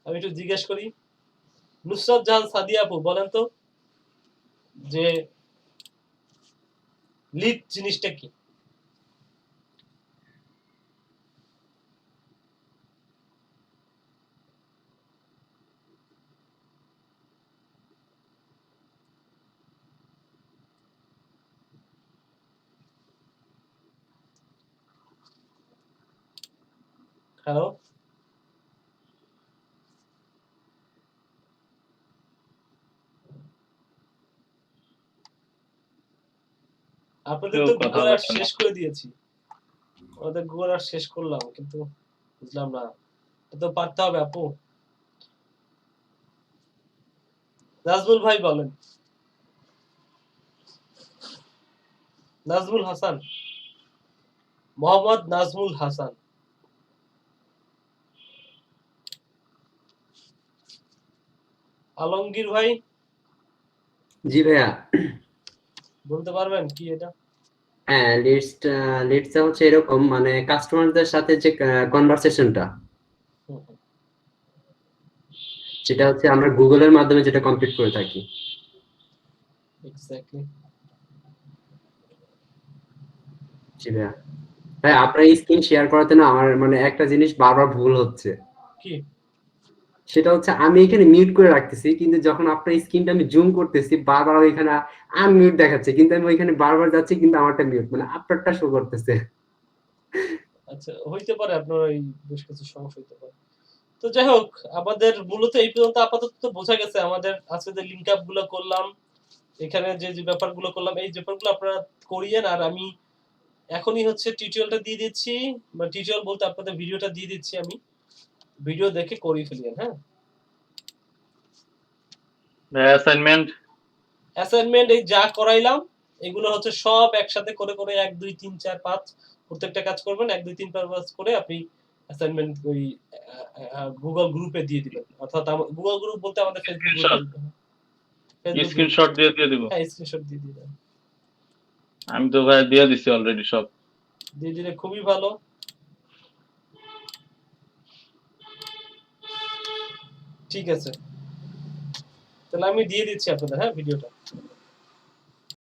আমি একটু জিজ্ঞেস করি, নুসরাত জাহান সাদিয়া আপু বলেন তো যে লিড জিনিসটা কি? হ্যালো, আপনাদের কেউ তো কথা গুগল আর্ট বলছে না। শেষ করে দিয়েছি। আমাদের গুগল আর্ট শেষ করলাম কিন্তু বুঝলাম না, এটা তো পারতে হবে আপু। নাজমুল ভাই বলেন, নাজমুল হাসান, মোহাম্মদ নাজমুল হাসান। আলমগীর ভাই জি ভাইয়া। বলতে পারবেন কি এটা? হ্যাঁ, লিডসটা হচ্ছে এরকম, মানে কাস্টমারদের সাথে যে কনভারসেশনটা, হুম, হুম, সেটা হচ্ছে আমরা গুগলের মাধ্যমে যেটা কমপ্লিট করে থাকি। এক্স্যাক্টলি। জি ভাইয়া। ভাই আপনার স্ক্রিন শেয়ার করাতে না আমার মানে একটা জিনিস বারবার ভুল হচ্ছে। কি? সেটা হচ্ছে আমি এখানে মিউট করে রাখতেছি, কিন্তু যখন আপনার স্ক্রিনটা আমি জুম করতেছি বারবার ওইখানে আনমিউট দেখাচ্ছে, কিন্তু আমি ওইখানে বারবার যাচ্ছি কিন্তু আমারটা মিউট, মানে আপনারটা শো করতেছে। আচ্ছা, হইতে পারে আপনার এই বেশ কিছু সমস্যা হইতে পারে। তো যাই হোক, আমাদের মূলত এই পর্যন্ত আপাতত তো বোঝা গেছে। আমাদের আজকে যে লিংক আপ গুলো করলাম, এখানে যে ব্যাপারগুলো করলাম, এই ব্যাপারগুলো আপনারা করিয়েন। আর আমি এখনই হচ্ছে টিউটোরিয়ালটা দিয়ে দিচ্ছি, বা টিউটোরিয়াল বলতে আপনাদের ভিডিওটা দিয়ে দিচ্ছি, আমি ভিডিও দেখে করিয়ে ফেলিয়েন। হ্যাঁ, অ্যাসাইনমেন্ট অ্যাসাইনমেন্ট এই যা করাইলাম এগুলো হচ্ছে সব একসাথে করে করে 1 2 3 4 5 প্রত্যেকটা কাজ করবেন। 1 2 3 4 5 করে আপনি অ্যাসাইনমেন্ট ওই গুগল গ্রুপে দিয়ে দিবেন। অর্থাৎ গুগল গ্রুপ বলতে আমাদের ফেসবুক গ্রুপে দিবেন। ফেসবুক গ্রুপ, স্ক্রিনশট দিয়ে দিব। হ্যাঁ স্ক্রিনশট দিয়ে দিবেন। আমি তো ভাই দিয়ে দিছি অলরেডি সব। দিয়ে দিলে খুবই ভালো। ঠিক আছে, তাহলে আমি দিয়ে দিচ্ছি আপনাদের, হ্যাঁ, ভিডিওটা।